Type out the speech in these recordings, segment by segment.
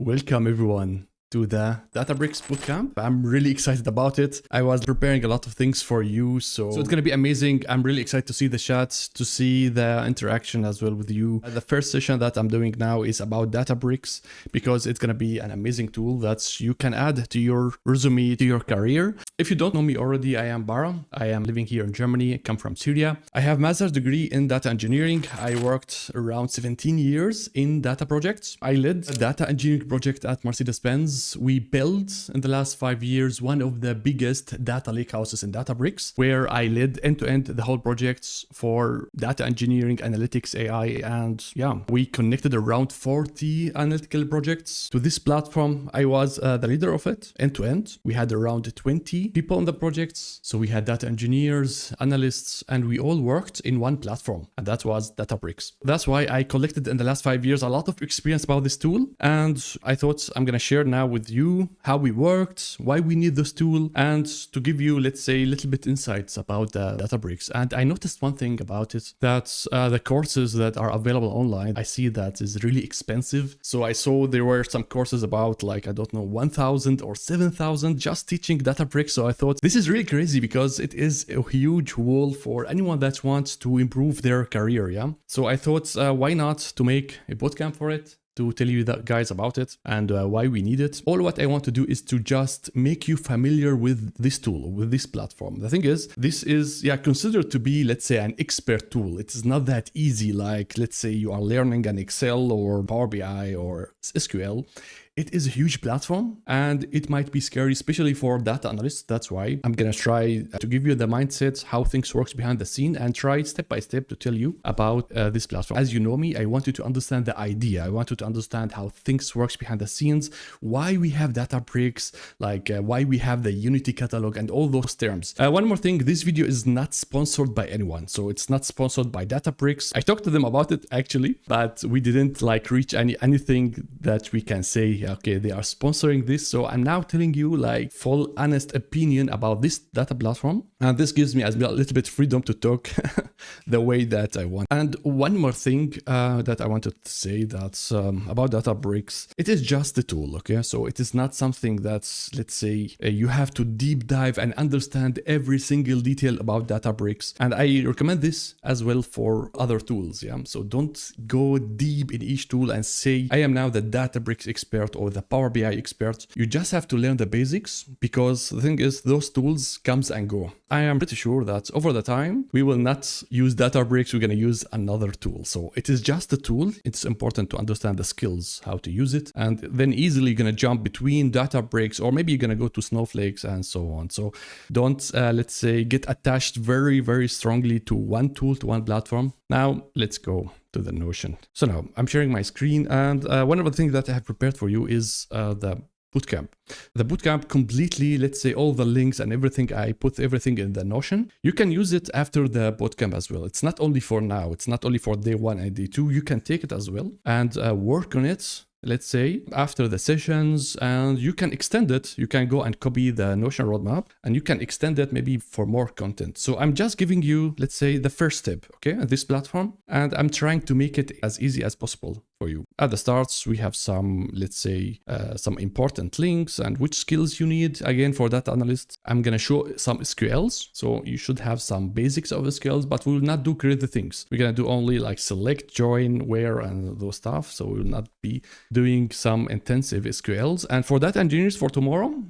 Welcome everyone to the Databricks Bootcamp. I'm really excited about it. I was preparing a lot of things for you, so it's gonna be amazing. I'm really excited to see the chats, to see the interaction as well with you. The first session that I'm doing now is about Databricks because it's gonna be an amazing tool that you can add to your resume, to your career. If you don't know me already, I am Baraa. I am living here in Germany. I come from Syria. I have a master's degree in data engineering. I worked around 17 years in data projects. I led a data engineering project at Mercedes-Benz. We built in the last 5 years one of the biggest data lakehouses in Databricks, where I led end-to-end the whole projects for data engineering, analytics, AI, and yeah, we connected around 40 analytical projects to this platform. I was the leader of it end-to-end. We had around 20 people on the projects. So we had data engineers, analysts, and we all worked in one platform, and that was Databricks. That's why I collected in the last 5 years a lot of experience about this tool, and I thought I'm gonna share now with you how we worked, why we need this tool, and to give you, let's say, a little bit insights about Databricks. And I noticed one thing about it, that the courses that are available online, I see that is really expensive. So I saw there were some courses about like, I don't know, 1,000 or 7,000 just teaching Databricks. So I thought this is really crazy because it is a huge wall for anyone that wants to improve their career. Yeah. So I thought, why not to make a bootcamp for it, to tell you that guys about it and why we need it. All what I want to do is to just make you familiar with this tool, with this platform. The thing is, this is considered to be, let's say, an expert tool. It is not that easy, like let's say you are learning an Excel or Power BI or SQL. It is a huge platform and it might be scary, especially for data analysts. That's why I'm gonna try to give you the mindset, how things works behind the scene, and try step by step to tell you about this platform. As you know me, I want you to understand the idea. I want you to understand how things works behind the scenes, why we have Databricks, like why we have the Unity catalog and all those terms. One more thing, this video is not sponsored by anyone. So it's not sponsored by Databricks. I talked to them about it actually, but we didn't like reach anything that we can say, okay, they are sponsoring this. So I'm now telling you like full honest opinion about this data platform. And this gives me as well a little bit freedom to talk the way that I want. And one more thing that I wanted to say, that's about Databricks. It is just a tool, okay? So it is not something that's, let's say, you have to deep dive and understand every single detail about Databricks. And I recommend this as well for other tools, yeah? So don't go deep in each tool and say, I am now the Databricks expert or the Power BI expert. You just have to learn the basics, because the thing is, those tools comes and go. I am pretty sure that over the time, we will not use Databricks, we're going to use another tool. So it is just a tool. It's important to understand the skills, how to use it, and then easily going to jump between Databricks, or maybe you're going to go to Snowflakes and so on. So don't, let's say, get attached very, very strongly to one tool, to one platform. Now let's go to the Notion. So now I'm sharing my screen, and one of the things that I have prepared for you is the Bootcamp. The Bootcamp completely, let's say all the links and everything, I put everything in the Notion. You can use it after the Bootcamp as well. It's not only for now, it's not only for day 1 and day 2. You can take it as well and work on it, let's say, after the sessions, and you can extend it. You can go and copy the Notion roadmap and you can extend it maybe for more content. So I'm just giving you, let's say, the first step, okay, at this platform, and I'm trying to make it as easy as possible for you. At the starts, we have some, let's say, some important links and which skills you need. Again, for data analysts, I'm gonna show some SQLs. So you should have some basics of SQLs, but we will not do crazy things. We're gonna do only like select, join, where, and those stuff. So we will not be doing some intensive SQLs. And for data engineers for tomorrow,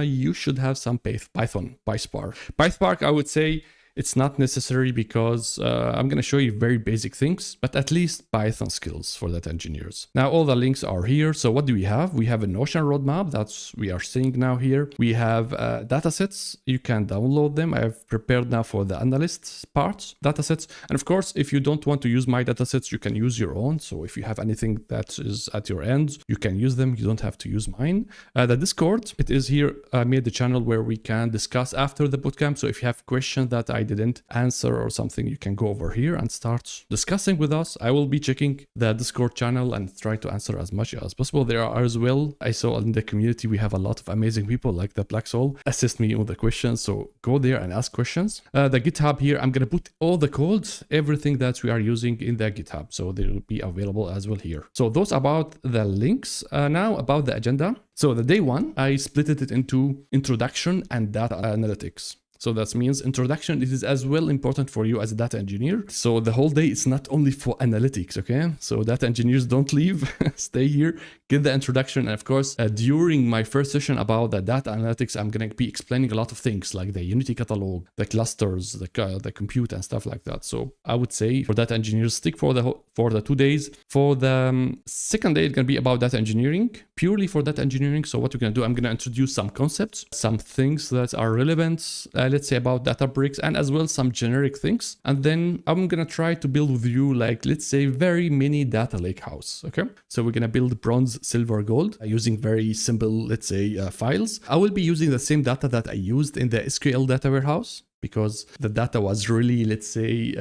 you should have some Python, PySpark. PySpark, I would say, it's not necessary because I'm going to show you very basic things, but at least Python skills for data engineers. Now, all the links are here. So what do we have? We have a Notion roadmap that's we are seeing now here. We have datasets. You can download them. I have prepared now for the analyst part, datasets. And of course, if you don't want to use my datasets, you can use your own. So if you have anything that is at your end, you can use them. You don't have to use mine. The Discord, it is here. I made the channel where we can discuss after the bootcamp. So if you have questions that I I didn't answer or something, you can go over here and start discussing with us. I will be checking the Discord channel and try to answer as much as possible. There are as well, I saw in the community, we have a lot of amazing people like the Black Soul assist me with the questions. So go there and ask questions. The GitHub here, I'm going to put all the codes, everything that we are using in the GitHub. So they will be available as well here. So those about the links. Now about the agenda. So the day one, I split it into introduction and data analytics. So that means introduction, it is as well important for you as a data engineer. So the whole day, it's not only for analytics, okay? So data engineers don't leave, stay here, get the introduction. And of course, during my first session about the data analytics, I'm going to be explaining a lot of things like the Unity catalog, the clusters, the compute and stuff like that. So I would say for data engineers, stick for the 2 days. For the second day, it's going to be about data engineering, purely for data engineering. So what we're going to do, I'm going to introduce some concepts, some things that are relevant, let's say about Databricks, and as well some generic things. And then I'm going to try to build with you, like, let's say very mini data lakehouse. Okay. So we're going to build bronze, silver, gold using very simple, let's say, files. I will be using the same data that I used in the SQL data warehouse, because the data was really, let's say,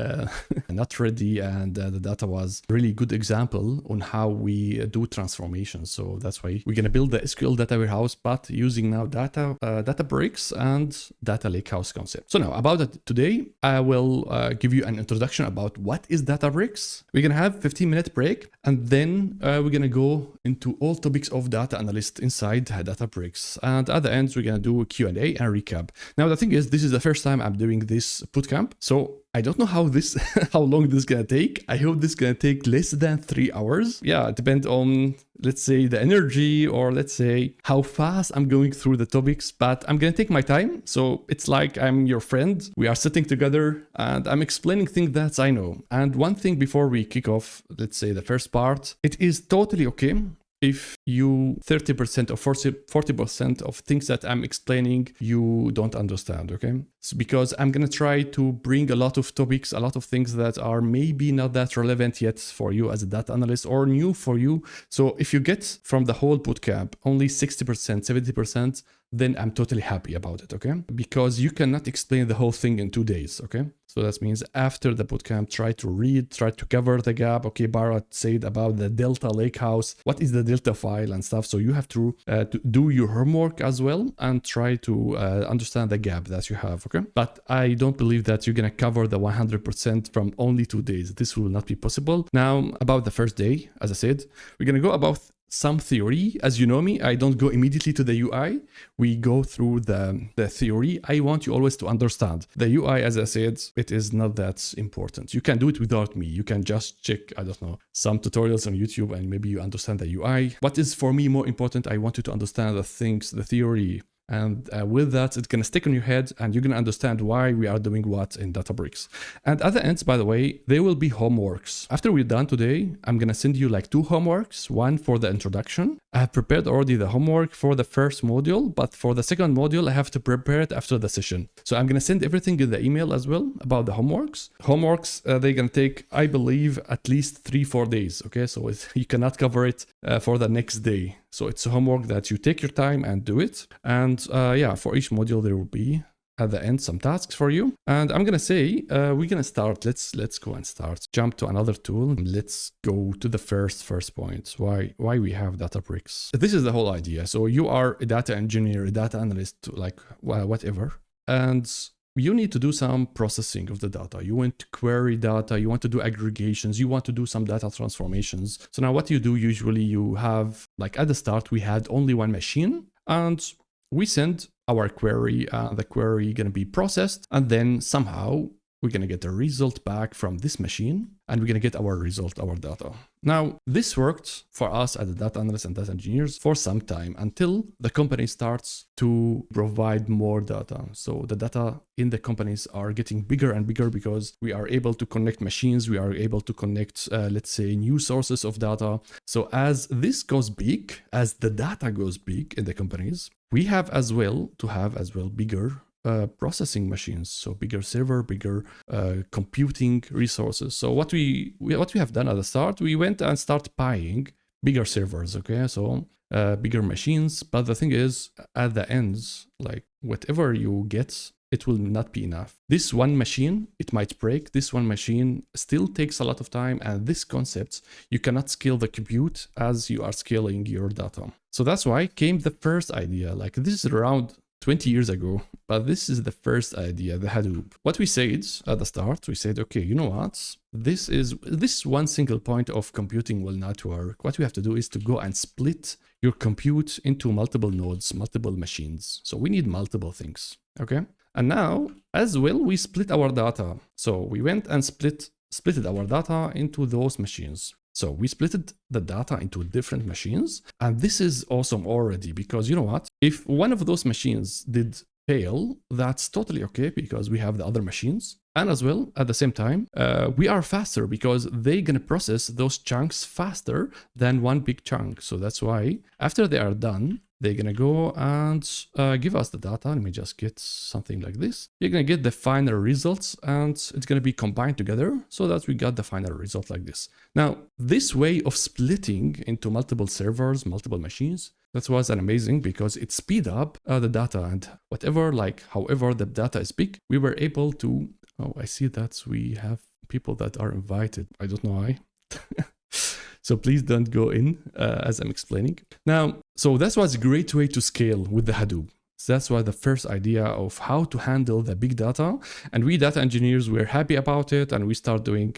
not ready, and the data was really good example on how we do transformation. So that's why we're going to build the SQL data warehouse, but using now Databricks and data lakehouse concept. So now about it today, I will give you an introduction about what is Databricks. We're going to have 15-minute break, and then we're going to go into all topics of data analyst inside Databricks. And at the end, we're going to do a Q&A and recap. Now, the thing is, this is the first time I'm doing this bootcamp, so I don't know how long this is gonna take. I hope this is gonna take less than 3 hours. Yeah, it depends on, let's say, the energy, or let's say how fast I'm going through the topics, but I'm gonna take my time. So it's like I'm your friend. We are sitting together and I'm explaining things that I know. And one thing before we kick off, let's say the first part, it is totally okay if you 30% or 40% of things that I'm explaining, you don't understand, okay? So because I'm gonna try to bring a lot of topics, a lot of things that are maybe not that relevant yet for you as a data analyst or new for you. So if you get from the whole bootcamp only 60%, 70%, then I'm totally happy about it, okay? Because you cannot explain the whole thing in 2 days, okay? So that means after the bootcamp, try to read, try to cover the gap. Okay, Baraa said about the Delta Lakehouse. What is the Delta file and stuff? So you have to do your homework as well and try to understand the gap that you have, okay? But I don't believe that you're gonna cover the 100% from only 2 days. This will not be possible. Now, about the first day, as I said, we're gonna go about some theory. As you know me, I don't go immediately to the UI. We go through the theory. I want you always to understand. The UI, as I said, it is not that important. You can do it without me. You can just check, I don't know, some tutorials on YouTube and maybe you understand the UI. What is for me more important, I want you to understand the things, the theory. And with that, it's going to stick on your head and you're going to understand why we are doing what in Databricks. And at the end, by the way, there will be homeworks. After we're done today, I'm going to send you like 2 homeworks, one for the introduction. I have prepared already the homework for the first module, but for the second module, I have to prepare it after the session. So I'm going to send everything in the email as well about the homeworks. They're going to take, I believe, at least 3-4 days. Okay, so you cannot cover it for the next day. So it's a homework that you take your time and do it. And yeah, for each module, there will be at the end some tasks for you. And I'm gonna say we're gonna start. Let's go and start. Jump to another tool. Let's go to the first point. Why we have Databricks. This is the whole idea. So you are a data engineer, a data analyst, like whatever, and you need to do some processing of the data. You want to query data, you want to do aggregations, you want to do some data transformations. So now what you do usually, you have, like at the start, we had only one machine and we send our query, the query gonna be processed, and then somehow we're gonna get a result back from this machine and we're gonna get our result, our data. Now, this worked for us as a data analysts and data engineers for some time until the company starts to provide more data. So the data in the companies are getting bigger and bigger because we are able to connect machines, we are able to connect, let's say, new sources of data. So as this goes big, as the data goes big in the companies, we have as well to have as well bigger processing machines, so bigger server, bigger computing resources. So what we have done at the start, we went and started buying bigger servers, okay, so bigger machines. But the thing is, at the end, like whatever you get it will not be enough. This one machine, it might break. This one machine still takes a lot of time. And this concept, you cannot scale the compute as you are scaling your data. So that's why came the first idea. Like this is around 20 years ago, but this is the first idea, the Hadoop. What we said at the start, we said, okay, you know what? This one single point of computing will not work. What we have to do is to go and split your compute into multiple nodes, multiple machines. So we need multiple things, okay? And now, as well, we split our data. So we went and splitted our data into those machines. So we splitted the data into different machines. And this is awesome already because you know what? If one of those machines did fail, that's totally okay because we have the other machines. And as well, at the same time, we are faster because they're going to process those chunks faster than one big chunk. So that's why after they are done, they're going to go and give us the data. Let me just get something like this. You're going to get the final results and it's going to be combined together so that we got the final result like this. Now, this way of splitting into multiple servers, multiple machines, that was an amazing because it speed up the data and whatever, like however the data is big, we were able to, oh, I see that we have people that are invited. I don't know why. So please don't go in as I'm explaining. Now, so that was a great way to scale with the Hadoop. So that's why the first idea of how to handle the big data. And we data engineers were happy about it. And we start doing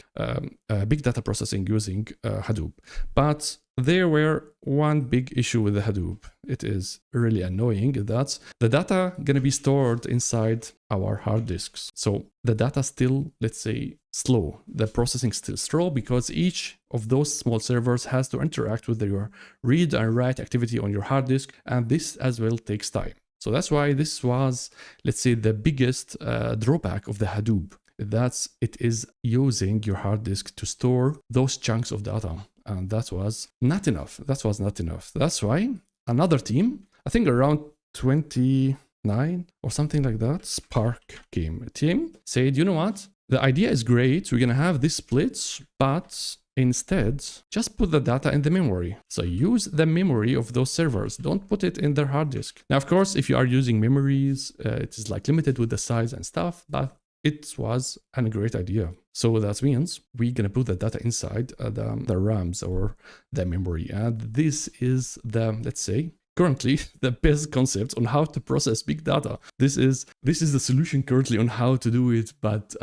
big data processing using Hadoop. But there were one big issue with the Hadoop. It is really annoying that the data going to be stored inside our hard disks. So the data still, let's say, slow. The processing still slow because each of those small servers has to interact with your read and write activity on your hard disk. And this as well takes time. So that's why this was, let's say, the biggest drawback of the Hadoop. That's it is using your hard disk to store those chunks of data. And that was not enough. That's why another team, I think around 29 or something like that, Spark team said, you know what? The idea is great. We're going to have this splits, but instead, just put the data in the memory. So use the memory of those servers. Don't put it in their hard disk. Now, of course, if you are using memories, it is like limited with the size and stuff, but it was a great idea. So that means we're going to put the data inside the RAMs or the memory. And this is the, let's say, currently the best concept on how to process big data. This is the solution currently on how to do it. But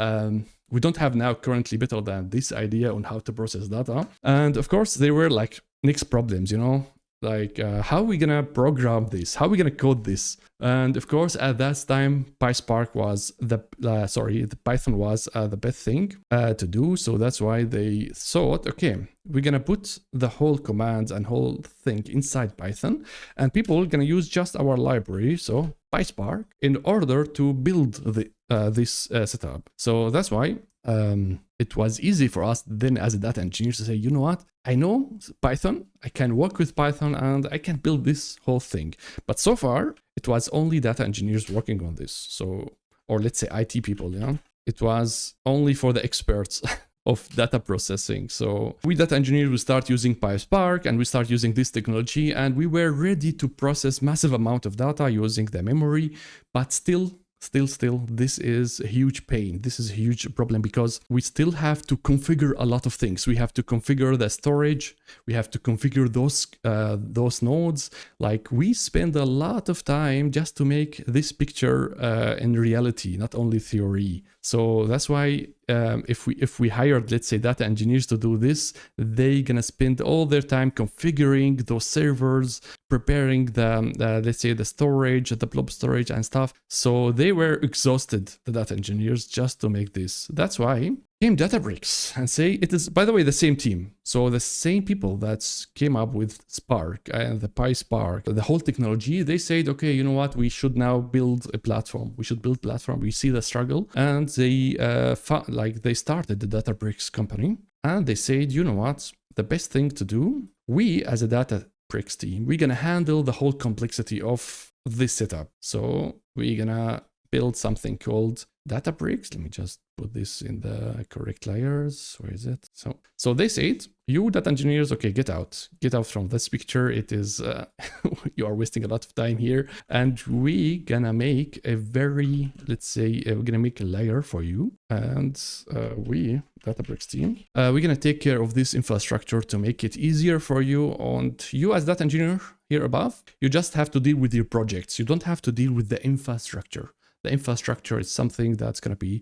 we don't have now currently better than this idea on how to process data. And of course, there were like next problems, you know, like how are we going to program this? How are we going to code this? And of course, at that time, PySpark was the Python was the best thing to do. So that's why they thought, okay, we're going to put the whole commands and whole thing inside Python, and people are going to use just our library, so PySpark, in order to build this setup. So that's why it was easy for us then as a data engineer to say, you know what, I know Python, I can work with Python and I can build this whole thing. But so far, it was only data engineers working on this. So, or let's say IT people, you know, it was only for the experts of data processing. So we data engineers will start using PySpark and we start using this technology, and we were ready to process massive amount of data using the memory, but still, this is a huge pain. This is a huge problem because we still have to configure a lot of things. We have to configure the storage. We have to configure those nodes. Like we spend a lot of time just to make this picture in reality, not only theory. So that's why if we hired, let's say, data engineers to do this, they're gonna spend all their time configuring those servers, preparing the let's say the storage, the blob storage and stuff. So they were exhausted, the data engineers, just to make this. That's why came Databricks and say it is, by the way, the same team. So the same people that came up with Spark and the PySpark, the whole technology, they said, okay, you know what, we should now build a platform. We should build platform. We see the struggle. And they they started the Databricks company and they said, you know what, the best thing to do, we as a Databricks team, we're going to handle the whole complexity of this setup. So we're going to build something called Databricks. Let me just put this in the correct layers. Where is it? So they said, you data engineers, okay, get out from this picture. It is, you are wasting a lot of time here. And we gonna make a very, let's say, we're gonna make a layer for you. And we, Databricks team, we're gonna take care of this infrastructure to make it easier for you. And you as data engineer here above, you just have to deal with your projects. You don't have to deal with the infrastructure. The infrastructure is something that's going to be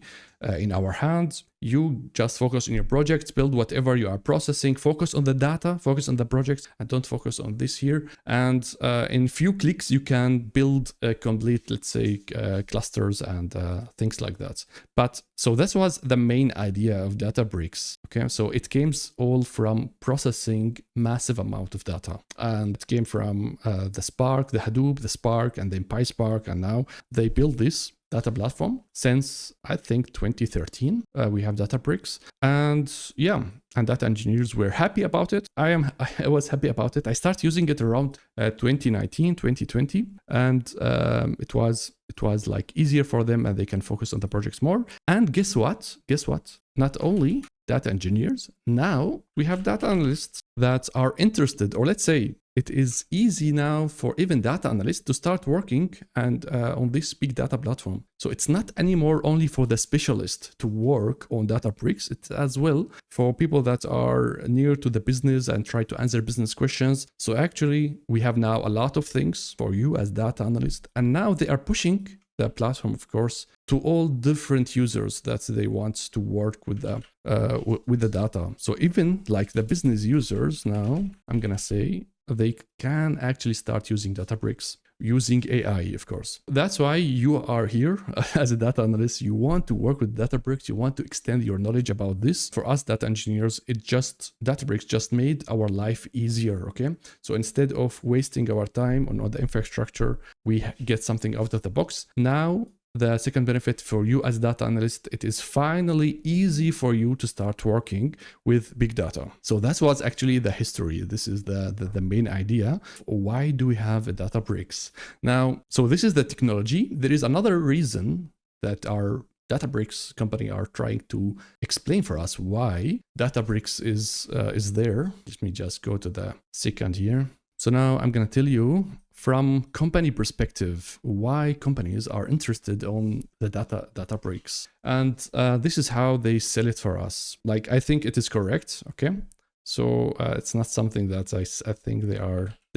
in our hands. You just focus on your projects, build whatever you are processing, focus on the data, focus on the projects, and don't focus on this here. And in few clicks, you can build a complete, let's say, clusters and things like that. But so this was the main idea of Databricks. Okay, so it came all from processing massive amount of data. And it came from the Spark, the Hadoop, the Spark, and then PySpark. And now they build this data platform since I think 2013. We have Databricks, and yeah, and data engineers were happy about it. I was happy about it. I started using it around 2019, 2020, and it was like easier for them, and they can focus on the projects more. And guess what? Not only data engineers, now we have data analysts that are interested, or let's say it is easy now for even data analysts to start working and on this big data platform. So it's not anymore only for the specialist to work on Databricks. It's as well for people that are near to the business and try to answer business questions. So actually, we have now a lot of things for you as data analyst. And now they are pushing the platform, of course, to all different users that they want to work with the data. So even like the business users now, I'm gonna say, they can actually start using Databricks using AI, of course. That's why you are here as a data analyst. You want to work with Databricks. You want to extend your knowledge about this. For us data engineers, Databricks just made our life easier, okay? So instead of wasting our time on all the infrastructure, we get something out of the box. Now, the second benefit for you as data analyst, it is finally easy for you to start working with big data. So that's what's actually the history. This is the main idea. Why do we have a Databricks? Now, so this is the technology. There is another reason that our Databricks company are trying to explain for us why Databricks is there. Let me just go to the second here. So now I'm going to tell you from company perspective, why companies are interested on the Databricks. And this is how they sell it for us. Like, I think it is correct, okay? So it's not something that I think they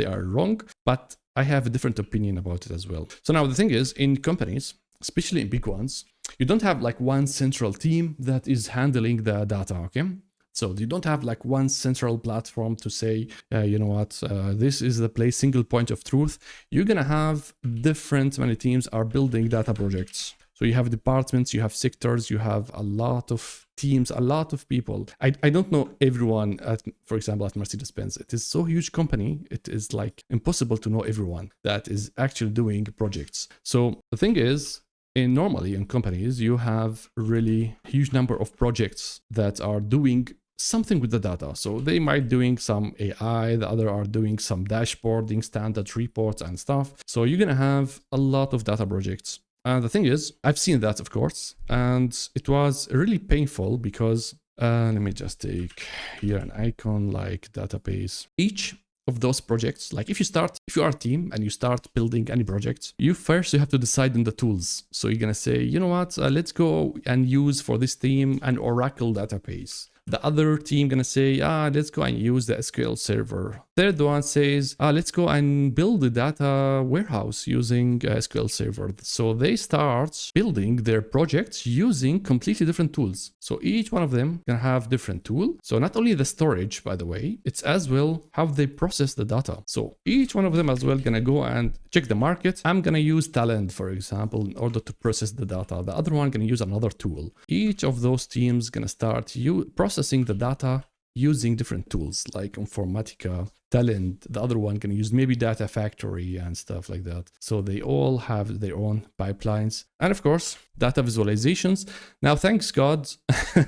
are wrong, but I have a different opinion about it as well. So now the thing is, in companies, especially in big ones, you don't have like one central team that is handling the data, okay? So you don't have like one central platform to say, you know what, this is the single point of truth. You're going to have many teams are building data projects. So you have departments, you have sectors, you have a lot of teams, a lot of people. I don't know everyone for example, at Mercedes-Benz. It is so huge company. It is like impossible to know everyone that is actually doing projects. So the thing is, normally in companies, you have really huge number of projects that are doing something with the data. So they might doing some AI, the other are doing some dashboarding, standard reports and stuff. So you're gonna have a lot of data projects. And the thing is, I've seen that, of course, and it was really painful because let me just take here an icon like database. Each of those projects, like if you are a team and you start building any project, you have to decide on the tools. So you're gonna say, you know what, let's go and use for this team an Oracle database. The other team gonna say, let's go and use the SQL server. Third one says, let's go and build the data warehouse using SQL server. So they start building their projects using completely different tools. So each one of them can have different tool. So not only the storage, by the way, it's as well how they process the data. So each one of them as well gonna go and check the market. I'm gonna use Talent, for example, in order to process the data. The other one gonna use another tool. Each of those teams gonna start processing the data using different tools like Informatica, Talent. The other one can use maybe Data Factory and stuff like that. So they all have their own pipelines. And of course, data visualizations. Now, thanks God,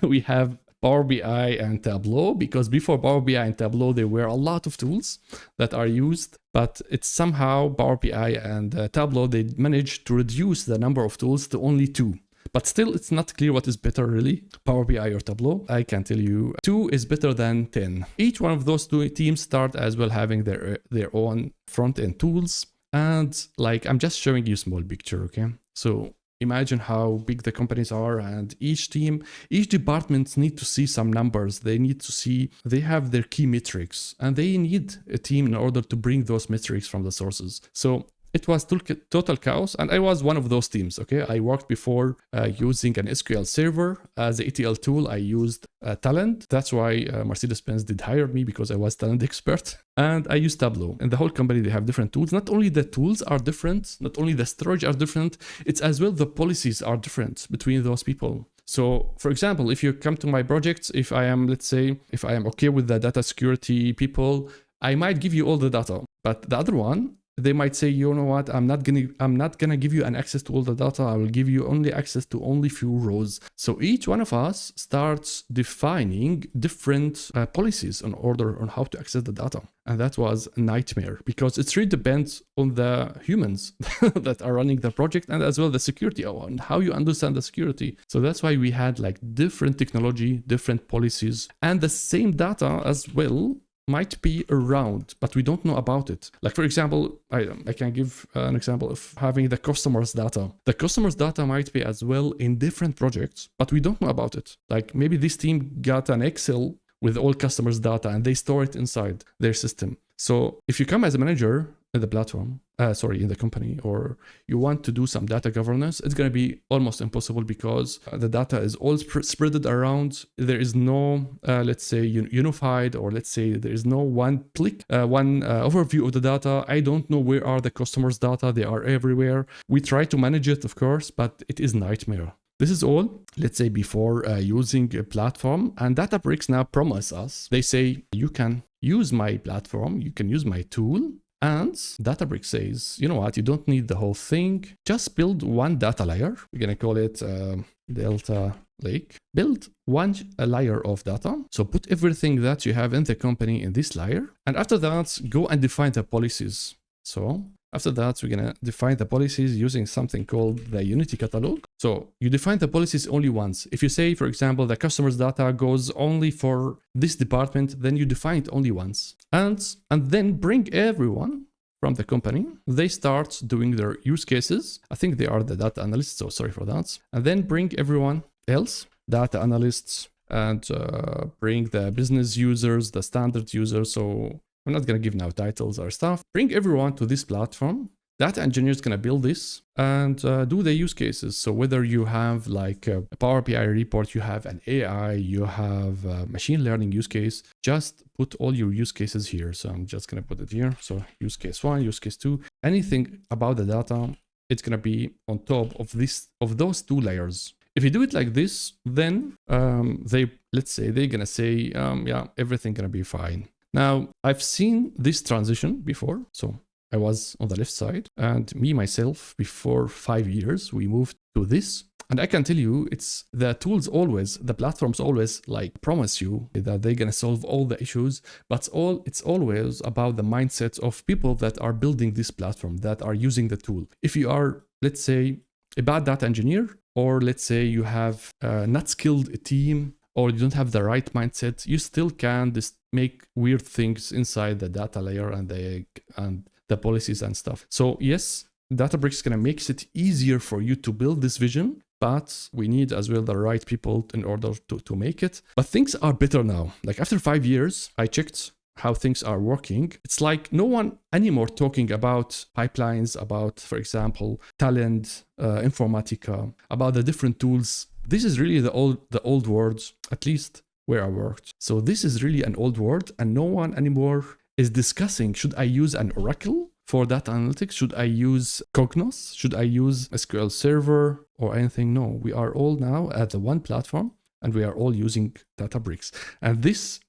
we have Power BI and Tableau, because before Power BI and Tableau, there were a lot of tools that are used, but it's somehow Power BI and Tableau, they managed to reduce the number of tools to only 2. but still it's not clear what is better really, Power BI or Tableau. I can tell you 2 is better than 10. Each one of those 2 teams start as well having their own front-end tools. And like, I'm just showing you a small picture, okay? So imagine how big the companies are, and each team, each department need to see some numbers. They need to see, they have their key metrics, and they need a team in order to bring those metrics from the sources. So it was total chaos, and I was one of those teams, okay? I worked before using an SQL server as an ETL tool. I used Talent. That's why Mercedes-Benz did hire me, because I was Talent expert. And I used Tableau. And the whole company, they have different tools. Not only the tools are different, not only the storage are different, it's as well the policies are different between those people. So for example, if you come to my project, if I am, let's say, if I am okay with the data security people, I might give you all the data. But the other one, they might say, you know what, I'm not gonna give you an access to all the data. I will give you only access to only few rows. So each one of us starts defining different policies in order on how to access the data. And that was a nightmare, because it really depends on the humans that are running the project, and as well the security and how you understand the security. So that's why we had like different technology, different policies, and the same data as well might be around, but we don't know about it. Like for example, I can give an example of having the customer's data. The customer's data might be as well in different projects, but we don't know about it. Like maybe this team got an Excel with all customers' data and they store it inside their system. So if you come as a manager in the platform, in the company, or you want to do some data governance, it's going to be almost impossible, because the data is all spread around. There is no, let's say, unified, or let's say there is no one overview of the data. I don't know where are the customers' data. They are everywhere. We try to manage it, of course, but it is a nightmare. This is all, let's say, before using a platform. And Databricks now promise us, they say, you can use my platform, you can use my tool. And Databricks says, you know what, you don't need the whole thing. Just build one data layer. We're going to call it Delta Lake. Build one layer of data. So put everything that you have in the company in this layer. And after that, go and define the policies. So after that, we're going to define the policies using something called the Unity catalog. So you define the policies only once. If you say, for example, the customer's data goes only for this department, then you define it only once. And then bring everyone from the company. They start doing their use cases. I think they are the data analysts, so sorry for that. And then bring everyone else, data analysts, and bring the business users, the standard users. So I'm not going to give now titles or stuff. Bring everyone to this platform. Data engineers going to build this and do the use cases. So whether you have like a Power BI report, you have an AI, you have a machine learning use case, just put all your use cases here. So I'm just going to put it here. So use case 1, use case 2, anything about the data, it's going to be on top of those 2 layers. If you do it like this, then let's say they're going to say, yeah, everything going to be fine. Now, I've seen this transition before. So I was on the left side, and myself, before 5 years, we moved to this. And I can tell you, it's the tools always, the platforms always like promise you that they're going to solve all the issues, but it's always about the mindset of people that are building this platform, that are using the tool. If you are, let's say, a bad data engineer, or let's say you have not skilled team, or you don't have the right mindset, you still can just make weird things inside the data layer and the policies and stuff. So yes, Databricks kind of makes it easier for you to build this vision, but we need as well the right people in order to make it. But things are better now. Like after 5 years, I checked how things are working. It's like no one anymore talking about pipelines, about, for example, Talent, Informatica, about the different tools. This is really the old words, at least where I worked. So this is really an old word, and no one anymore is discussing, should I use an Oracle for data analytics? Should I use Cognos? Should I use SQL Server or anything? No, we are all now at the one platform, and we are all using Databricks. And this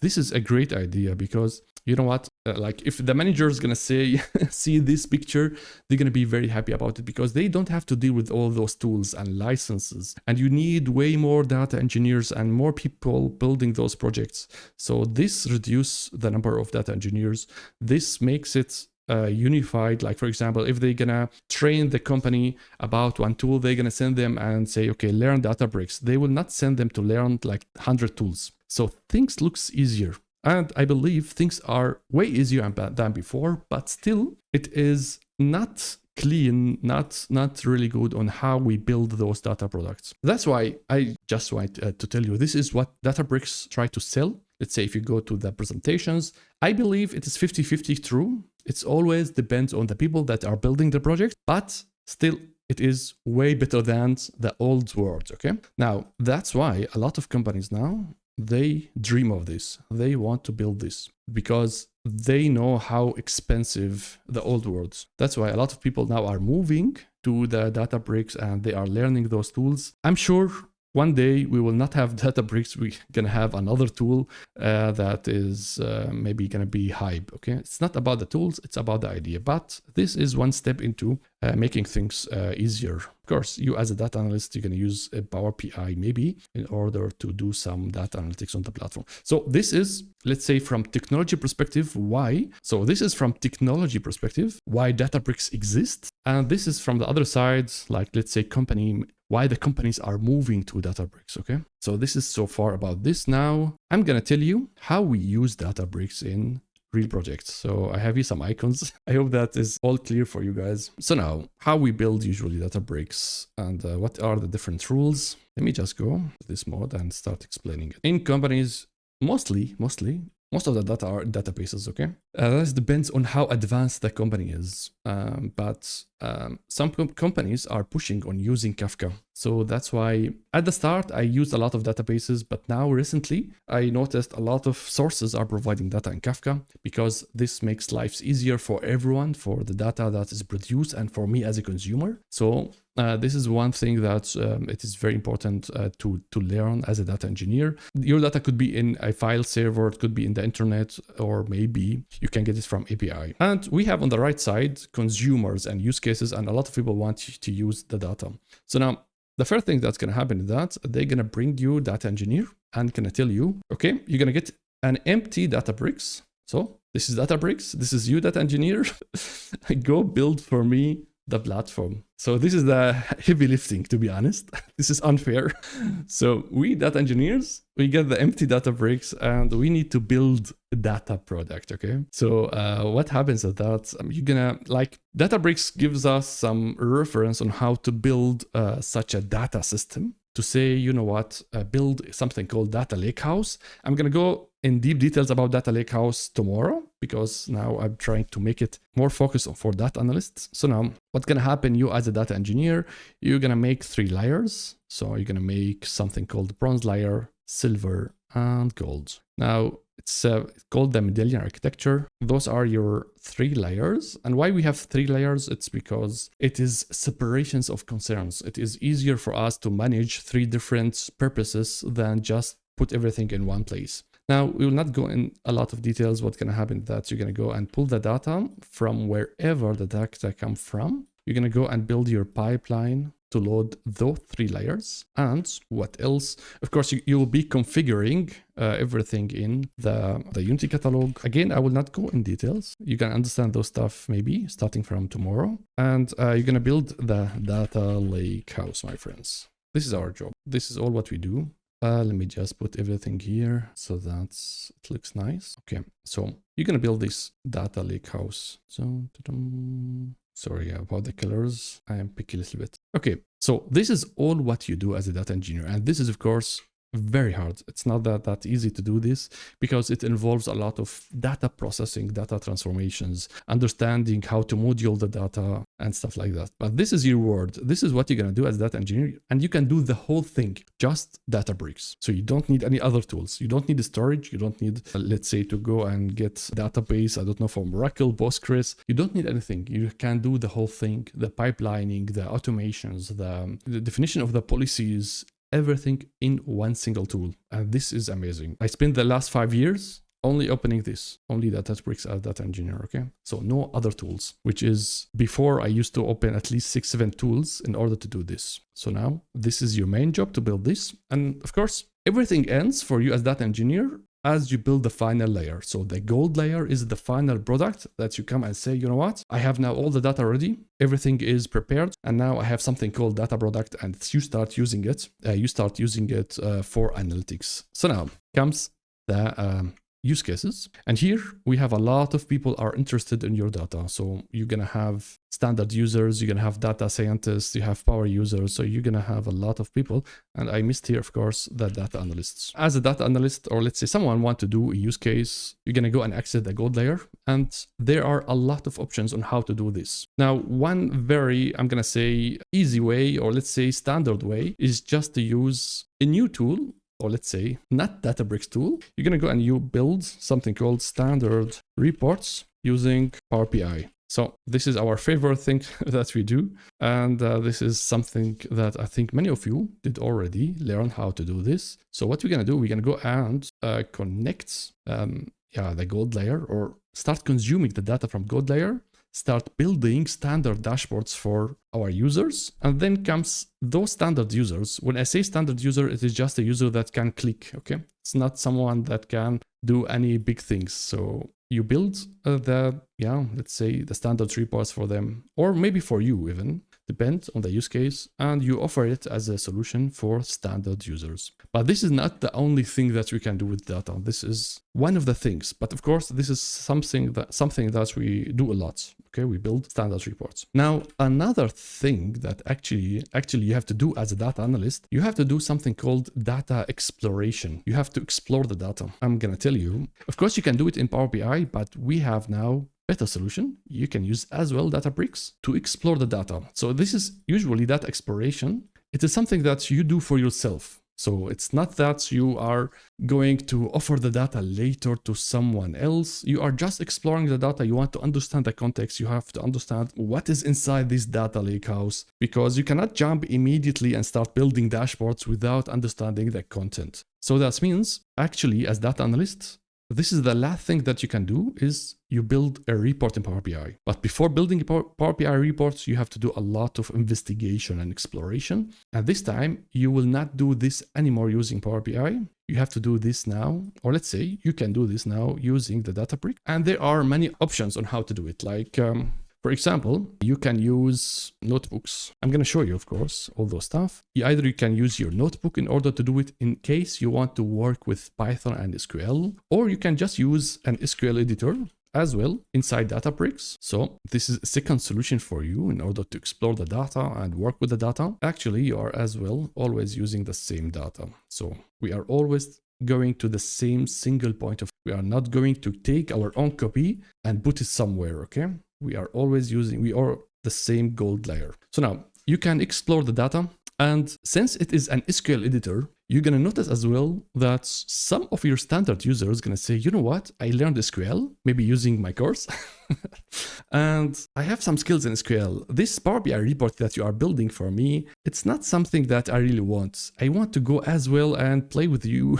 is a great idea, because you know what, like if the manager is going to say, see this picture, they're going to be very happy about it, because they don't have to deal with all those tools and licenses. And you need way more data engineers and more people building those projects. So this reduces the number of data engineers. This makes it unified. Like, for example, if they're gonna train the company about one tool, they're gonna send them and say, okay, learn Databricks. They will not send them to learn like 100 tools. So things looks easier. And I believe things are way easier than before, but still it is not clean, not really good on how we build those data products. That's why I just want to tell you, this is what Databricks try to sell. Let's say if you go to the presentations, I believe it is 50-50 true. It's always depends on the people that are building the project, but still it is way better than the old world, okay? Now, that's why a lot of companies now, they dream of this. They want to build this because they know how expensive the old world. That's why a lot of people now are moving to the Databricks and they are learning those tools. I'm sure one day we will not have Databricks. We're going to have another tool that is maybe going to be hype. Okay, it's not about the tools, it's about the idea. But this is one step into making things easier. Of course, you as a data analyst, you're going to use a Power BI maybe in order to do some data analytics on the platform. So this is, let's say, from technology perspective, why. So this is from technology perspective, why Databricks exists. And this is from the other side, like, let's say, why the companies are moving to Databricks, okay? So this is so far about this. Now, I'm gonna tell you how we use Databricks in real projects. So I have here some icons. I hope that is all clear for you guys. So now, how we build usually Databricks and what are the different rules? Let me just go to this mode and start explaining it. In companies, most of the data are databases, okay? This depends on how advanced the company is. But some companies are pushing on using Kafka. So that's why at the start, I used a lot of databases, but now recently, I noticed a lot of sources are providing data in Kafka because this makes lives easier for everyone, for the data that is produced and for me as a consumer. So this is one thing that it is very important to learn as a data engineer. Your data could be in a file server, it could be in the internet, or maybe you can get it from API. And we have on the right side consumers and use cases, and a lot of people want to use the data. So now, the first thing that's going to happen is that they're going to bring you data engineer and going to tell you, okay, you're going to get an empty Databricks. So this is Databricks. This is you, data engineer. Go build for me the platform. So this is the heavy lifting, to be honest. This is unfair. So we data engineers, we get the empty Databricks and we need to build a data product, okay? So what happens is that you're gonna, like, Databricks gives us some reference on how to build such a data system to say, you know what, build something called data lakehouse. I'm gonna go in deep details about data lakehouse tomorrow, because now I'm trying to make it more focused for data analysts. So now what's gonna happen, you as a data engineer, you're gonna make 3 layers. So you're gonna make something called bronze layer, silver, and gold. Now it's called the medallion architecture. Those are your 3 layers. And why we have 3 layers? It's because it is separations of concerns. It is easier for us to manage 3 different purposes than just put everything in one place. Now, we will not go in a lot of details. What's going to happen is that you're going to go and pull the data from wherever the data comes from. You're going to go and build your pipeline to load those 3 layers. And what else? Of course, you will be configuring everything in the Unity catalog. Again, I will not go in details. You can understand those stuff maybe starting from tomorrow. And you're going to build the data lakehouse, my friends. This is our job. This is all what we do. Let me just put everything here so that it looks nice. Okay, so you're gonna build this data lakehouse. So, sorry about the colors. I am picky a little bit. Okay, so this is all what you do as a data engineer. And this is, of course, very hard. It's not that easy to do this because it involves a lot of data processing, data transformations, understanding how to module the data and stuff like that. But this is your world. This is what you're going to do as data engineer. And you can do the whole thing, just Databricks. So you don't need any other tools. You don't need storage. You don't need, let's say, to go and get database, I don't know, from Oracle, Postgres. You don't need anything. You can do the whole thing, the pipelining, the automations, the definition of the policies, everything in one single tool. And this is amazing. I spent the last 5 years only opening this, only Databricks as data engineer, okay? So no other tools, which is before I used to open at least 6-7 tools in order to do this. So now this is your main job to build this. And of course, everything ends for you as data engineer as you build the final layer. So the gold layer is the final product that you come and say, you know what, I have now all the data ready, everything is prepared, and now I have something called data product, and you start using it. For analytics. So now comes the use cases. And here we have a lot of people are interested in your data. So you're going to have standard users, you're going to have data scientists, you have power users. So you're going to have a lot of people. And I missed here, of course, the data analysts. As a data analyst, or let's say someone want to do a use case, you're going to go and access the gold layer. And there are a lot of options on how to do this. Now, one very, I'm going to say easy way, or let's say standard way, is just to use a new tool, or let's say not Databricks tool. You're going to go and you build something called standard reports using Power BI. So this is our favorite thing that we do. And this is something that I think many of you did already learn how to do this. So what we're going to do, we're going to go and connect the gold layer, or start consuming the data from gold layer, start building standard dashboards for our users. And then comes those standard users. When I say standard user, it is just a user that can click, okay? It's not someone that can do any big things. So you build let's say the standard reports for them, or maybe for you even, depends on the use case, and you offer it as a solution for standard users. But this is not the only thing that we can do with data. This is one of the things, but of course, this is something that we do a lot. Okay, we build standard reports. Now, another thing that actually you have to do as a data analyst, you have to do something called data exploration. You have to explore the data. I'm gonna tell you, of course, you can do it in Power BI, but we have now better solution. You can use as well Databricks to explore the data. So this is usually data exploration. It is something that you do for yourself. So it's not that you are going to offer the data later to someone else. You are just exploring the data. You want to understand the context. You have to understand what is inside this data lakehouse, because you cannot jump immediately and start building dashboards without understanding the content. So that means actually as data analysts, this is the last thing that you can do, is you build a report in Power BI. But before building Power BI reports, you have to do a lot of investigation and exploration. And this time, you will not do this anymore using Power BI. You have to do this now, or let's say you can do this now using the Databricks. And there are many options on how to do it. Like, for example, you can use notebooks. I'm going to show you, of course, all those stuff. Either you can use your notebook in order to do it in case you want to work with Python and SQL, or you can just use an SQL editor as well inside Databricks. So this is a second solution for you in order to explore the data and work with the data. Actually, you are as well always using the same data. So we are always going to the same single point of, we are not going to take our own copy and put it somewhere, okay? We are always using, we are the same gold layer. So now you can explore the data. And since it is an SQL editor, you're going to notice as well that some of your standard users are going to say, you know what, I learned SQL, maybe using my course, and I have some skills in SQL. This Power BI report that you are building for me, it's not something that I really want. I want to go as well and play with you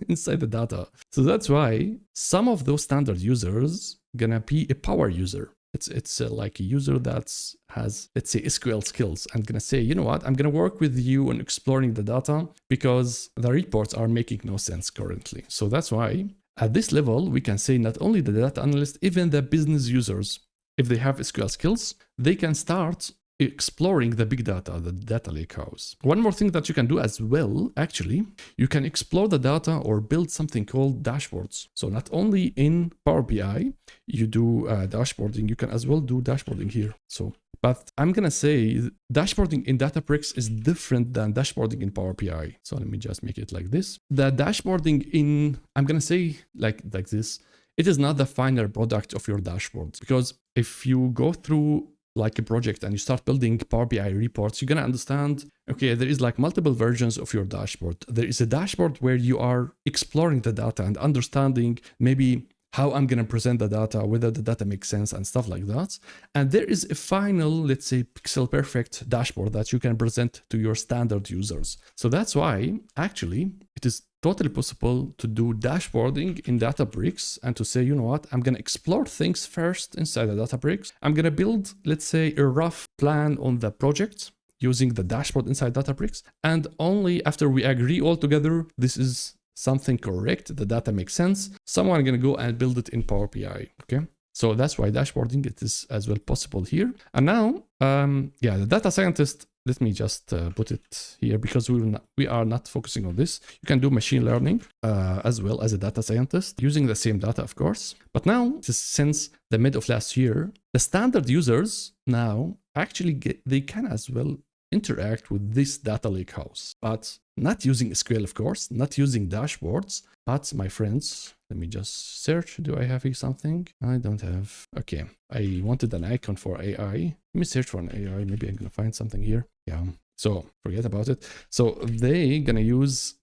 inside the data. So that's why some of those standard users are going to be a power user. It's like a user that has, let's say, SQL skills, and gonna say, you know what, I'm gonna work with you on exploring the data because the reports are making no sense currently. So that's why at this level, we can say not only the data analyst, even the business users, if they have SQL skills, they can start exploring the big data, the data lakehouse. One more thing that you can do as well, actually, you can explore the data or build something called dashboards. So not only in Power BI, you do dashboarding, you can as well do dashboarding here. So, but I'm going to say dashboarding in Databricks is different than dashboarding in Power BI. So let me just make it like this. The dashboarding in, I'm going to say like this, it is not the final product of your dashboard, because if you go through like a project and you start building Power BI reports, you're going to understand, okay, there is like multiple versions of your dashboard. There is a dashboard where you are exploring the data and understanding maybe how I'm going to present the data, whether the data makes sense and stuff like that. And there is a final, let's say, pixel perfect dashboard that you can present to your standard users. So that's why actually it is totally possible to do dashboarding in Databricks and to say, you know what, I'm going to explore things first inside the Databricks. I'm going to build, let's say, a rough plan on the project using the dashboard inside Databricks. And only after we agree all together, this is something correct, the data makes sense, someone gonna go and build it in Power BI, okay? So that's why dashboarding, it is as well possible here. And now, yeah, the data scientist, let me just put it here because we are not focusing on this. You can do machine learning as well as a data scientist using the same data, of course. But now, since the mid of last year, the standard users now actually they can as well interact with this data lakehouse, but not using SQL, of course, not using dashboards, but my friends, let me just search. Do I have here something? I don't have. Okay, I wanted an icon for AI. Let me search for an AI. Maybe I'm gonna find something here. Yeah, so forget about it. So they gonna use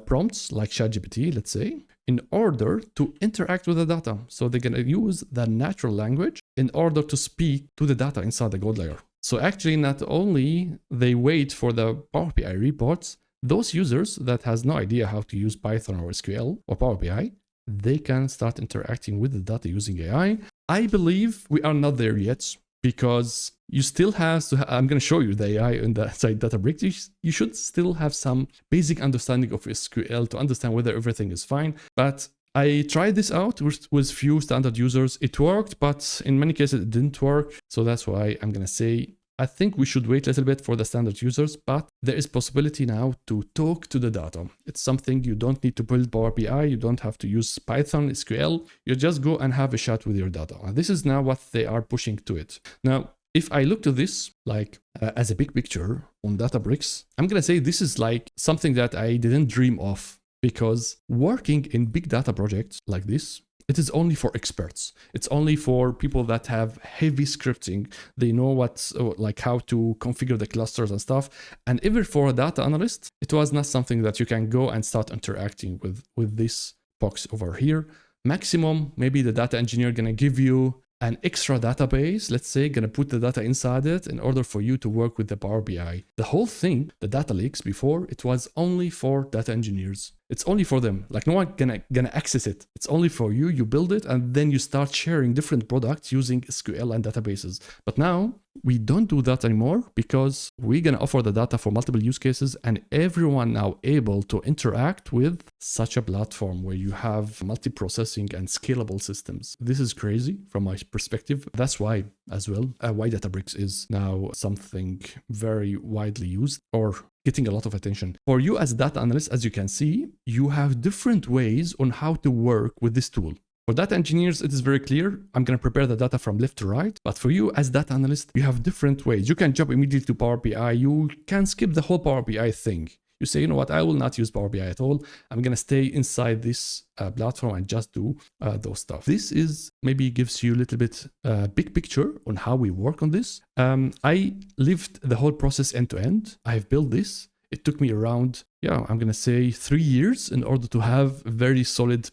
prompts like ChatGPT, let's say, in order to interact with the data. So they're gonna use the natural language in order to speak to the data inside the code layer. So actually, not only they wait for the Power BI reports, those users that has no idea how to use Python or SQL or Power BI, they can start interacting with the data using AI. I believe we are not there yet because you still have to, I'm going to show you the AI in the side Databricks. You should still have some basic understanding of SQL to understand whether everything is fine. But I tried this out with few standard users. It worked, but in many cases it didn't work. So that's why I'm going to say, I think we should wait a little bit for the standard users, but there is possibility now to talk to the data. It's something you don't need to build Power BI. You don't have to use Python, SQL. You just go and have a chat with your data. And this is now what they are pushing to it. Now, if I look to this like as a big picture on Databricks, I'm going to say this is like something that I didn't dream of, because working in big data projects like this, it is only for experts. It's only for people that have heavy scripting. They know what's like how to configure the clusters and stuff. And even for a data analyst, it was not something that you can go and start interacting with this box over here. Maximum, maybe the data engineer gonna give you an extra database, let's say, gonna put the data inside it in order for you to work with the Power BI. The whole thing, the data lakes before, it was only for data engineers. It's only for them. Like no one gonna access it. It's only for you. You build it and then you start sharing different products using SQL and databases. But now we don't do that anymore because we're gonna offer the data for multiple use cases, and everyone now able to interact with such a platform where you have multi-processing and scalable systems. This is crazy from my perspective. That's why as well, why Databricks is now something very widely used or getting a lot of attention. For you as a data analyst, as you can see, you have different ways on how to work with this tool. For data engineers, it is very clear. I'm going to prepare the data from left to right. But for you as data analyst, you have different ways. You can jump immediately to Power BI. You can skip the whole Power BI thing. You say, you know what, I will not use Power BI at all. I'm going to stay inside this platform and just do those stuff. This is maybe gives you a little bit big picture on how we work on this. I lived the whole process end to end. I've built this. It took me around, yeah, I'm going to say 3 years in order to have very solid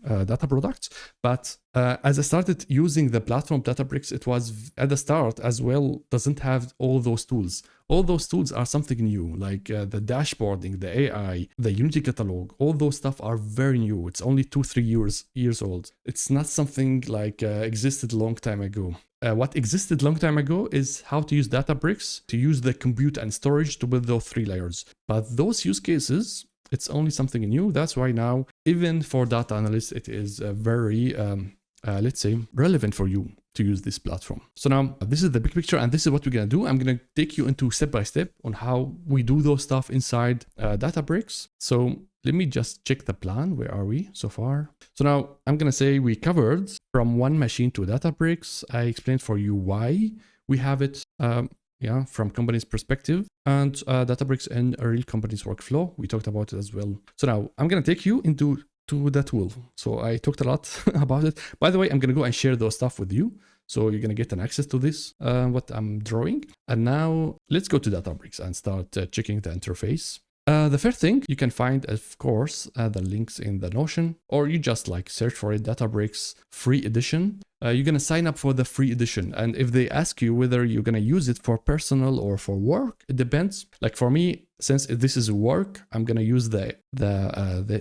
data products. But as I started using the platform Databricks, it was at the start as well, doesn't have all those tools. All those tools are something new, like the dashboarding, the AI, the Unity catalog, all those stuff are very new. It's only 2-3 years old. It's not something like existed a long time ago. What existed a long time ago is how to use Databricks, to use the compute and storage to build those 3 layers. But those use cases, it's only something new. That's why now, even for data analysts, it is very, let's say, relevant for you to use this platform. So now this is the big picture and this is what we're going to do. I'm going to take you into step by step on how we do those stuff inside Databricks. So let me just check the plan. Where are we so far? So now I'm going to say we covered from one machine to Databricks. I explained for you why we have it from company's perspective, and Databricks and a real company's workflow. We talked about it as well. So now I'm going to take you into the tool. So I talked a lot about it. By the way, I'm going to go and share those stuff with you. So you're going to get an access to this, what I'm drawing. And now let's go to Databricks and start checking the interface. The first thing you can find, of course, the links in the Notion, or you just like search for it, Databricks free edition. You're going to sign up for the free edition. And if they ask you whether you're going to use it for personal or for work, it depends. Like for me, since this is work, I'm going to use the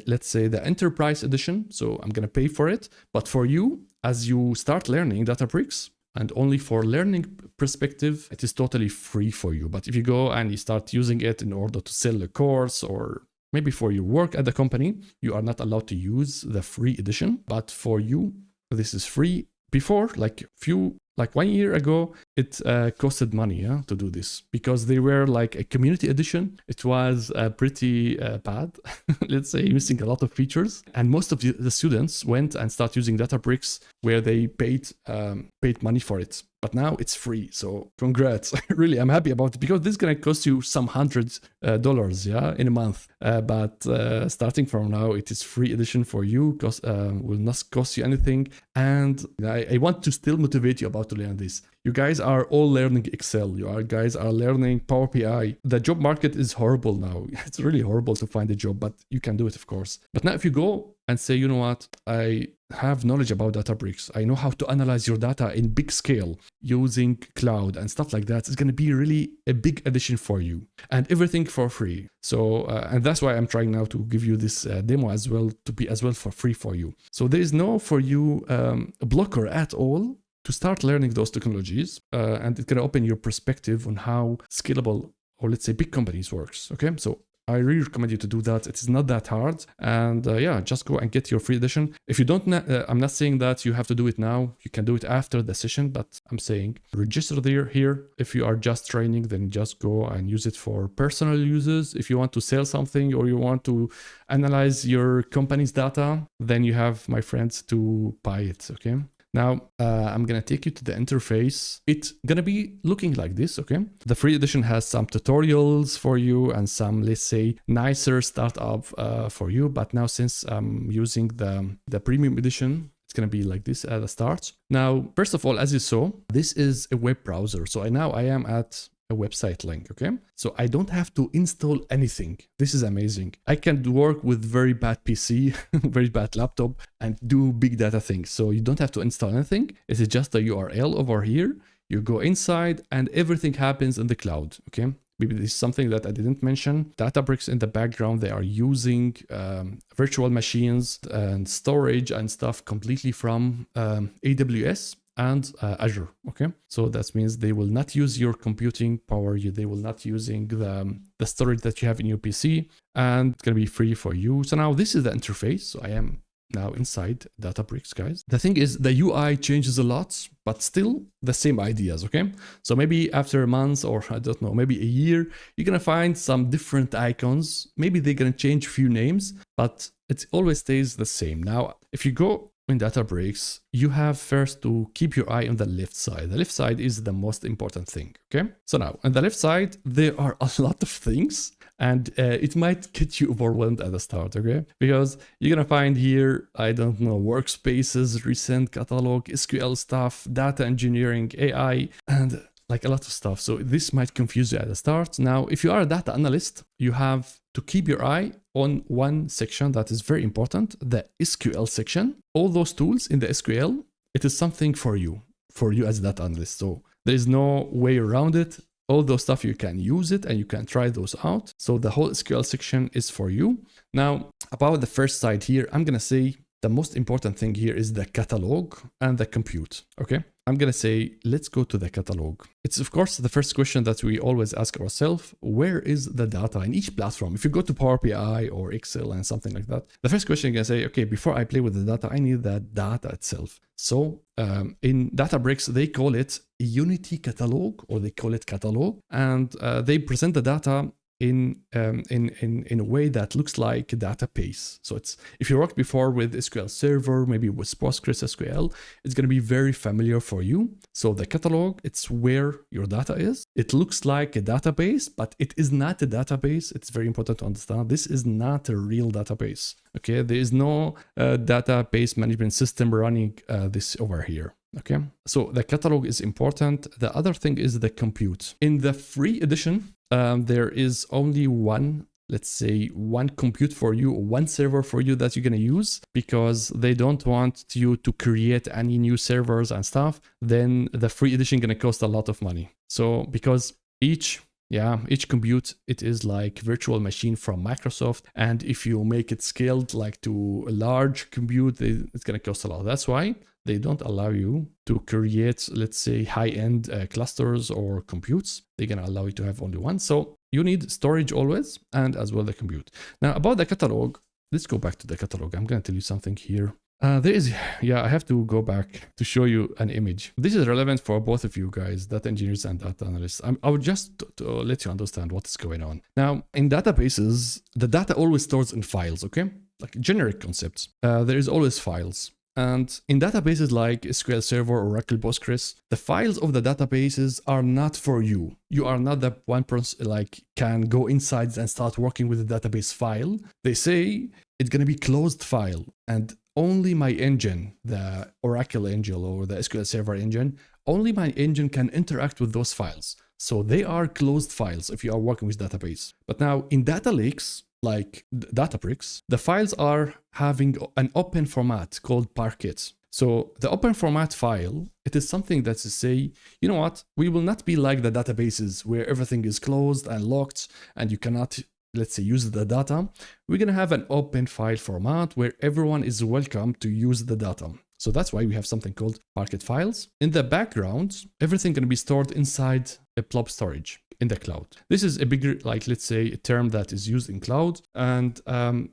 let's say the enterprise edition. So I'm going to pay for it. But for you, as you start learning Databricks, and only for learning perspective, it is totally free for you. But if you go and you start using it in order to sell a course or maybe for your work at the company, you are not allowed to use the free edition, but for you, this is free. Before, like 1 year ago, it costed money to do this because they were like a community edition. It was pretty bad, let's say, missing a lot of features. And most of the students went and started using Databricks where they paid money for it. But now it's free, so congrats. Really, I'm happy about it because this is gonna cost you some $100 in a month. But starting from now, it is free edition for you, will not cost you anything. And I want to still motivate you about to learn this. You guys are all learning Excel. Guys are learning Power BI. The job market is horrible now. It's really horrible to find a job, but you can do it, of course. But now if you go and say, you know what, I have knowledge about Databricks. I know how to analyze your data in big scale using cloud and stuff like that. It's going to be really a big addition for you and everything for free. So, and that's why I'm trying now to give you this demo as well, to be as well for free for you. So there is no for you blocker at all to start learning those technologies, and it's going to open your perspective on how scalable, or let's say big companies works. Okay, so I really recommend you to do that. It is not that hard, and yeah, just go and get your free edition. If you don't, I'm not saying that you have to do it now. You can do it after the session, but I'm saying register here. If you are just training, then just go and use it for personal uses. If you want to sell something or you want to analyze your company's data, then you have my friends to buy it. Okay. Now, I'm going to take you to the interface. It's going to be looking like this, okay? The free edition has some tutorials for you and some, let's say, nicer startup for you. But now, since I'm using the premium edition, it's going to be like this at the start. Now, first of all, as you saw, this is a web browser. So now I am at a website link, okay? So I don't have to install anything. This is amazing. I can work with very bad PC, very bad laptop, and do big data things. So you don't have to install anything. It is just a URL over here. You go inside and everything happens in the cloud, okay? Maybe this is something that I didn't mention. Databricks in the background, they are using virtual machines and storage and stuff completely from AWS and Azure, okay? So that means they will not use your computing power, they will not using the storage that you have in your PC, and it's gonna be free for you. So now this is the interface. So I am now inside Databricks, guys. The thing is the UI changes a lot, but still the same ideas, okay? So maybe after a month or I don't know, maybe a year, you're gonna find some different icons. Maybe they're gonna change a few names, but it always stays the same. Now, if you go in Databricks, you have first to keep your eye on the left side. The left side is the most important thing, okay? So now, on the left side, there are a lot of things, and it might get you overwhelmed at the start, okay? Because you're gonna find here, I don't know, workspaces, recent catalog, SQL stuff, data engineering, AI, and like a lot of stuff. So this might confuse you at the start. Now, if you are a data analyst, you have to keep your eye on one section that is very important, the SQL section. All those tools in the SQL, it is something for you as a data analyst. So there is no way around it. All those stuff, you can use it and you can try those out. So the whole SQL section is for you. Now, about the first side here, I'm gonna say the most important thing here is the catalog and the compute, okay? I'm gonna say, let's go to the catalog. It's of course the first question that we always ask ourselves, where is the data in each platform? If you go to Power BI or Excel and something like that, the first question you're gonna say, okay, before I play with the data, I need that data itself. So in Databricks, they call it Unity catalog, or they call it catalog, and they present the data in a way that looks like a database. So it's, if you worked before with SQL Server, maybe with PostgreSQL, it's going to be very familiar for you. So the catalog, it's where your data is. It looks like a database, but it is not a database. It's very important to understand. This is not a real database. Okay, there is no database management system running this over here. Okay, so the catalog is important. The other thing is the compute. In the free edition, there is only one, let's say, one compute for you, one server for you that you're going to use, because they don't want you to create any new servers and stuff. Then the free edition going to cost a lot of money. So because each compute, it is like virtual machine from Microsoft. And if you make it scaled like to a large compute, it's going to cost a lot. That's why they don't allow you to create, let's say, high-end clusters or computes. They're going to allow you to have only one. So you need storage always, and as well the compute. Now about the catalog, let's go back to the catalog. I'm going to tell you something here. I have to go back to show you an image. This is relevant for both of you guys, data engineers and data analysts. I would just to let you understand what is going on. Now, in databases, the data always stores in files, okay? Like generic concepts. There is always files. And in databases like SQL Server, Oracle, Postgres, the files of the databases are not for you. You are not the one person like can go inside and start working with the database file. They say it's going to be closed file, and only my engine, the Oracle engine or the SQL Server engine, only my engine can interact with those files. So they are closed files if you are working with database. But now in data lakes, like Databricks, the files are having an open format called Parquet. So the open format file, it is something that to say, you know what, we will not be like the databases where everything is closed and locked and you cannot, let's say, use the data. We're going to have an open file format where everyone is welcome to use the data. So that's why we have something called Parquet files. In the background, everything can be stored inside a blob storage in the cloud. This is a bigger, like, let's say, a term that is used in cloud. And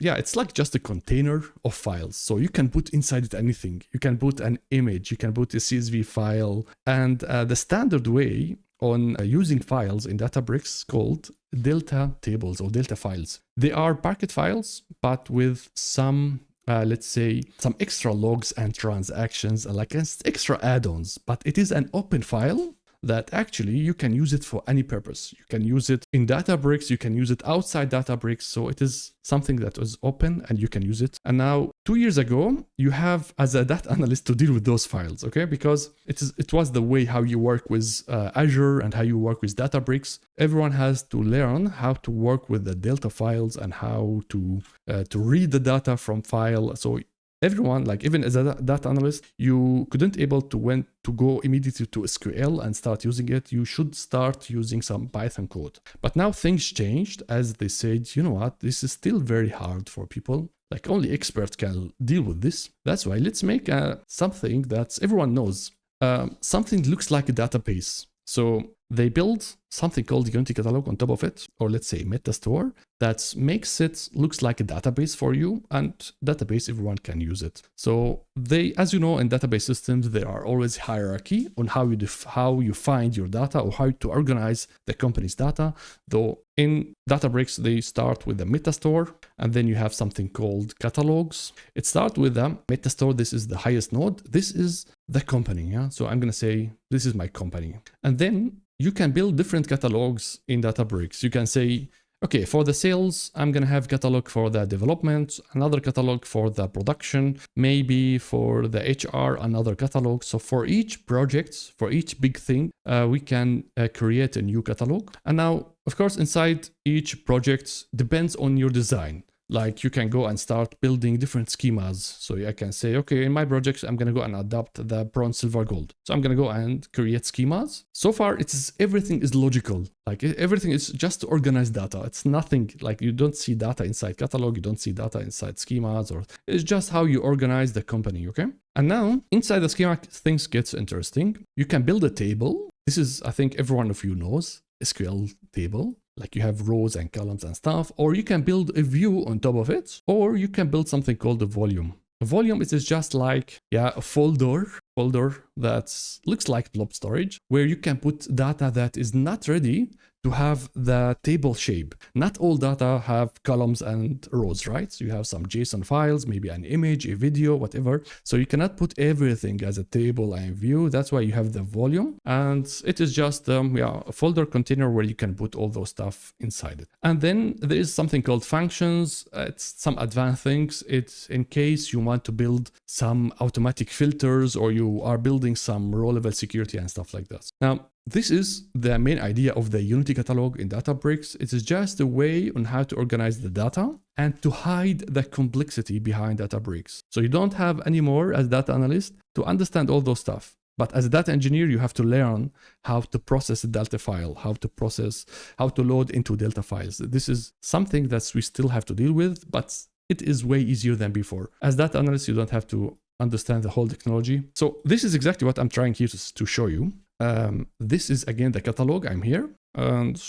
yeah, it's like just a container of files. So you can put inside it anything. You can put an image, you can put a CSV file. And the standard way on using files in Databricks called delta tables or delta files. They are Parquet files, but with some let's say some extra logs and transactions, like extra add-ons, but it is an open file that actually you can use it for any purpose. You can use it in Databricks, you can use it outside Databricks. So it is something that is open and you can use it. And now 2 years ago, you have as a data analyst to deal with those files, okay? Because it was the way how you work with Azure and how you work with Databricks. Everyone has to learn how to work with the delta files and how to read the data from file. So everyone, like even as a data analyst, you couldn't able to go immediately to SQL and start using it. You should start using some Python code. But now things changed as they said, you know what, this is still very hard for people. Like only experts can deal with this. That's why let's make something that everyone knows. Something looks like a database. So they build something called Unity Catalog on top of it, or let's say Metastore, that makes it looks like a database for you, and database everyone can use it. So they, as you know, in database systems, there are always hierarchy on how you find your data or how to organize the company's data. Though in Databricks, they start with the Metastore, and then you have something called catalogs. It starts with the Metastore. This is the highest node. This is the company. Yeah. So I'm going to say, this is my company. And then you can build different catalogs in Databricks. You can say, okay, for the sales, I'm going to have catalog for the development, another catalog for the production, maybe for the HR, another catalog. So for each project, for each big thing, we can create a new catalog. And now, of course, inside each project depends on your design. Like you can go and start building different schemas. So I can say, okay, in my projects, I'm going to go and adopt the bronze, silver, gold. So I'm going to go and create schemas. So far, everything is logical. Like everything is just to organize data. It's nothing like you don't see data inside catalog. You don't see data inside schemas, or it's just how you organize the company. Okay. And now inside the schema, things gets interesting. You can build a table. This is, I think every one of you knows SQL table. Like you have rows and columns and stuff, or you can build a view on top of it, or you can build something called a volume. A volume is just like, a folder that looks like blob storage, where you can put data that is not ready to have the table shape. Not all data have columns and rows, right? So you have some JSON files, maybe an image, a video, whatever. So you cannot put everything as a table and view. That's why you have the volume. And it is just a folder container where you can put all those stuff inside it. And then there is something called functions. It's some advanced things. It's in case you want to build some automatic filters, or you are building some row level security and stuff like that. Now, this is the main idea of the Unity Catalog in Databricks. It is just a way on how to organize the data and to hide the complexity behind Databricks. So you don't have anymore as data analyst to understand all those stuff. But as a data engineer, you have to learn how to process a delta file, how to load into delta files. This is something that we still have to deal with, but it is way easier than before. As data analyst, you don't have to understand the whole technology. So this is exactly what I'm trying here to show you. this is again the catalog. I'm here, and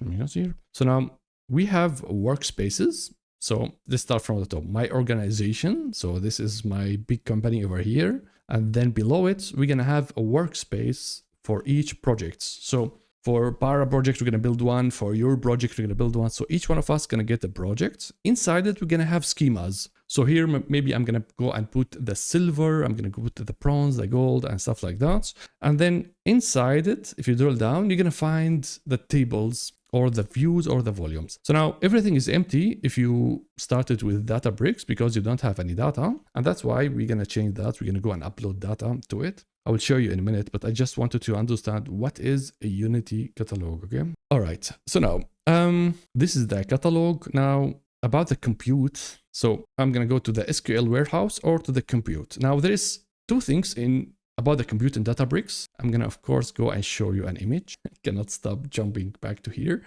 let me see here. So now we have workspaces. So let's start from the top. My organization. So this is my big company over here. And then below it, we're going to have a workspace for each project. So for Baraa project, we're going to build one. For your project, we're going to build one. So each one of us is going to get a project. Inside it, we're going to have schemas. So here, maybe I'm going to go and put the silver. I'm going to put the bronze, the gold, and stuff like that. And then inside it, if you drill down, you're going to find the tables or the views or the volumes. So now everything is empty if you started with Databricks because you don't have any data. And that's why we're going to change that. We're going to go and upload data to it. I will show you in a minute, but I just wanted to understand what is a Unity catalog, okay? All right, so now, this is the catalog. Now, about the compute. So I'm going to go to the SQL warehouse or to the compute. Now, there is two things about the compute in Databricks. I'm going to, of course, go and show you an image. I cannot stop jumping back to here.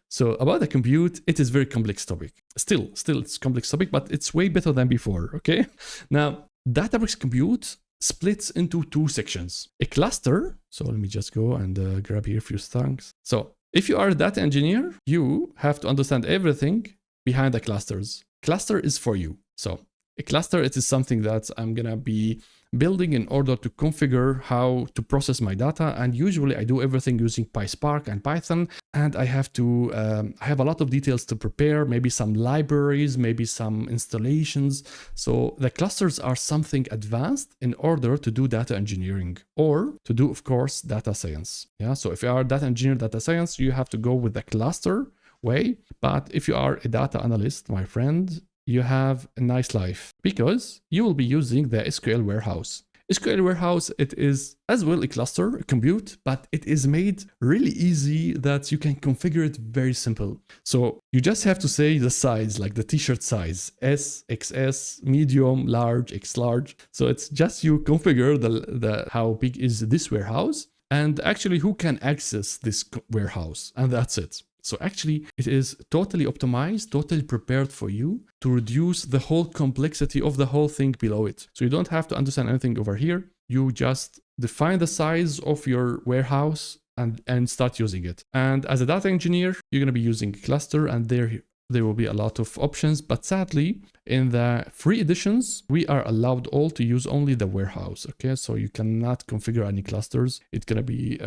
So about the compute, it is very complex topic. Still, it's complex topic, but it's way better than before, okay? Now, Databricks compute splits into two sections. A cluster. So let me just go and grab here a few things. So if you are a data engineer, you have to understand everything behind the clusters. Cluster is for you. So a cluster, it is something that I'm going to be building in order to configure how to process my data. And usually I do everything using PySpark and Python. And I have to, I have a lot of details to prepare, maybe some libraries, maybe some installations. So the clusters are something advanced in order to do data engineering or to do, of course, data science. Yeah. So if you are a data engineer, data science, you have to go with the cluster way. But if you are a data analyst, my friend, you have a nice life because you will be using the SQL warehouse. SQL warehouse, it is as well a cluster, a compute, but it is made really easy that you can configure it very simple. So you just have to say the size, like the t-shirt size, S, XS, medium, large, X large. So it's just you configure the how big is this warehouse and actually who can access this warehouse, and that's it. So actually, it is totally optimized, totally prepared for you to reduce the whole complexity of the whole thing below it. So you don't have to understand anything over here. You just define the size of your warehouse and start using it. And as a data engineer, you're going to be using a cluster, and there will be a lot of options. But sadly, in the free editions, we are allowed all to use only the warehouse. Okay, so you cannot configure any clusters. It's going to be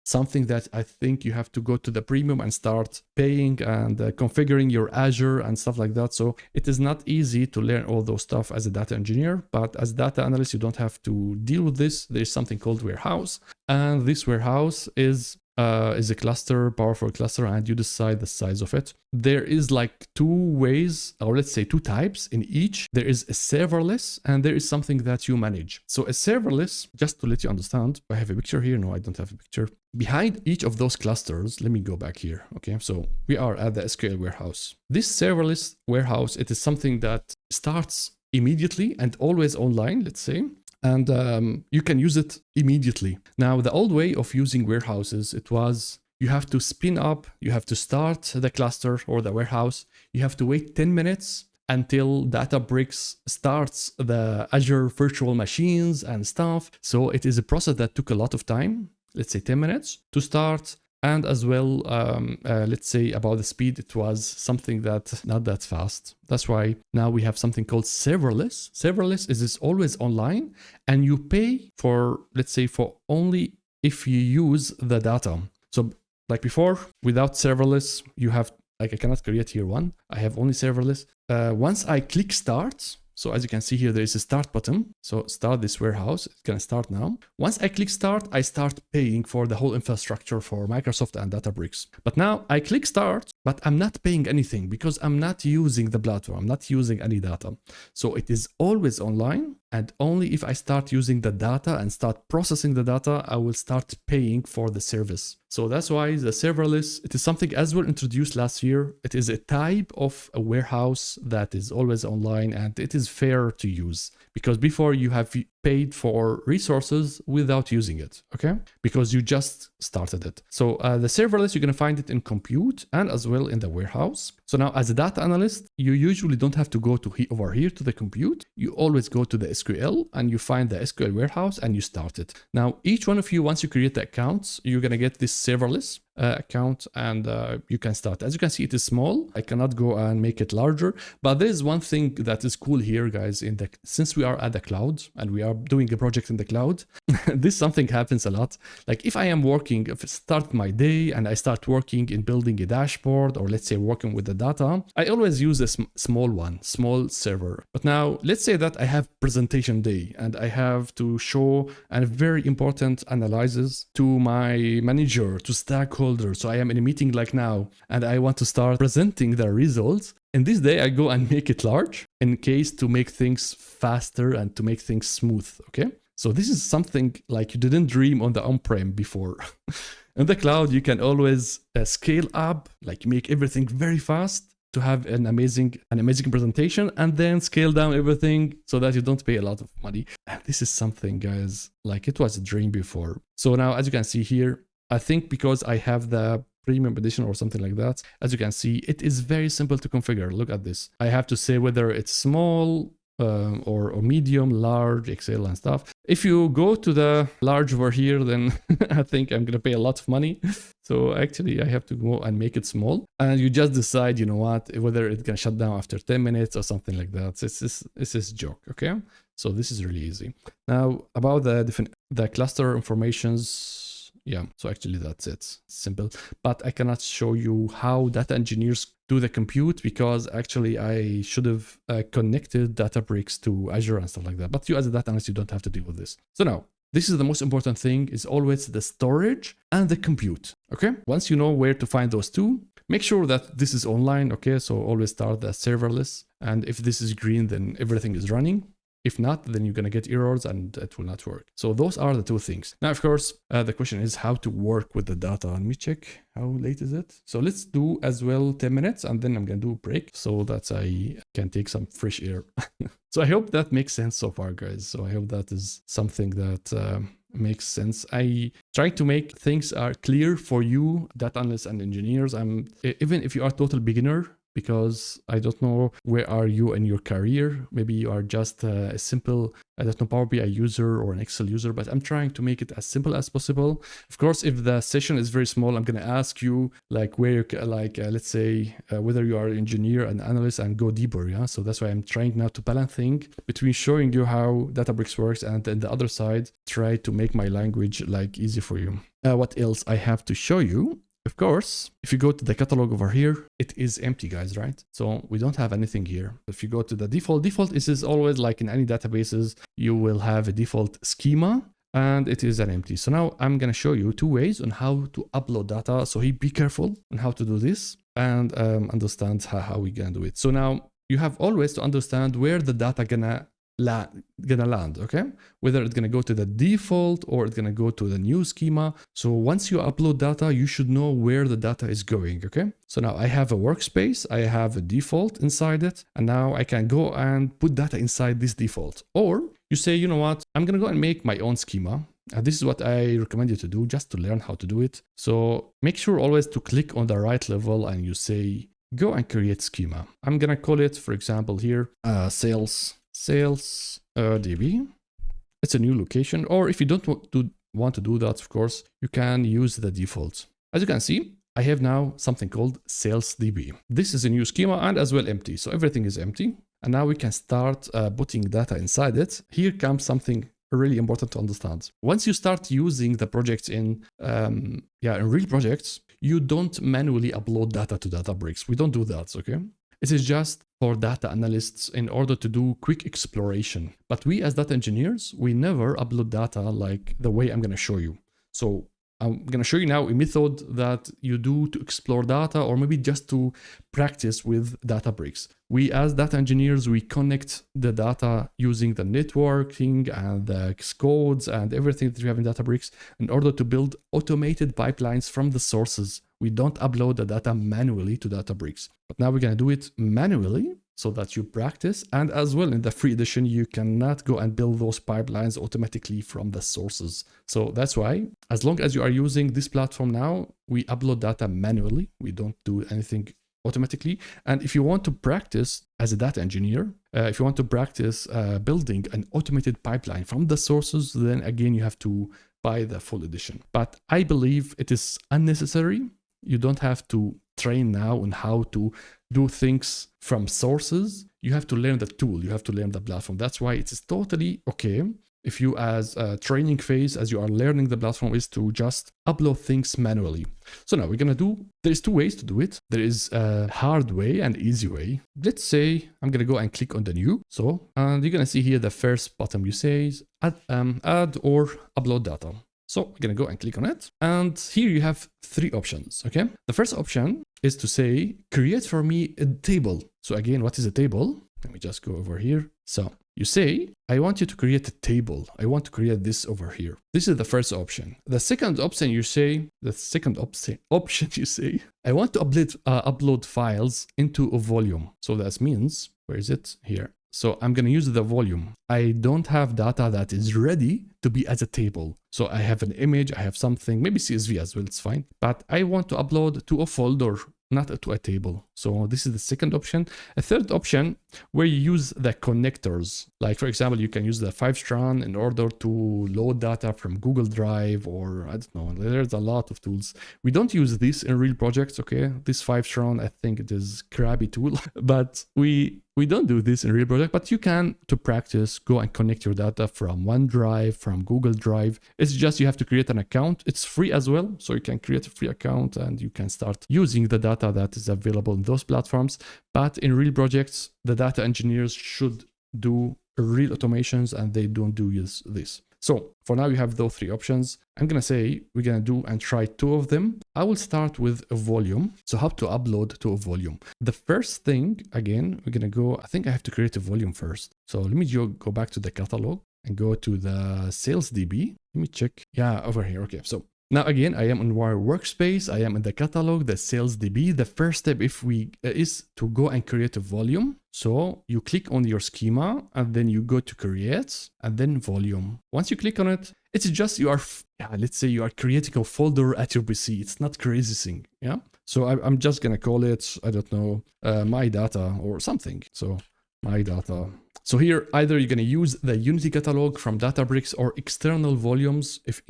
something that I think you have to go to the premium and start paying and configuring your Azure and stuff like that. So it is not easy to learn all those stuff as a data engineer, but as a data analyst, you don't have to deal with this. There's something called warehouse, and this warehouse is a cluster, powerful cluster, and you decide the size of it. There is like two ways, or let's say two types in each. There is a serverless and there is something that you manage. So a serverless, just to let you understand, I have a picture here. No, I don't have a picture. Behind each of those clusters, let me go back here. Okay, so we are at the SQL warehouse. This serverless warehouse, it is something that starts immediately and always online, let's say. And you can use it immediately. Now, the old way of using warehouses, it was you have to spin up, you have to start the cluster or the warehouse. You have to wait 10 minutes until Databricks starts the Azure virtual machines and stuff. So it is a process that took a lot of time, let's say 10 minutes to start. And as well, let's say about the speed, it was something that not that fast. That's why now we have something called serverless. Serverless is always online, and you pay for, let's say, for only if you use the data. So like before, without serverless, you have, like I cannot create here one. I have only serverless. Once I click start, so as you can see here, there is a start button. So start this warehouse. It's going to start now. Once I click start, I start paying for the whole infrastructure for Microsoft and Databricks. But now I click start, but I'm not paying anything because I'm not using the platform. I'm not using any data. So it is always online. And only if I start using the data and start processing the data, I will start paying for the service. So that's why the serverless, it is something as well introduced last year. It is a type of a warehouse that is always online, and it is fair to use because before you have paid for resources without using it, okay? Because you just started it. So the serverless, you're going to find it in compute and as well well in the warehouse. So now as a data analyst, you usually don't have to go to over here to the compute. You always go to the SQL and you find the SQL warehouse and you start it. Now, each one of you, once you create the accounts, you're going to get this serverless account and you can start. As you can see, it is small. I cannot go and make it larger, but there is one thing that is cool here, guys. Since we are at the cloud and we are doing a project in the cloud, this something happens a lot. Like if I am working, if I start my day and I start working in building a dashboard, or let's say working with the data, I always use a small server. But now let's say that I have presentation day and I have to show a very important analysis to my manager, to stakeholders. So I am in a meeting like now and I want to start presenting the results. In this day, I go and make it large in case to make things faster and to make things smooth. Okay. So this is something like you didn't dream on the on-prem before. In the cloud, you can always scale up, like make everything very fast to have an amazing presentation, and then scale down everything so that you don't pay a lot of money. And this is something, guys, like it was a dream before. So now, as you can see here, I think because I have the premium edition or something like that, as you can see, it is very simple to configure. Look at this. I have to say whether it's small or medium, large, Excel and stuff. If you go to the large over here, then I think I'm going to pay a lot of money. So actually I have to go and make it small, and you just decide, you know what, whether it's going to shut down after 10 minutes or something like that. This is joke. Okay. So this is really easy. Now about the cluster informations. Yeah, so actually that's it. Simple, but I cannot show you how data engineers do the compute because actually I should have connected Databricks to Azure and stuff like that. But you as a data analyst, you don't have to deal with this. So now, this is the most important thing, is always the storage and the compute. Okay, once you know where to find those two, make sure that this is online. Okay, so always start the serverless. And if this is green, then everything is running. If not, then you're going to get errors and it will not work. So those are the two things. Now, of course, the question is how to work with the data. Let me check how late is it. So let's do as well 10 minutes and then I'm going to do a break so that I can take some fresh air. So I hope that makes sense so far, guys. So I hope that is something that makes sense. I try to make things are clear for you, data analysts and engineers. Even if you are a total beginner, because I don't know where are you in your career. Maybe you are just a simple, I don't know, Power BI user or an Excel user, but I'm trying to make it as simple as possible. Of course, if the session is very small, I'm going to ask you like where, let's say, whether you are an engineer and analyst and go deeper. Yeah. So that's why I'm trying now to balance things between showing you how Databricks works and then the other side, try to make my language like easy for you. What else I have to show you? Of course, if you go to the catalog over here, it is empty, guys, right? So we don't have anything here. If you go to the default is always like in any databases, you will have a default schema and it is an empty. So now I'm going to show you two ways on how to upload data. So be careful on how to do this and understand how we can do it. So now you have always to understand where the data gonna land, okay? Whether it's gonna go to the default or it's gonna go to the new schema. So once you upload data, you should know where the data is going, okay? So now I have a workspace, I have a default inside it, and now I can go and put data inside this default. Or you say, you know what, I'm gonna go and make my own schema. And this is what I recommend you to do just to learn how to do it. So make sure always to click on the right level and you say, go and create schema. I'm gonna call it, for example, here, sales DB. It's a new location, or if you don't want to do that, of course, you can use the default. As you can see, I have now something called sales DB. This is a new schema and as well empty. So everything is empty. And now we can start putting data inside it. Here comes something really important to understand. Once you start using the projects in real projects, you don't manually upload data to Databricks. We don't do that, okay? It is just for data analysts in order to do quick exploration. But we as data engineers, we never upload data like the way I'm going to show you. So I'm going to show you now a method that you do to explore data or maybe just to practice with Databricks. We as data engineers, we connect the data using the networking and the codes and everything that we have in Databricks in order to build automated pipelines from the sources. We don't upload the data manually to Databricks. But now we're going to do it manually. so that you practice. And as well, in the free edition, you cannot go and build those pipelines automatically from the sources. So that's why, as long as you are using this platform now, we upload data manually. We don't do anything automatically. And if you want to practice as a data engineer, if you want to practice building an automated pipeline from the sources, then again, you have to buy the full edition. But I believe it is unnecessary. You don't have to train now on how to do things from sources. You have to learn the tool. You have to learn the platform. That's why it is totally okay if you, as a training phase, as you are learning the platform, is to just upload things manually. So now we're going to do, there's two ways to do it. There is a hard way and easy way. Let's say I'm going to go and click on the new. So, and you're going to see here the first button you say add or upload data. So we're going to go and click on it. And here you have three options. Okay. The first option is to say, create for me a table. So again, what is a table? Let me just go over here. So you say, I want you to create a table. I want to create this over here. This is the first option. The second option you say, you say, I want to upload files into a volume. So that means, where is it? Here. So I'm going to use the volume. I don't have data that is ready to be as a table. So I have an image, I have something, maybe CSV as well, it's fine. But I want to upload to a folder, not to a table. So this is the second option. A third option where you use the connectors. Like for example, you can use the 5-strand in order to load data from Google Drive, or I don't know, there's a lot of tools. We don't use this in real projects, okay? This 5-strand, I think it is crappy tool, but we don't do this in real project, but you can, to practice, go and connect your data from OneDrive, from Google Drive. It's just you have to create an account. It's free as well. So you can create a free account and you can start using the data that is available in those platforms. But in real projects, the data engineers should do real automations and they don't do this. So for now, you have those three options. I'm going to say we're going to do and try two of them. I will start with a volume. So how to upload to a volume. The first thing, again, we're going to go, I think I have to create a volume first. So let me go back to the catalog and go to the sales DB. Let me check. Yeah, over here. Okay. So now again, I am in our workspace. I am in the catalog, the sales DB. The first step is to go and create a volume. So you click on your schema and then you go to create and then volume. Once you click on it, it's just let's say you are creating a folder at your PC. It's not crazy thing. Yeah. So I'm just going to call it, I don't know, my data or something. So my data. So here, either you're going to use the Unity catalog from Databricks or external volumes, if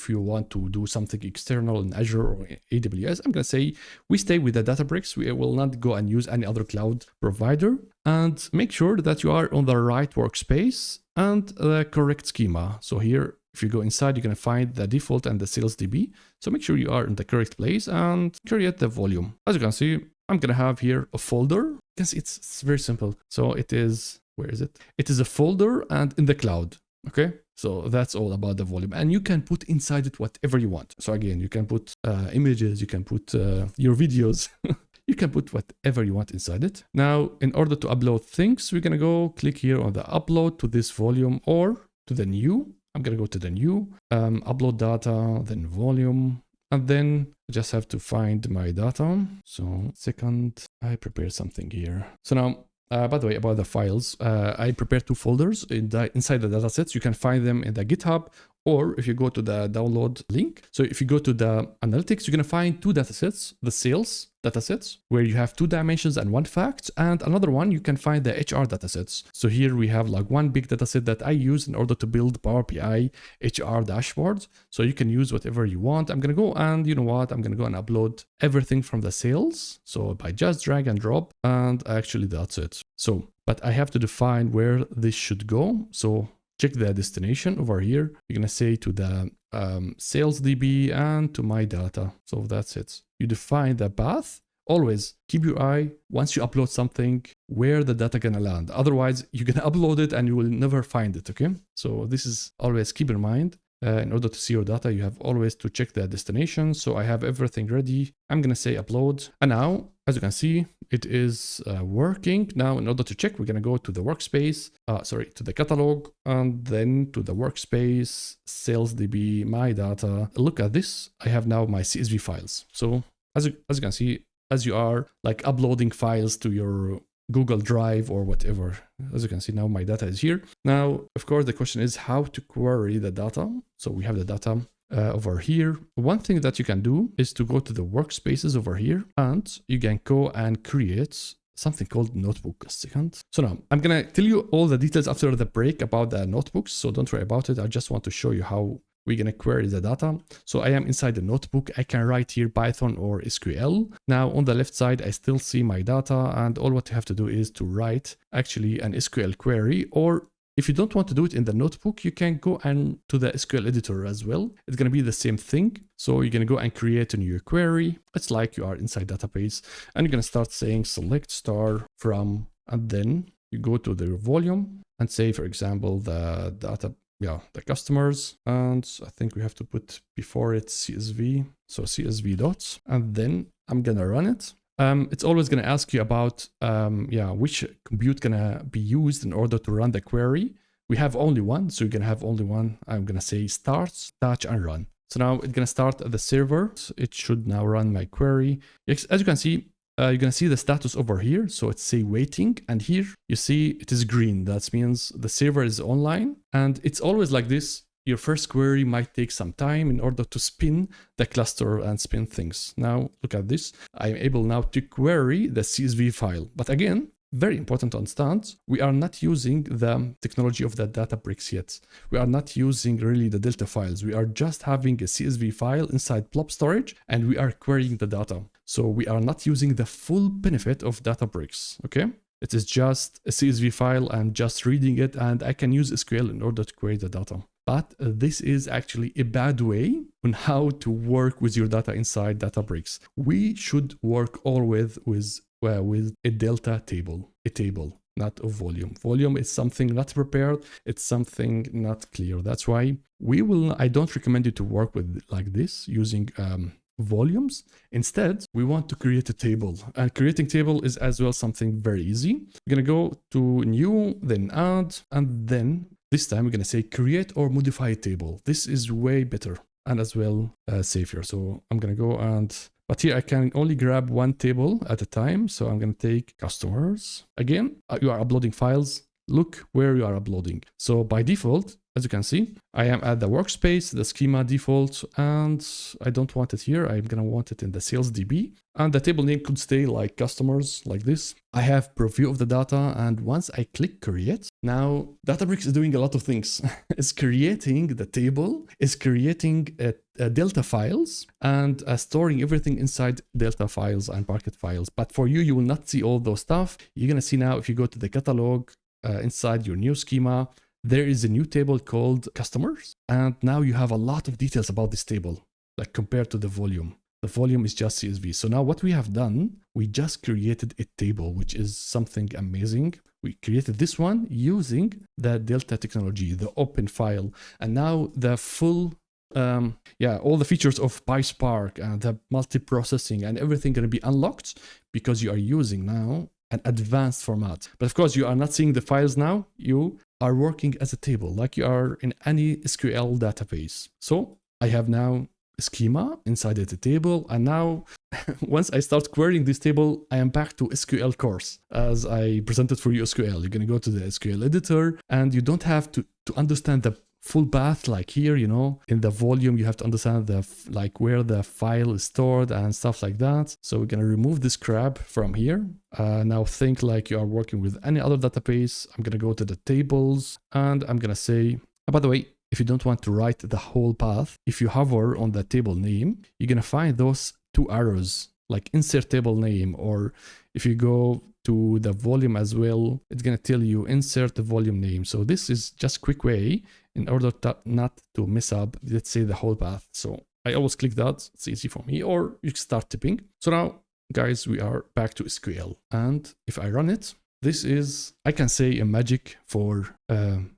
you want to do something external in Azure or AWS. I'm going to say we stay with the Databricks. We will not go and use any other cloud provider. And make sure that you are on the right workspace and the correct schema. So here, if you go inside, you're going to find the default and the sales DB. So make sure you are in the correct place and create the volume. As you can see, I'm going to have here a folder. You can see it's very simple. So it is, where is it? It is a folder and in the cloud. Okay. So that's all about the volume. And you can put inside it whatever you want. So again, you can put images, you can put your videos. You can put whatever you want inside it. Now, in order to upload things, we're going to go click here on the upload to this volume or to the new. I'm going to go to the new, upload data, then volume. And then I just have to find my data. So second, I prepared something here. So now, by the way, about the files, I prepared two folders inside the datasets. You can find them in the GitHub, or if you go to the download link. So if you go to the analytics, you're going to find two datasets, the sales datasets, where you have 2 dimensions and 1 fact, and another one, you can find the HR datasets. So here we have like one big dataset that I use in order to build Power BI HR dashboards. So you can use whatever you want. I'm going to go and you know what? I'm going to go and upload everything from the sales. So by just drag and drop, and actually that's it. So, but I have to define where this should go. So check the destination over here. You're going to say to the sales DB and to my data. So that's it. You define the path. Always keep your eye once you upload something where the data gonna land. Otherwise, you're gonna upload it and you will never find it. Okay. So this is always keep in mind. In order to see your data, you have always to check the destination. So I have everything ready. I'm gonna say upload. And now, as you can see, it is working. Now, in order to check, we're gonna go to the workspace, to the catalog, and then to the workspace, sales DB, my data. Look at this. I have now my CSV files. So as you can see, as you are like uploading files to your Google Drive or whatever. As you can see now, my data is here. Now, of course, the question is how to query the data. So we have the data over here. One thing that you can do is to go to the workspaces over here, and you can go and create something called notebook. A second. So now I'm gonna tell you all the details after the break about the notebooks, so don't worry about it. I just want to show you how we're gonna query the data. So I am inside the notebook. I can write here Python or SQL. Now on the left side, I still see my data, and all what you have to do is to write actually an SQL query, or if you don't want to do it in the notebook, you can go and to the SQL editor as well. It's going to be the same thing. So you're going to go and create a new query. It's like you are inside database, and you're going to start saying select star from, and then you go to the volume and say, for example, the data, the customers. And I think we have to put before it CSV. So CSV dots, and then I'm going to run it. It's always going to ask you about which compute gonna be used in order to run the query. We have only one, so you're gonna have only one. I'm gonna say starts, touch, and run. So now it's gonna start at the server. So it should now run my query. As you can see, you're gonna see the status over here. So it's say waiting, and here you see it is green. That means the server is online, and it's always like this. Your first query might take some time in order to spin the cluster and spin things. Now, look at this. I'm able now to query the CSV file. But again, very important to understand, we are not using the technology of the Databricks yet. We are not using really the Delta files. We are just having a CSV file inside blob storage, and we are querying the data. So we are not using the full benefit of Databricks, okay? It is just a CSV file. I'm just reading it, and I can use SQL in order to query the data. But this is actually a bad way on how to work with your data inside Databricks. We should work always with a delta table, not a volume. Volume is something not prepared. It's something not clear. That's why I don't recommend you to work with like this using volumes. Instead, we want to create a table, and creating table is as well something very easy. We're going to go to new, then add, and then this time we're going to say create or modify a table. This is way better and as well safer. So I'm going to go but here I can only grab one table at a time. So I'm going to take customers. Again, you are uploading files. Look where you are uploading. So by default, as you can see, I am at the workspace, the schema default, and I don't want it here. I'm going to want it in the sales DB. And the table name could stay like customers, like this. I have preview of the data, and once I click create, now Databricks is doing a lot of things. It's creating the table, it's creating Delta files, and storing everything inside Delta files and Parquet files. But for you, you will not see all those stuff. You're going to see now, if you go to the catalog, inside your new schema, there is a new table called customers. And now you have a lot of details about this table, like compared to the volume. The volume is just CSV. So now what we have done, we just created a table, which is something amazing. We created this one using the Delta technology, the open file. And now the full, all the features of PySpark and the multi-processing and everything going to be unlocked because you are using now an advanced format. But of course, you are not seeing the files now. You are working as a table, like you are in any SQL database. So I have now a schema inside the table. And now, once I start querying this table, I am back to SQL course. As I presented for you SQL, you're going to go to the SQL editor, and you don't have to understand the full path, like here, you know, in the volume, you have to understand where the file is stored and stuff like that. So we're going to remove this crap from here. Now think like you are working with any other database. I'm going to go to the tables, and I'm going to say, by the way, if you don't want to write the whole path, if you hover on the table name, you're going to find those two arrows, like insert table name, or if you go to the volume as well, it's going to tell you insert the volume name. So this is just a quick way in order to not to mess up, let's say, the whole path. So I always click that. It's easy for me, or you start typing. So now, guys, we are back to SQL. And if I run it, this is, I can say, a magic for,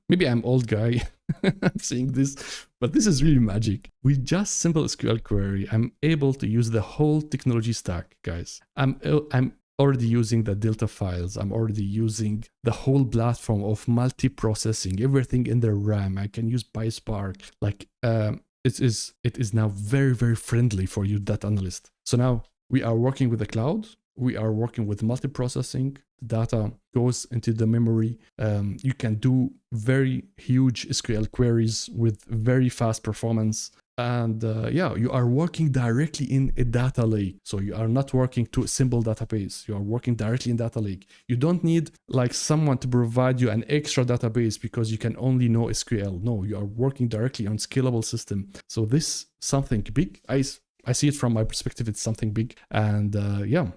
maybe I'm old guy, I'm saying this, but this is really magic. With just simple SQL query, I'm able to use the whole technology stack, guys. I'm already using the Delta files. I'm already using the whole platform of multi-processing, everything in the RAM. I can use PySpark. Like it is now very, very friendly for you, data analyst. So now we are working with the cloud. we are working with multiprocessing. Data goes into the memory. You can do very huge SQL queries with very fast performance. And yeah, you are working directly in a data lake. So you are not working to a simple database. You are working directly in data lake. You don't need like someone to provide you an extra database because you can only know SQL. No, you are working directly on scalable system. So this something big. I see it from my perspective. It's something big. And yeah,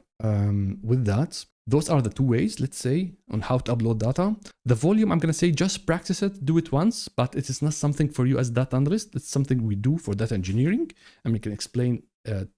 with that, those are the two ways, let's say, on how to upload data. The volume, I'm going to say, just practice it, do it once, but it is not something for you as data analyst. It's something we do for data engineering, and we can explain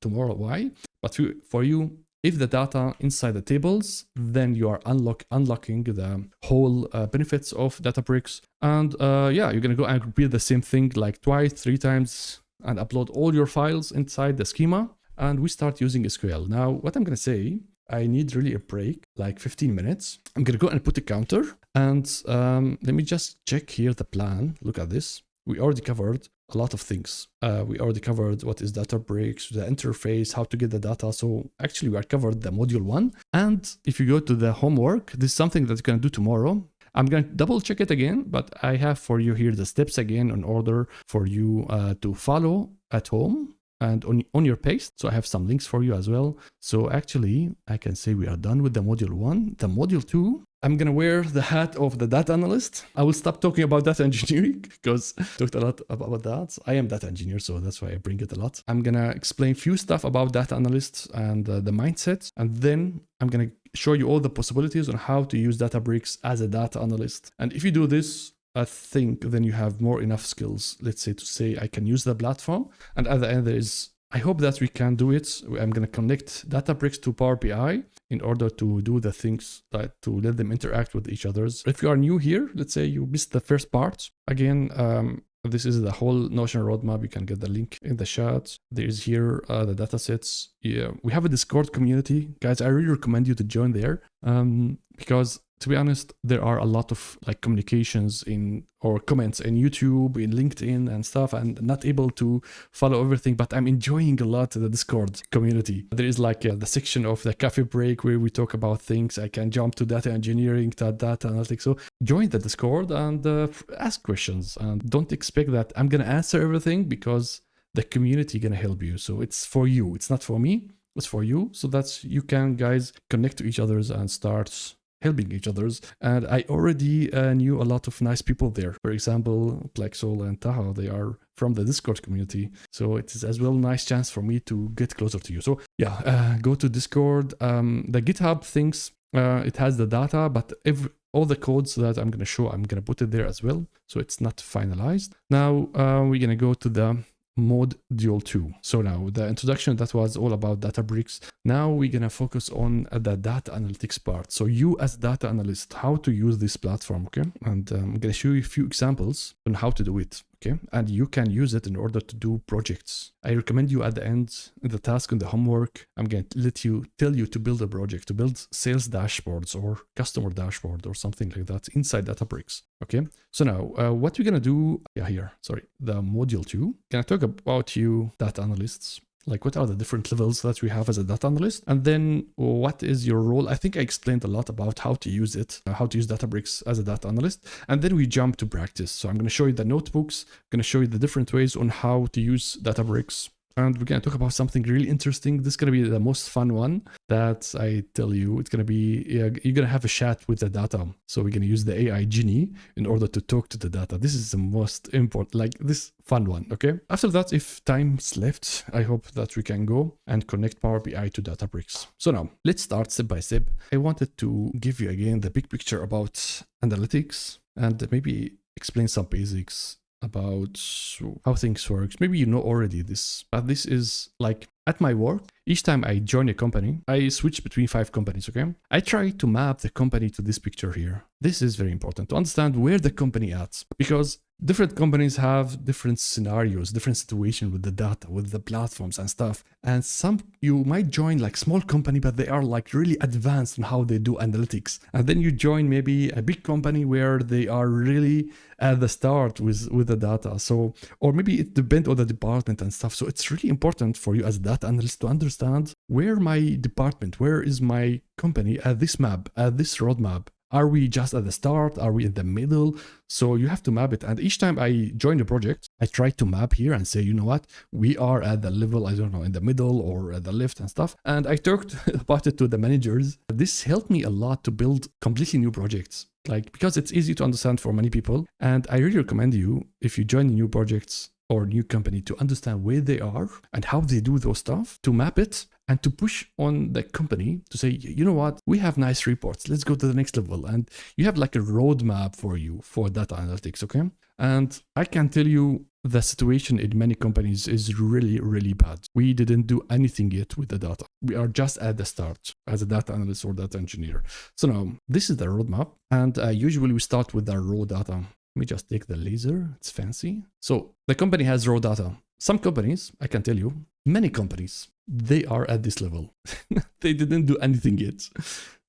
tomorrow why. But for you, if the data inside the tables, then you are unlocking the whole benefits of Databricks. And yeah, you're going to go and repeat the same thing like twice, 3 times, and upload all your files inside the schema. And we start using SQL. Now, what I'm going to say, I need really a break, like 15 minutes. I'm going to go and put a counter. And let me just check here the plan. Look at this. We already covered a lot of things. We already covered what is Databricks, the interface, how to get the data. So actually, we are covered the module 1. And if you go to the homework, this is something that you can do tomorrow. I'm going to double check it again, but I have for you here the steps again in order for you to follow at home and on your pace. So I have some links for you as well. So actually, I can say we are done with the module 1. The module 2, I'm going to wear the hat of the data analyst. I will stop talking about data engineering because I talked a lot about that. I am data engineer, so that's why I bring it a lot. I'm going to explain few stuff about data analysts and the mindset. And then I'm going to show you all the possibilities on how to use Databricks as a data analyst. And if you do this, I think then you have more enough skills, let's say, to say I can use the platform. And at the end, there is, I hope that we can do it. I'm going to connect Databricks to Power BI in order to do the things that to let them interact with each other. If you are new here, let's say you missed the first part. Again, this is the whole Notion roadmap. You can get the link in the chat. There's here the datasets. Yeah, we have a Discord community. Guys, I really recommend you to join there because to be honest, there are a lot of like communications in or comments in YouTube, in LinkedIn and stuff, and not able to follow everything, but I'm enjoying a lot the Discord community. There is like the section of the coffee break where we talk about things. I can jump to data engineering, to data analytics. So join the Discord and ask questions, and don't expect that I'm going to answer everything because the community going to help you. So it's for you. It's not for me. It's for you. So that's you can guys connect to each others and start helping each others. And I already knew a lot of nice people there. For example, Plexol and Taha, they are from the Discord community. So it is as well a nice chance for me to get closer to you. So yeah, go to Discord. The GitHub things, it has the data, but all the codes that I'm going to show, I'm going to put it there as well. So it's not finalized. Now we're going to go to the module 2. So now the introduction, that was all about Databricks. Now we're going to focus on the data analytics part. So you as data analyst, how to use this platform, okay? And I'm going to show you a few examples on how to do it, okay? And you can use it in order to do projects. I recommend you at the end, in the task, in the homework, I'm going to tell you to build a project, to build sales dashboards or customer dashboard or something like that inside Databricks, okay? So now what we're going to do, the module 2, can I talk about you data analysts? Like what are the different levels that we have as a data analyst? And then what is your role? I think I explained a lot about how to use it, how to use Databricks as a data analyst. And then we jump to practice. So I'm going to show you the notebooks. I'm going to show you the different ways on how to use Databricks. And we're going to talk about something really interesting. This is going to be the most fun one that I tell you. It's going to be, you're going to have a chat with the data. So we're going to use the AI Genie in order to talk to the data. This is the most important, like this fun one, okay? After that, if time's left, I hope that we can go and connect Power BI to Databricks. So now, let's start step by step. I wanted to give you again the big picture about analytics and maybe explain some basics about how things work. Maybe you know already this, but this is like at my work. Each time I join a company, I switch between 5 companies, okay? I try to map the company to this picture here. This is very important to understand where the company at, because different companies have different scenarios, different situation with the data, with the platforms and stuff. And some, you might join like small company, but they are like really advanced in how they do analytics. And then you join maybe a big company where they are really at the start with the data. So, or maybe it depends on the department and stuff. So it's really important for you as a data analyst to understand where my department, where is my company at this map, at this roadmap. Are we just at the start? Are we in the middle? So you have to map it. And each time I join the project, I try to map here and say, you know what, we are at the level, I don't know, in the middle or at the left and stuff. And I talked about it to the managers. This helped me a lot to build completely new projects. Like, because it's easy to understand for many people. And I really recommend you, if you join new projects or new company, to understand where they are and how they do those stuff, to map it and to push on the company to say, you know what, we have nice reports. Let's go to the next level. And you have like a roadmap for you for data analytics, okay? And I can tell you the situation in many companies is really, really bad. We didn't do anything yet with the data. We are just at the start as a data analyst or data engineer. So now this is the roadmap. And usually we start with the raw data. Let me just take the laser. It's fancy. So the company has raw data. Some companies, I can tell you, many companies, they are at this level. They didn't do anything yet.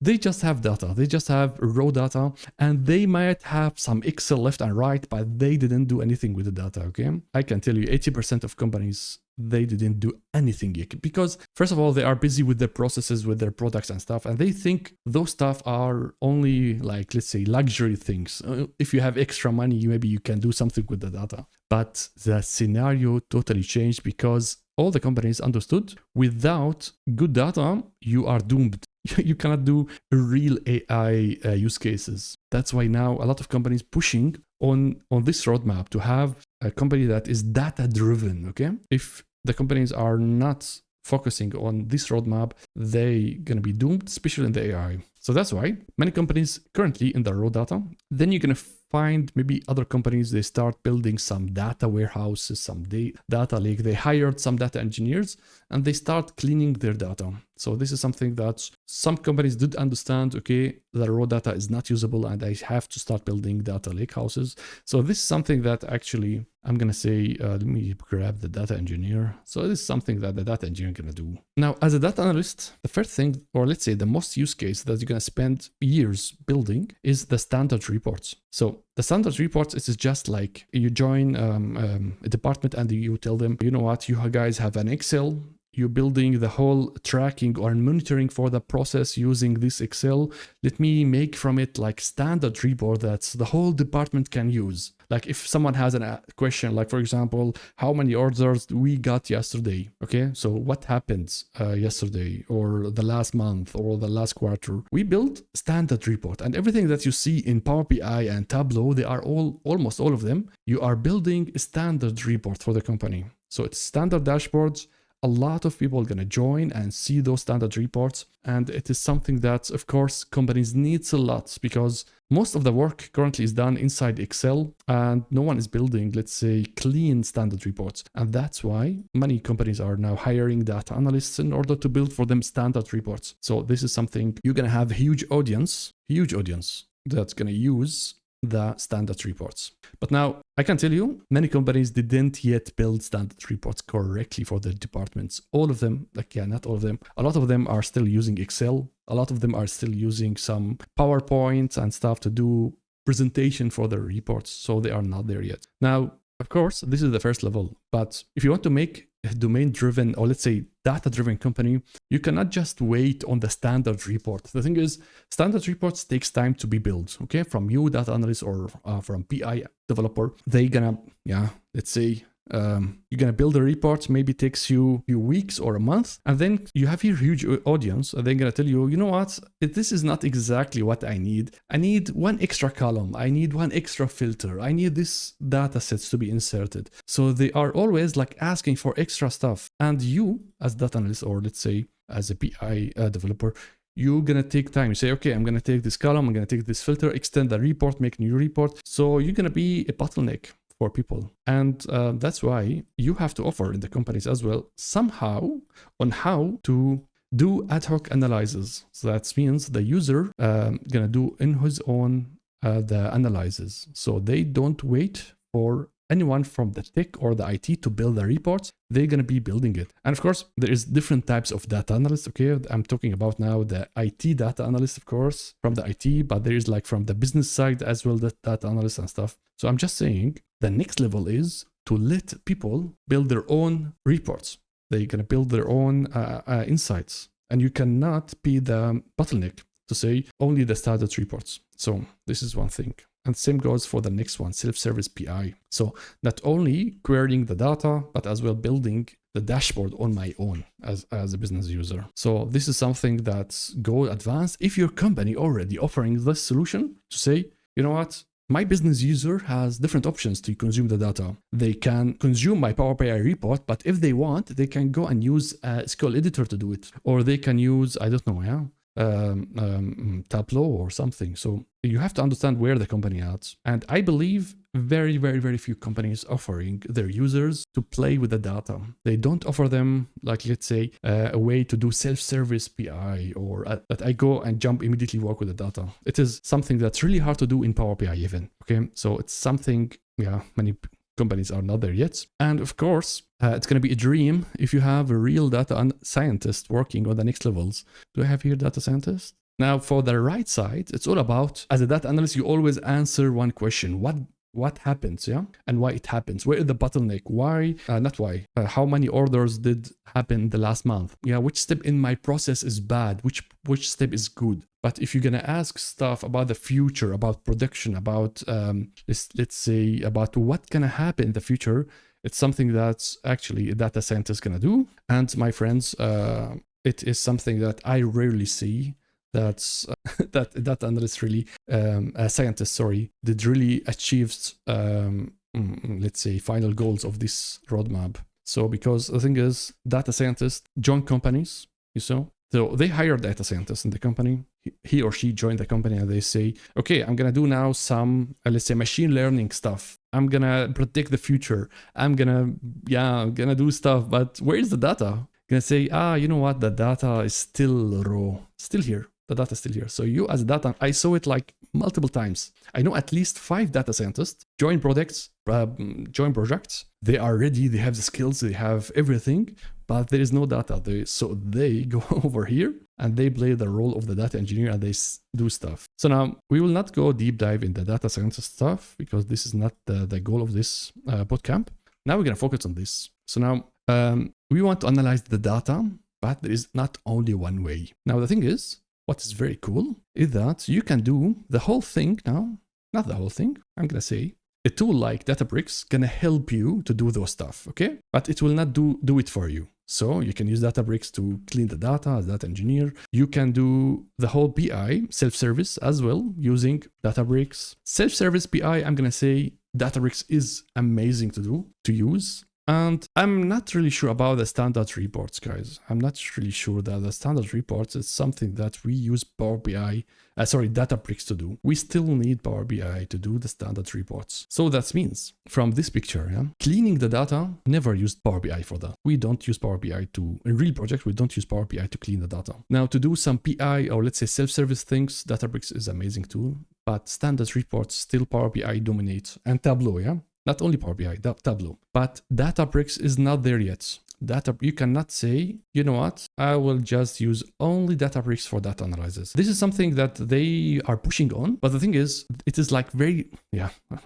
They just have data. They just have raw data, and they might have some Excel left and right, but they didn't do anything with the data, okay? I can tell you 80% of companies, they didn't do anything yet because, first of all, they are busy with their processes, with their products and stuff, and they think those stuff are only like, let's say, luxury things. If you have extra money, maybe you can do something with the data. But the scenario totally changed because all the companies understood without good data, you are doomed. You cannot do real AI use cases. That's why now a lot of companies pushing on this roadmap to have a company that is data driven, okay? If the companies are not focusing on this roadmap, they're going to be doomed, especially in the AI. So that's why many companies currently in the raw data, then you're going to find maybe other companies, they start building some data warehouses, some data lake. They hired some data engineers and they start cleaning their data. So this is something that some companies did understand, okay, the raw data is not usable and I have to start building data lake houses. So this is something that actually, I'm going to say, let me grab the data engineer. So this is something that the data engineer is going to do. Now, as a data analyst, the first thing, or let's say the most use case that you're going to spend years building is the standard reports. So the standard reports is just like you join a department and you tell them, you know what, you guys have an Excel. You're building the whole tracking or monitoring for the process using this Excel. Let me make from it like standard report that the whole department can use. Like if someone has a question, like for example, how many orders we got yesterday? Okay, so what happened yesterday or the last month or the last quarter? We built standard report, and everything that you see in Power BI and Tableau, they are almost all of them. You are building a standard report for the company. So it's standard dashboards. A lot of people are going to join and see those standard reports. And it is something that, of course, companies needs a lot because most of the work currently is done inside Excel and no one is building, let's say, clean standard reports. And that's why many companies are now hiring data analysts in order to build for them standard reports. So this is something you're going to have a huge audience that's going to use the standard reports. But now I can tell you, many companies didn't yet build standard reports correctly for their departments. All of them, like, yeah, not all of them. A lot of them are still using Excel. A lot of them are still using some PowerPoint and stuff to do presentation for their reports. So they are not there yet. Now, of course, this is the first level. But if you want to make a domain-driven, or let's say data-driven company, you cannot just wait on the standard report. The thing is, standard reports takes time to be built, okay? From you, data analyst, or from BI developer, they gonna, let's say, you're gonna build a report, maybe takes you a few weeks or a month, and then you have your huge audience, and they're gonna tell you, you know what, this is not exactly what I need. I need one extra column, I need one extra filter, I need this data sets to be inserted. So they are always like asking for extra stuff, and you as data analyst, or let's say as a BI developer, you're gonna take time. You say, okay, I'm gonna take this column, I'm gonna take this filter, extend the report, make new report. So you're gonna be a bottleneck for people. And that's why you have to offer in the companies as well somehow on how to do ad hoc analysis. So that means the user gonna do in his own the analysis. So they don't wait for anyone from the tech or the IT to build the reports. They're going to be building it. And of course, there is different types of data analysts. Okay, I'm talking about now the IT data analyst, of course, from the IT, but there is like from the business side as well, the data analysts and stuff. So I'm just saying the next level is to let people build their own reports. They're going to build their own insights. And you cannot be the bottleneck to say only the standard reports. So this is one thing. And same goes for the next one, self-service PI. So not only querying the data, but as well building the dashboard on my own as a business user. So this is something that's go advanced. If your company already offering this solution to say, you know what, my business user has different options to consume the data. They can consume my Power BI report, but if they want, they can go and use a SQL editor to do it. Or they can use, I don't know, Tableau or something. So you have to understand where the company is. And I believe very, very, very few companies offering their users to play with the data. They don't offer them, like, let's say, a way to do self-service PI, or that I go and jump immediately work with the data. It is something that's really hard to do in Power BI even. Okay, so it's something, many companies are not there yet. And of course, it's going to be a dream if you have a real data scientist working on the next levels. Do I have here data scientist? Now, for the right side, it's all about, as a data analyst, you always answer one question. What happens, and why it happens? Where is the bottleneck? Why, not why, how many orders did happen the last month? Which step in my process is bad? Which step is good? But if you're gonna ask stuff about the future, about production, about, let's say, about what gonna happen in the future, it's something that's actually a data scientist gonna do. And my friends, it is something that I rarely see. That's that data analyst really, scientist, did really achieved, let's say, final goals of this roadmap. So because the thing is, data scientists join companies, so they hire data scientists in the company. He or she joined the company and they say, okay, I'm gonna do now some, let's say, machine learning stuff. I'm gonna predict the future. I'm gonna do stuff, but where is the data? Gonna say, you know what? The data is still raw, still here. The data is still here. So you as a data, I saw it like multiple times. I know at least 5 data scientists join projects. They are ready. They have the skills. They have everything, but there is no data. So they go over here and they play the role of the data engineer and they do stuff. So now we will not go deep dive in the data scientist stuff because this is not the goal of this bootcamp. Now we're going to focus on this. So now we want to analyze the data, but there is not only one way. Now the thing is, what is very cool is that you can do the whole thing now, not the whole thing, I'm going to say, a tool like Databricks gonna help you to do those stuff, okay? But it will not do it for you. So you can use Databricks to clean the data as data engineer. You can do the whole BI, self-service as well, using Databricks. Self-service BI, I'm gonna say Databricks is amazing to use. And I'm not really sure about the standard reports, guys. I'm not really sure that the standard reports is something that we use Databricks to do. We still need Power BI to do the standard reports. So that means from this picture, cleaning the data, never used Power BI for that. We don't use Power BI in real projects, we don't use Power BI to clean the data. Now to do some PI or let's say self-service things, Databricks is amazing tool, but standard reports still Power BI dominate, and Tableau, Not only Power BI, Tableau. But Databricks is not there yet. You cannot say, you know what, I will just use only Databricks for data analysis. This is something that they are pushing on. But the thing is, it is like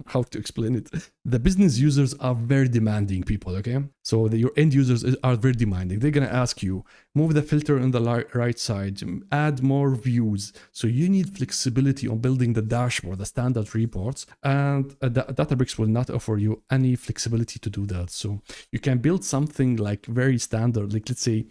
how to explain it? The business users are very demanding people, okay? So your end users are very demanding. They're going to ask you, move the filter on the right side, add more views. So you need flexibility on building the dashboard, the standard reports, and Databricks will not offer you any flexibility to do that. So you can build something like very standard, like let's say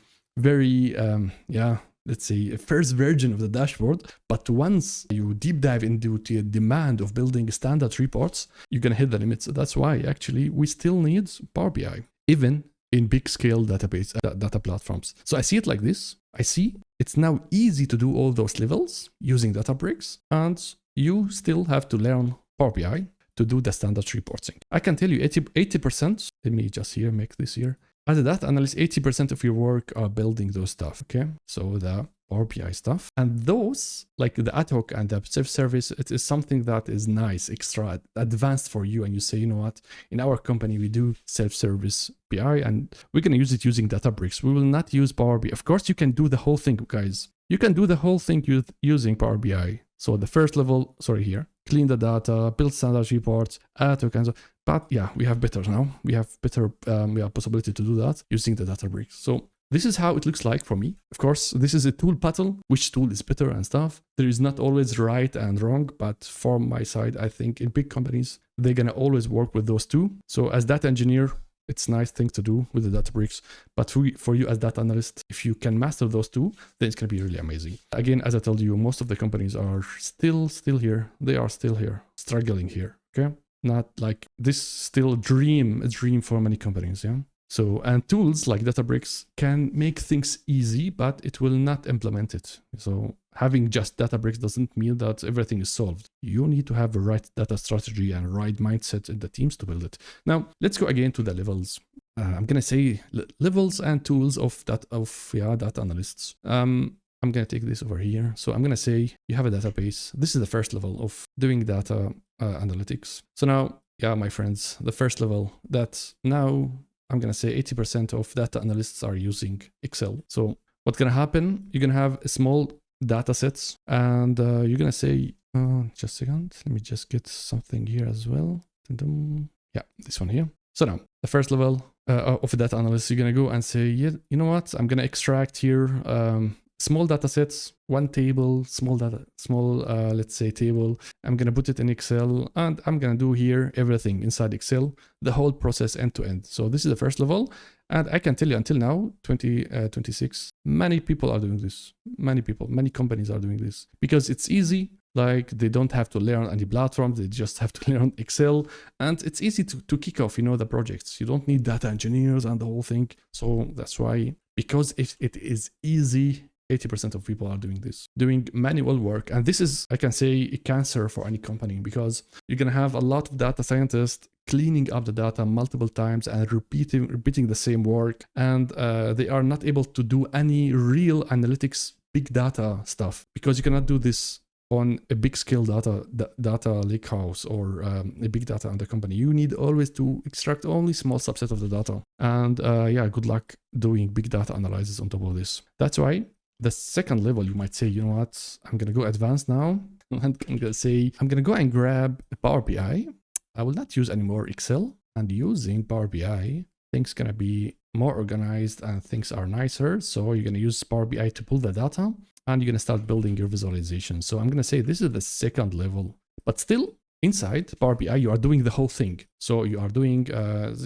let's say a first version of the dashboard. But once you deep dive into the demand of building standard reports, you're going to hit the limits. So that's why actually we still need Power BI, even in big scale database data platforms. So I see it like this. I see it's now easy to do all those levels using Databricks, and you still have to learn Power BI to do the standard reporting. I can tell you 80%, let me just here make this here. As a data analyst, 80% of your work are building those stuff, okay? So the Power BI stuff. And those, like the ad hoc and the self-service, it is something that is nice, extra, advanced for you. And you say, you know what, in our company, we do self-service BI and we're going to use it using Databricks. We will not use Power BI. Of course, you can do the whole thing, guys. You can do the whole thing using Power BI. So the first level, here. clean the data, build standard reports, add tokens. But yeah, we have better now. We have better possibility to do that using the Databricks. So this is how it looks like for me. Of course, this is a tool battle, which tool is better and stuff. There is not always right and wrong, but from my side, I think in big companies, they're gonna always work with those two. So as data engineer, it's a nice thing to do with the Databricks, but for you as data analyst, if you can master those two, then it's gonna be really amazing. Again, as I told you, most of the companies are still here. They are still here, struggling here, okay? Not like this still a dream for many companies, yeah? So, and tools like Databricks can make things easy, but it will not implement it. So having just Databricks doesn't mean that everything is solved. You need to have the right data strategy and right mindset in the teams to build it. Now, let's go again to the levels. I'm going to say levels and tools of data analysts. I'm going to take this over here. So I'm going to say you have a database. This is the first level of doing data analytics. So now, yeah, my friends, the first level that now I'm going to say 80% of data analysts are using Excel. So what's going to happen? You're going to have a small data sets and you're going to say, just a second, let me just get something here as well. Yeah, this one here. So now the first level of a data analyst, you're going to go and say, yeah, you know what? I'm going to extract here small data sets, one table, let's say table. I'm going to put it in Excel and I'm going to do here everything inside Excel, the whole process end to end. So this is the first level. And I can tell you until now, 2026, many people are doing this. Many companies are doing this because it's easy. Like they don't have to learn any platform. They just have to learn Excel and it's easy to kick off, the projects. You don't need data engineers and the whole thing. So that's why, because if it is easy, 80% of people are doing this, doing manual work. And this is, I can say, a cancer for any company because you're going to have a lot of data scientists cleaning up the data multiple times and repeating the same work. And they are not able to do any real analytics, big data stuff because you cannot do this on a big scale data lake house or a big data in the company. You need always to extract only small subset of the data. And yeah, good luck doing big data analysis on top of this. That's why the second level, you might say, you know what, I'm going to go advanced now. And I'm going to say, I'm going to go and grab a Power BI. I will not use anymore Excel, and using Power BI, things going to be more organized and things are nicer. So you're going to use Power BI to pull the data and you're going to start building your visualization. So I'm going to say this is the second level, but still inside Power BI, you are doing the whole thing. So you are doing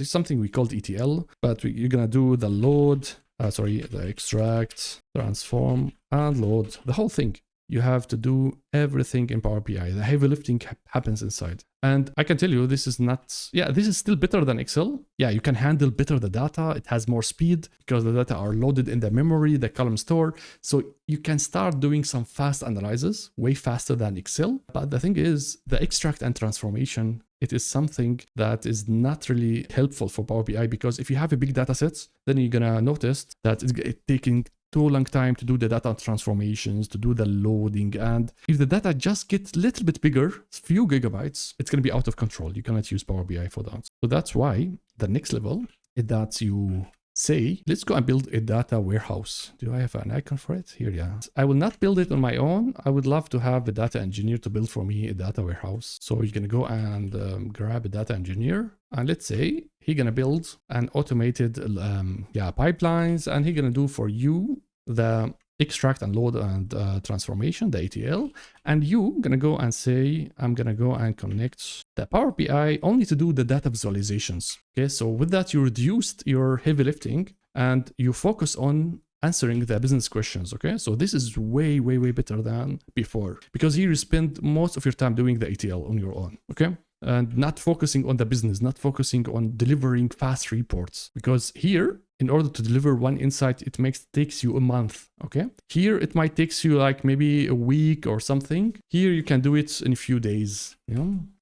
something we called ETL, but you're going to do the load, the extract, transform, and load, the whole thing. You have to do everything in Power BI. The heavy lifting happens inside. And I can tell you, this is still better than Excel. Yeah, you can handle better the data. It has more speed because the data are loaded in the memory, the column store. So you can start doing some fast analysis, way faster than Excel. But the thing is, the extract and transformation, it is something that is not really helpful for Power BI because if you have a big data set, then you're gonna notice that it's taking too long time to do the data transformations, to do the loading. And if the data just gets a little bit bigger, few gigabytes, it's going to be out of control. You cannot use Power BI for that. So that's why the next level is that you say, let's go and build a data warehouse. Do I have an icon for it? Here, yeah. I will not build it on my own. I would love to have a data engineer to build for me a data warehouse. So you're going to go and grab a data engineer. And let's say he's going to build an automated pipelines, and he's going to do for you the extract and load and transformation, the ETL. And you going to go and say, I'm going to go and connect the Power BI only to do the data visualizations. Okay, so with that, you reduced your heavy lifting and you focus on answering the business questions. Okay, so this is way better than before because here you spend most of your time doing the ETL on your own. Okay. And not focusing on the business, not focusing on delivering fast reports. Because here, in order to deliver one insight, it takes you a month, okay? Here, it might take you like maybe a week or something. Here, you can do it in a few days,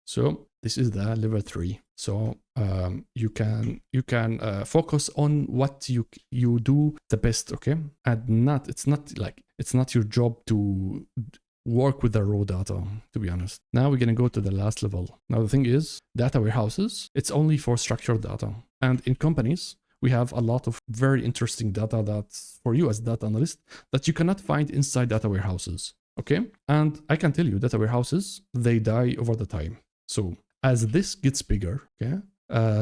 So this is the level 3. So you can focus on what you do the best, okay? And it's not your job to work with the raw data, to be honest. Now we're going to go to the last level. Now the thing is, data warehouses, it's only for structured data. And in companies, we have a lot of very interesting data that's for you as data analyst that you cannot find inside data warehouses. okay? And I can tell you data warehouses, they die over the time. So as this gets bigger, okay,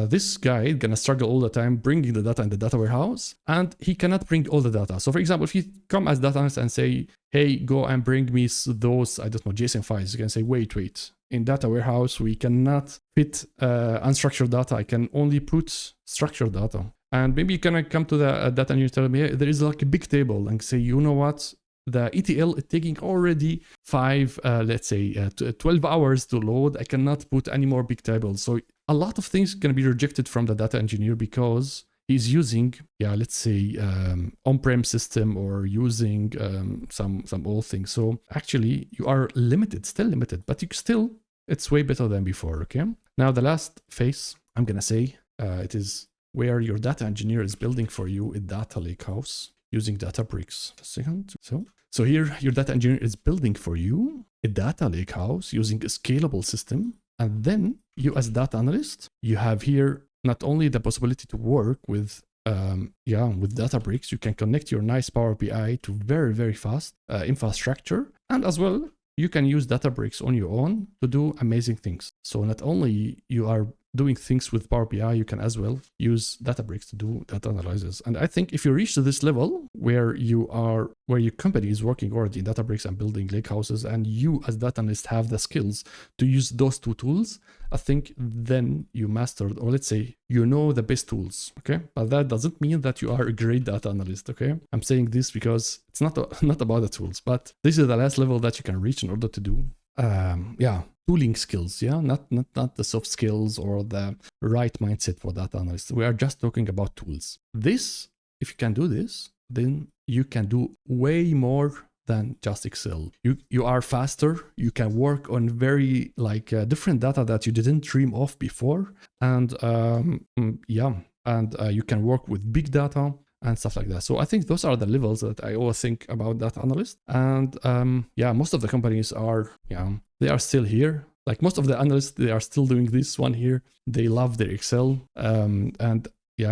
this guy is gonna struggle all the time bringing the data in the data warehouse, and he cannot bring all the data. So for example, if you come as data analyst and say, hey, go and bring me those, I don't know, JSON files, you can say, wait. In data warehouse, we cannot fit unstructured data. I can only put structured data. And maybe you can come to the data and you tell me, there is like a big table, and say, you know what? The ETL is taking already 12 hours to load. I cannot put any more big tables. So a lot of things can be rejected from the data engineer because he's using, let's say, on-prem system or using some old things. So actually you are limited, still limited, but it's way better than before, okay? Now the last phase, I'm gonna say, it is where your data engineer is building for you a data lakehouse using Databricks. A second. So here your data engineer is building for you a data lakehouse using a scalable system. And then you as a data analyst, you have here not only the possibility to work with Databricks, you can connect your nice Power BI to very, very fast infrastructure. And as well, you can use Databricks on your own to do amazing things. So not only you are doing things with Power BI, you can as well use Databricks to do data analysis. And I think if you reach to this level where your company is working already in Databricks and building lakehouses, and you as data analyst have the skills to use those two tools, I think then you mastered, or let's say you know the best tools, okay? But that doesn't mean that you are a great data analyst, okay? I'm saying this because it's not about the tools, but this is the last level that you can reach in order to do tooling skills, not the soft skills or the right mindset for data analysts. We are just talking about tools. This, if you can do this, then you can do way more than just Excel. You are faster. You can work on very different data that you didn't dream of before, and you can work with big data and stuff like that. So I think those are the levels that I always think about data analyst. And most of the companies are, they are still here. Like most of the analysts, they are still doing this one here. They love their Excel.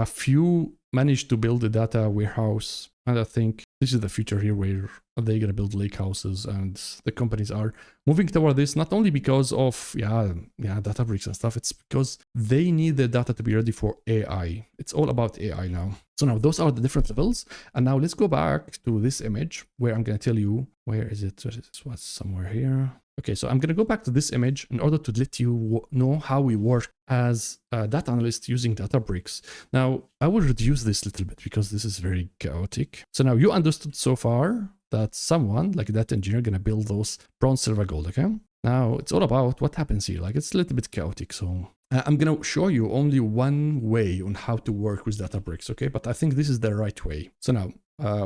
Few manage to build a data warehouse. And I think this is the future here where they're going to build lake houses, and the companies are moving toward this, not only because of Databricks and stuff, it's because they need the data to be ready for AI. It's all about AI now. So now those are the different levels. And now let's go back to this image where I'm going to tell you, where is it? It was somewhere here. Okay, so I'm going to go back to this image in order to let you know how we work as a data analyst using Databricks. Now, I will reduce this a little bit because this is very chaotic. So now you understood so far that someone like a data engineer going to build those bronze, silver, gold, okay? Now, it's all about what happens here. Like, it's a little bit chaotic. So I'm going to show you only one way on how to work with Databricks, okay? But I think this is the right way. So now,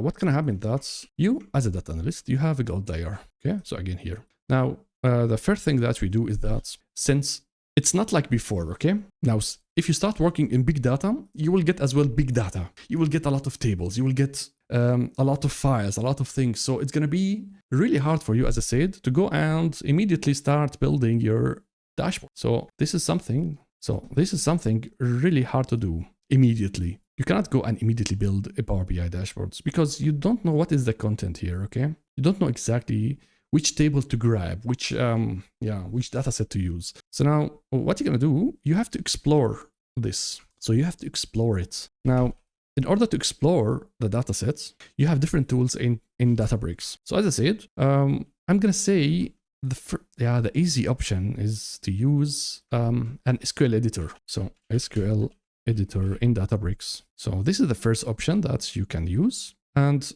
what can happen? That's you as a data analyst, you have a gold layer, okay? So again here. Now, the first thing that we do is that since it's not like before, okay? Now, if you start working in big data, you will get as well big data. You will get a lot of tables. You will get a lot of files, a lot of things. So it's going to be really hard for you, as I said, to go and immediately start building your dashboard. So this is something really hard to do immediately. You cannot go and immediately build a Power BI dashboards because you don't know what is the content here, okay? You don't know exactly which table to grab, which data set to use. So now what you're gonna do, you have to explore this. So you have to explore it. Now, in order to explore the data sets, you have different tools in Databricks. So as I said, I'm gonna say the easy option is to use an SQL editor. So SQL editor in Databricks. So this is the first option that you can use. And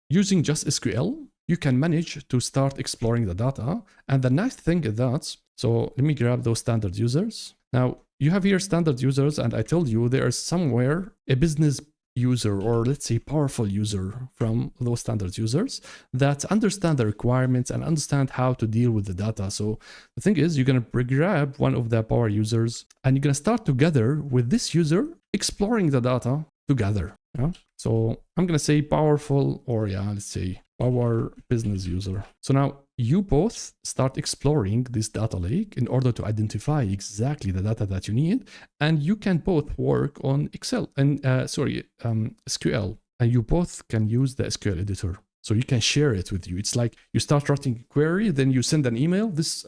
using just SQL, you can manage to start exploring the data. And the nice thing is that, so let me grab those standard users. Now you have here standard users, and I told you there is somewhere a business user, or let's say powerful user from those standard users that understand the requirements and understand how to deal with the data. So the thing is, you're going to grab one of the power users and you're going to start together with this user exploring the data together. Yeah? So I'm going to say powerful, or let's say power business user. So now you both start exploring this data lake in order to identify exactly the data that you need. And you can both work on SQL, and you both can use the SQL editor. So you can share it with you. It's like you start writing a query, then you send an email. This,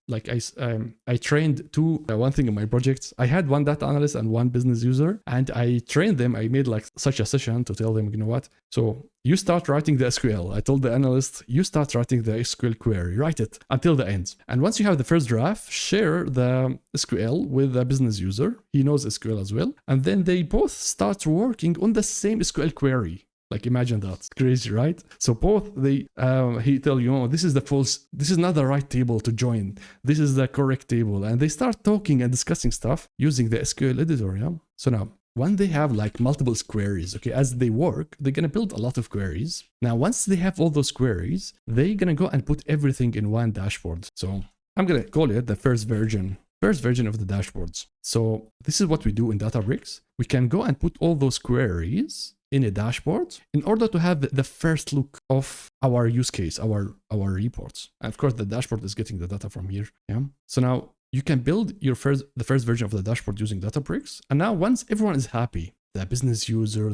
like I trained one thing in my projects. I had one data analyst and one business user, and I trained them. I made like such a session to tell them, you know what? So you start writing the SQL. I told the analyst, you start writing the SQL query, write it until the end. And once you have the first draft, share the SQL with the business user. He knows SQL as well. And then they both start working on the same SQL query. Like imagine that. It's crazy, right? So both he tell you, oh, this is not the right table to join. This is the correct table. And they start talking and discussing stuff using the SQL editor, yeah? So now, when they have like multiple queries, okay, as they work, they're going to build a lot of queries. Now, once they have all those queries, they're going to go and put everything in one dashboard. So I'm going to call it the first version of the dashboards. So this is what we do in Databricks. We can go and put all those queries in a dashboard in order to have the first look of our use case, our reports. And of course, the dashboard is getting the data from here. Yeah. So now you can build the first version of the dashboard using Databricks. And now once everyone is happy, the business user,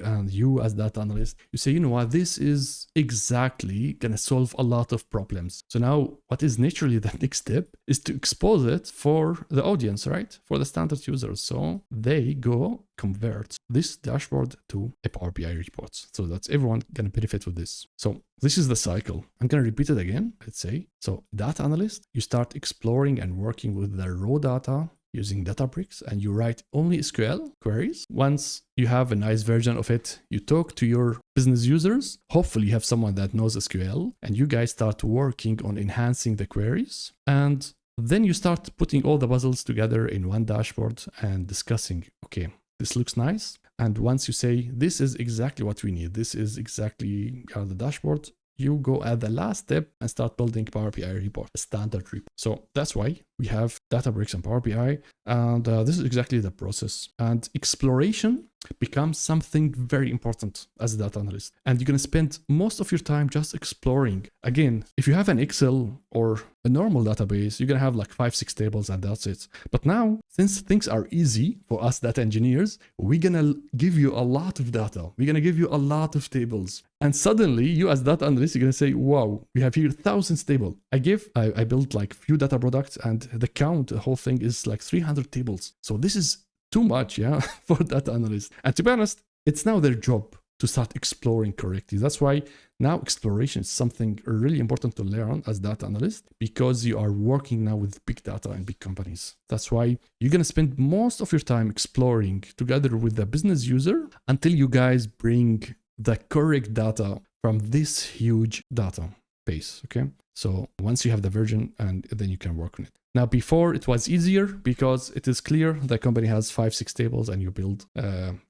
and you as data analyst, you say, you know what, this is exactly going to solve a lot of problems. So now what is naturally the next step is to expose it for the audience, right? For the standard users. So they go convert this dashboard to a Power BI report. So that's everyone going to benefit with this. So this is the cycle. I'm going to repeat it again. Let's say, so data analyst, you start exploring and working with the raw data using Databricks, and you write only SQL queries. Once you have a nice version of it, you talk to your business users. Hopefully you have someone that knows SQL, and you guys start working on enhancing the queries. And then you start putting all the puzzles together in one dashboard and discussing, okay, this looks nice. And once you say, this is exactly what we need, this is exactly the dashboard, you go at the last step and start building Power BI report, a standard report. So that's why we have Databricks and Power BI. And this is exactly the process. And exploration becomes something very important as a data analyst. And you're going to spend most of your time just exploring. Again, if you have an Excel or a normal database, you're going to have like 5-6 tables and that's it. But now, since things are easy for us data engineers, we're going to give you a lot of data. We're going to give you a lot of tables. And suddenly you as data analyst, you're going to say, wow, we have here thousands tables. I built like few data products, and the count, the whole thing is like 300 tables. So this is too much, yeah, for data analysts. And to be honest, it's now their job to start exploring correctly. That's why now exploration is something really important to learn as data analyst, because you are working now with big data and big companies. That's why you're going to spend most of your time exploring together with the business user until you guys bring the correct data from this huge data base, okay? So once you have the version, and then you can work on it. Now, before it was easier because it is clear the company has 5-6 tables and you build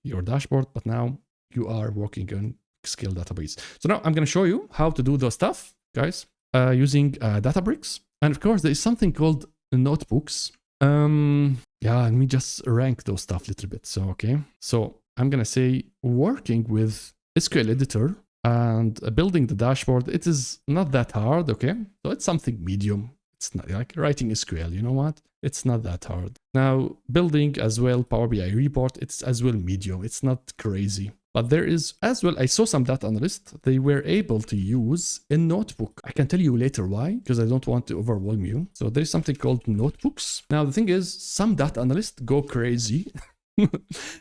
your dashboard, but now you are working on scale database. So now I'm going to show you how to do those stuff, guys, using Databricks. And of course, there is something called notebooks. Yeah, let me just rank those stuff a little bit. So, okay. So I'm going to say working with SQL editor and building the dashboard, it is not that hard, okay? So it's something medium. It's not like writing SQL, you know what? It's not that hard. Now, building as well Power BI report, it's as well medium. It's not crazy. But there is as well, I saw some data analysts, they were able to use a notebook. I can tell you later why, because I don't want to overwhelm you. So there's something called notebooks. Now, the thing is, some data analysts go crazy.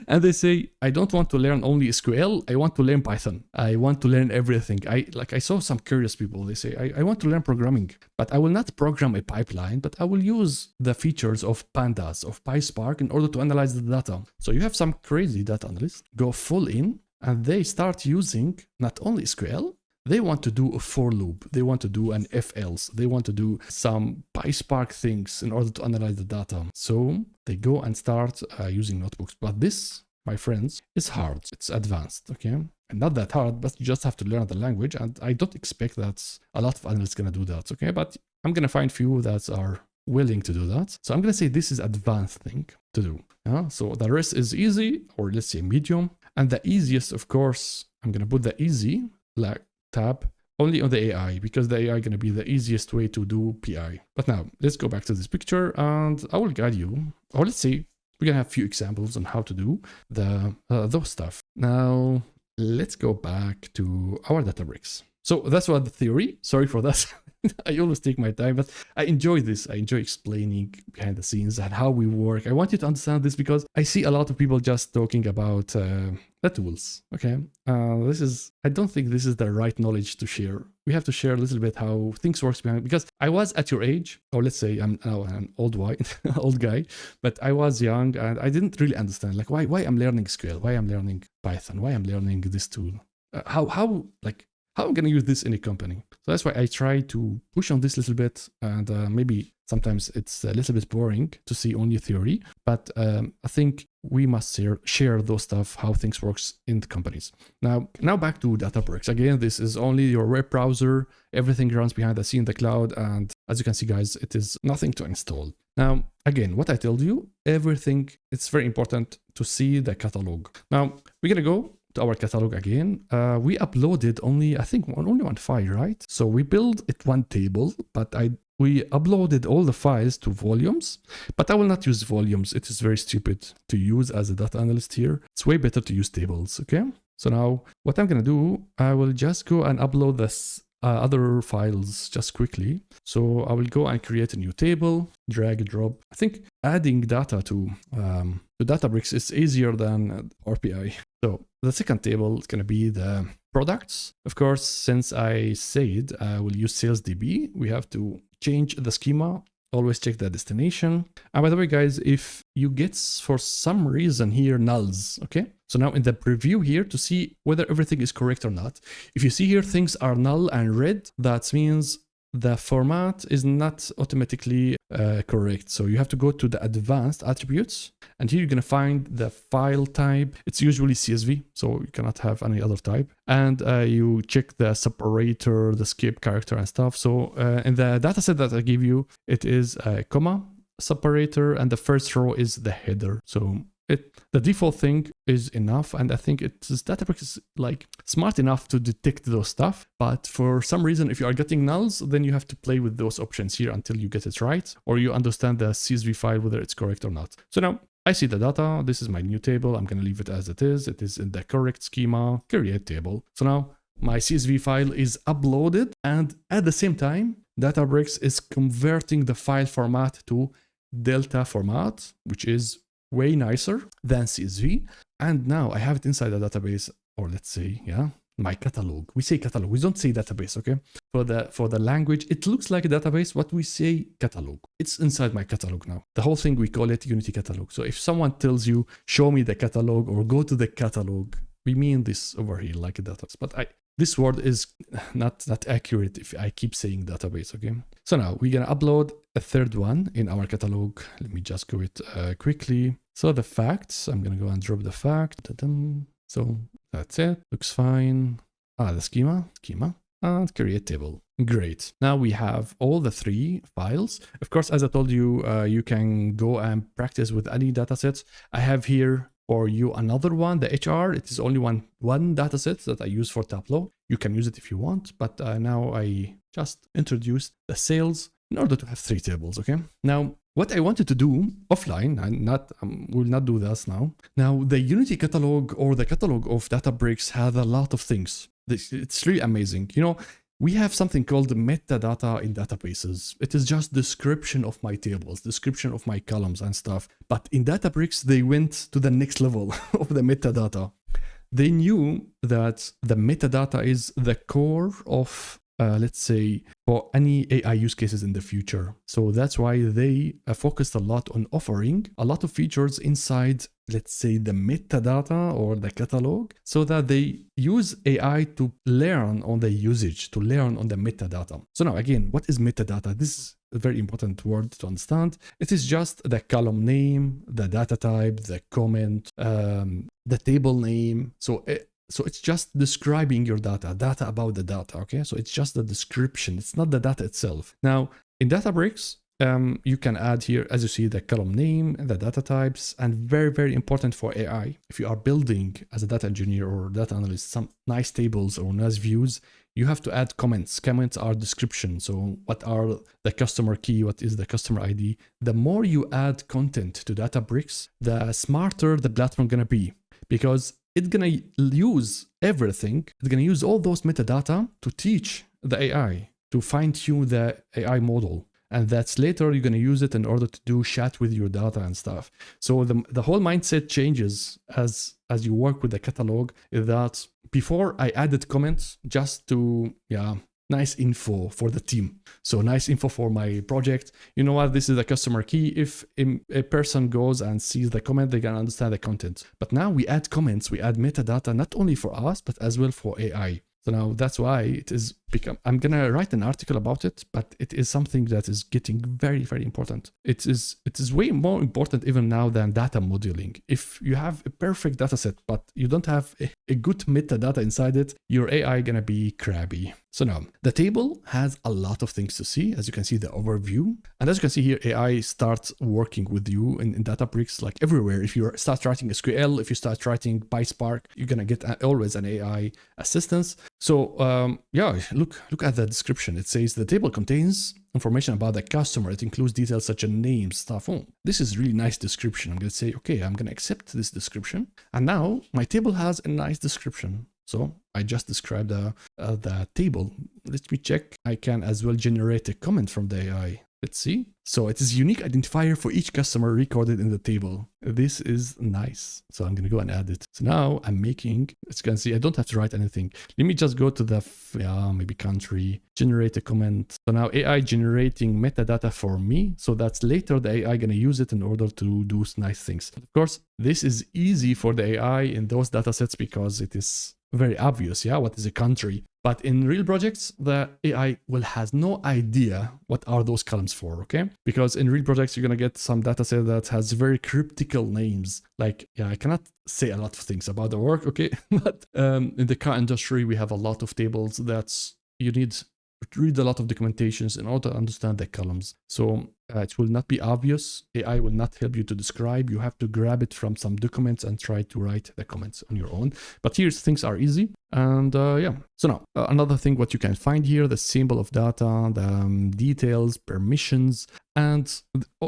And they say, I don't want to learn only SQL. I want to learn Python. I want to learn everything. I saw some curious people. They say, I want to learn programming, but I will not program a pipeline, but I will use the features of Pandas, of PySpark in order to analyze the data. So you have some crazy data analysts go full in, and they start using not only SQL, they want to do a for loop. They want to do an if else. They want to do some PySpark things in order to analyze the data. So they go and start using notebooks. But this, my friends, is hard. It's advanced, okay? And not that hard, but you just have to learn the language. And I don't expect that a lot of analysts are going to do that, okay? But I'm going to find few that are willing to do that. So I'm going to say this is advanced thing to do. So the rest is easy, or let's say medium. And the easiest, of course, I'm going to put the easy, like, tab only on the AI, because the AI is going to be the easiest way to do PI. But now let's go back to this picture and I will guide you, or let's see, we're going to have a few examples on how to do the those stuff. Now let's go back to our Databricks. So that's what the theory. Sorry for that. I always take my time, but I enjoy this. I enjoy explaining behind the scenes and how we work. I want you to understand this because I see a lot of people just talking about the tools. Okay, I don't think this is the right knowledge to share. We have to share a little bit how things work behind, because I was at your age, or let's say I'm now an old guy, but I was young and I didn't really understand like why I'm learning SQL, why I'm learning Python, why I'm learning this tool, how I'm going to use this in a company. So that's why I try to push on this a little bit. And maybe sometimes it's a little bit boring to see only theory, but I think we must share those stuff, how things works in the companies. Now back to Databricks. Again, this is only your web browser. Everything runs behind the scene in the cloud. And as you can see, guys, it is nothing to install. Now, again, what I told you, everything, it's very important to see the catalog. Now, we're going to go to our catalog again. We uploaded only one file, right? So we built it one table, but we uploaded all the files to volumes, but I will not use volumes. It is very stupid to use as a data analyst here. It's way better to use tables, okay? So now what I'm gonna do, I will just go and upload this other files just quickly. So I will go and create a new table, drag and drop. I think adding data to Databricks is easier than RPI. So the second table is going to be the products. Of course, since I said I will use SalesDB, we have to change the schema. Always check the destination. And by the way, guys, if you get for some reason here nulls, okay? So now in the preview here to see whether everything is correct or not. If you see here things are null and red, that means the format is not automatically correct. So you have to go to the advanced attributes, and here you're going to find the file type. It's usually CSV, so you cannot have any other type. And you check the separator, the skip character and stuff. So in the dataset that I give you, it is a comma, separator, and the first row is the header. So the default thing is enough, and I think Databricks is like smart enough to detect those stuff. But for some reason, if you are getting nulls, then you have to play with those options here until you get it right, or you understand the CSV file, whether it's correct or not. So now I see the data. This is my new table. I'm going to leave it as it is. It is in the correct schema, create table. So now my CSV file is uploaded, and at the same time, Databricks is converting the file format to Delta format, which is way nicer than CSV. And now I have it inside the database, or let's say, yeah, my catalog. We say catalog, we don't say database, okay? For the language, it looks like a database, but we say catalog. It's inside my catalog now. The whole thing, we call it Unity catalog. So if someone tells you, show me the catalog or go to the catalog, we mean this over here, like a database. But this word is not accurate if I keep saying database, okay? So now we're gonna upload a third one in our catalog. Let me just go it quickly. So the facts, I'm gonna go and drop the fact. So that's it, looks fine. The schema, and create table. Great. Now we have all the three files. Of course, as I told you, you can go and practice with any datasets. I have here for you another one, the HR. It is only one dataset that I use for Tableau. You can use it if you want, but now I just introduced the sales in order to have three tables, okay? Now, what I wanted to do offline, and will not do this now. Now, the Unity catalog or the catalog of Databricks has a lot of things. It's really amazing. You know, we have something called metadata in databases. It is just description of my tables, description of my columns and stuff. But in Databricks, they went to the next level of the metadata. They knew that the metadata is the core of, let's say, for any AI use cases in the future. So that's why they focused a lot on offering a lot of features inside, let's say, the metadata or the catalog, so that they use AI to learn on the usage, to learn on the metadata. So now again, what is metadata? This is a very important word to understand. It is just the column name, the data type, the comment, the table name. So it's just describing your data about the data, okay? So it's just the description. It's not the data itself. Now, in Databricks, you can add here, as you see, the column name, the data types, and very, very important for AI. If you are building as a data engineer or data analyst, some nice tables or nice views, you have to add comments. Comments are description. So what are the customer key? What is the customer ID? The more you add content to Databricks, the smarter the platform gonna be. Because it's gonna use everything. It's gonna use all those metadata to teach the AI, to fine tune the AI model. And that's later you're going to use it in order to do chat with your data and stuff. So the whole mindset changes as you work with the catalog. Is that before I added comments just to, nice info for the team. So nice info for my project. You know what? This is a customer key. If a person goes and sees the comment, they can understand the content. But now we add comments, we add metadata, not only for us, but as well for AI. So now that's why it is I'm gonna write an article about it, but it is something that is getting very, very important. It is way more important even now than data modeling. If you have a perfect data set, but you don't have a good metadata inside it, your AI gonna be crabby. So now the table has a lot of things to see. As you can see, the overview, and as you can see here, AI starts working with you in Databricks, like everywhere. If you start writing SQL, if you start writing PySpark, you're gonna get always an AI assistance. So look at the description. It says the table contains information about the customer. It includes details such as names, stuff. Oh, this is really nice description. I'm going to say, okay, I'm going to accept this description. And now my table has a nice description. So I just described the table. Let me check. I can as well generate a comment from the AI. Let's see. So it is unique identifier for each customer recorded in the table. This is nice. So I'm going to go and add it. So now I'm making, as you can see, I don't have to write anything. Let me just go to the, maybe country, generate a comment. So now AI generating metadata for me. So that's later the AI going to use it in order to do nice things. Of course, this is easy for the AI in those data sets because it is very obvious, what is a country? But in real projects, the AI has no idea what are those columns for, okay? Because in real projects, you're gonna get some data set that has very cryptical names. Like, I cannot say a lot of things about the work, okay? But in the car industry, we have a lot of tables that you need to read a lot of documentations in order to understand the columns. So it will not be obvious. AI will not help you to describe. You have to grab it from some documents and try to write the comments on your own. But here things are easy. And so now another thing what you can find here, the symbol of data, the details, permissions, and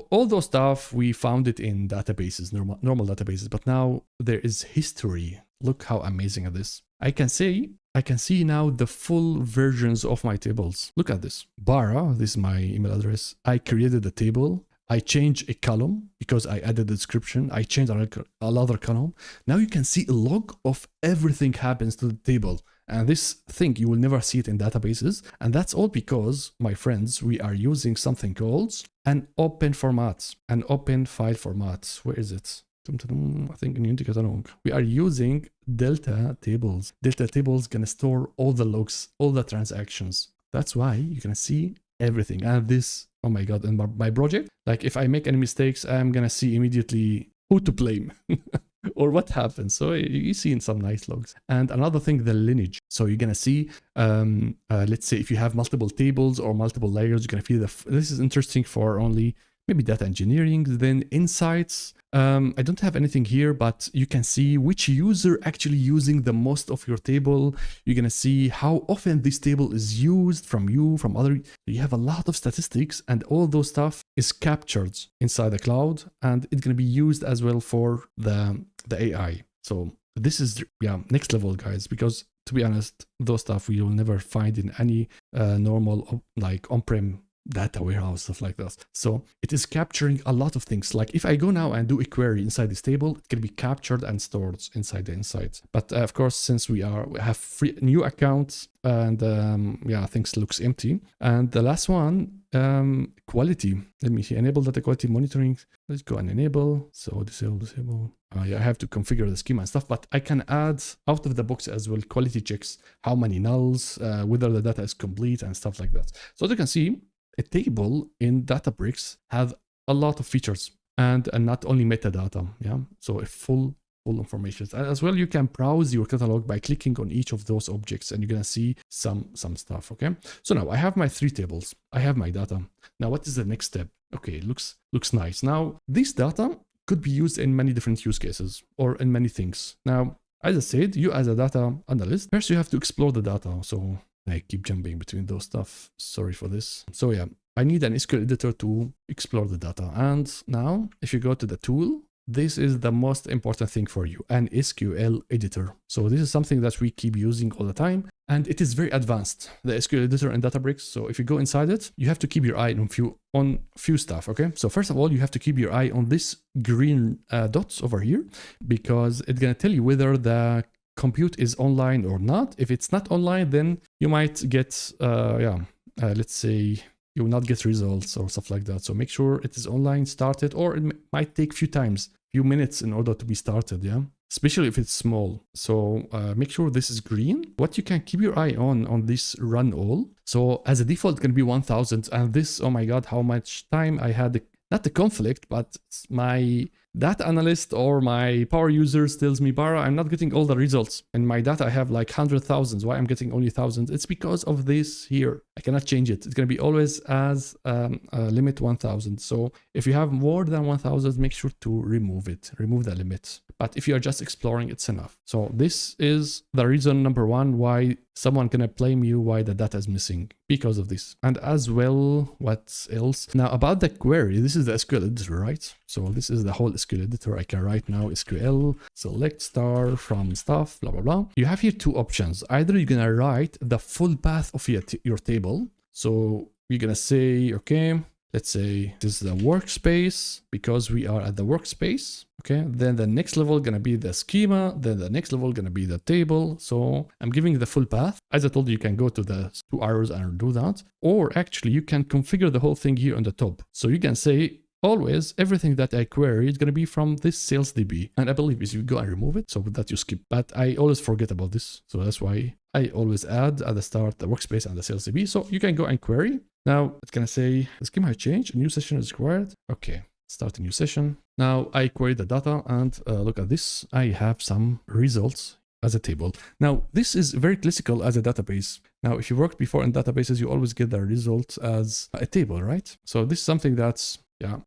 all those stuff, we found it in databases, normal databases. But now there is history. Look how amazing it is. I can see now the full versions of my tables. Look at this. Baraa, this is my email address. I created a table. I changed a column because I added the description. I changed another column. Now you can see a log of everything happens to the table. And this thing, you will never see it in databases. And that's all because, my friends, we are using something called an open format, an open file format. Where is it? I think in Unity catalog. We are using Delta tables. Delta tables gonna store all the logs, all the transactions. That's why you're gonna see everything. And this, oh my God, in my project, like if I make any mistakes, I'm gonna see immediately who to blame or what happened. So you see in some nice logs. And another thing, the lineage. So you're gonna see, let's say if you have multiple tables or multiple layers, you're gonna feel this is interesting for only maybe data engineering. Then insights. I don't have anything here, but you can see which user actually using the most of your table. You're going to see how often this table is used from you, from other. You have a lot of statistics, and all those stuff is captured inside the cloud, and it's going to be used as well for the AI. So this is, next level, guys, because to be honest, those stuff we will never find in any normal, like on-prem data warehouse, stuff like that. So it is capturing a lot of things. Like if I go now and do a query inside this table, it can be captured and stored inside the insights. But of course, since we have free new accounts and things looks empty. And the last one, quality. Let me see, enable data quality monitoring. Let's go and enable. So disable. I have to configure the schema and stuff, but I can add out of the box as well quality checks, how many nulls, whether the data is complete and stuff like that. So as you can see, a table in Databricks has a lot of features and not only metadata. So a full information. As well, you can browse your catalog by clicking on each of those objects and you're going to see some stuff. Okay. So now I have my 3 tables. I have my data. Now, what is the next step? Okay. It looks nice. Now, this data could be used in many different use cases or in many things. Now, as I said, you as a data analyst, first you have to explore the data. So I keep jumping between those stuff. Sorry for this. So I need an SQL editor to explore the data. And now if you go to the tool, this is the most important thing for you, an SQL editor. So this is something that we keep using all the time, and it is very advanced, the SQL editor in Databricks. So if you go inside it, you have to keep your eye on few stuff, okay? So first of all, you have to keep your eye on this green dots over here, because it's gonna tell you whether the compute is online or not. If it's not online, then you might get, let's say, you will not get results or stuff like that. So make sure it is online, started, or it might take few minutes in order to be started, yeah? Especially if it's small. So make sure this is green. What you can keep your eye on this run all. So as a default, it's gonna be 1000. And this, oh my God, how much time I had, not the conflict, but my data analyst or my power users tells me, Baraa, I'm not getting all the results. In my data, I have like 100,000. Why I'm getting only 1,000? It's because of this here. I cannot change it. It's going to be always as limit 1,000. So if you have more than 1,000, make sure to remove it. Remove the limit. But if you are just exploring, it's enough. So this is the reason number one why someone can blame you why the data is missing, because of this. And as well, what else? Now about the query, this is the SQL editor, right? So this is the whole SQL editor. I can write now SQL, select star from stuff, blah, blah, blah. You have here two options. Either you're going to write the full path of your table. So you're going to say, okay, let's say this is the workspace because we are at the workspace. Okay, then the next level gonna be the schema, then the next level gonna be the table. So I'm giving the full path. As I told you, you can go to the 2 arrows and do that. Or actually you can configure the whole thing here on the top. So you can say always everything that I query is gonna be from this sales DB. And I believe if you go and remove it, so with that you skip. But I always forget about this. So that's why I always add at the start the workspace and the sales DB. So you can go and query. Now it's gonna say the schema has changed, a new session is required. Okay, start a new session. Now I query the data and look at this. I have some results as a table. Now this is very classical as a database. Now if you worked before in databases, you always get the result as a table, right? So this is something that's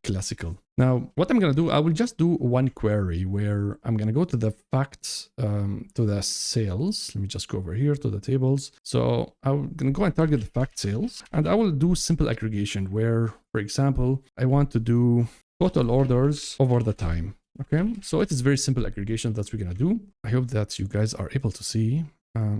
classical. Now what I'm gonna do, I will just do one query where I'm gonna go to the facts, to the sales. Let me just go over here to the tables. So I'm gonna go and target the fact sales, and I will do simple aggregation where, for example, I want to do total orders over the time. Okay, so it is very simple aggregation that we're gonna do. I hope that you guys are able to see.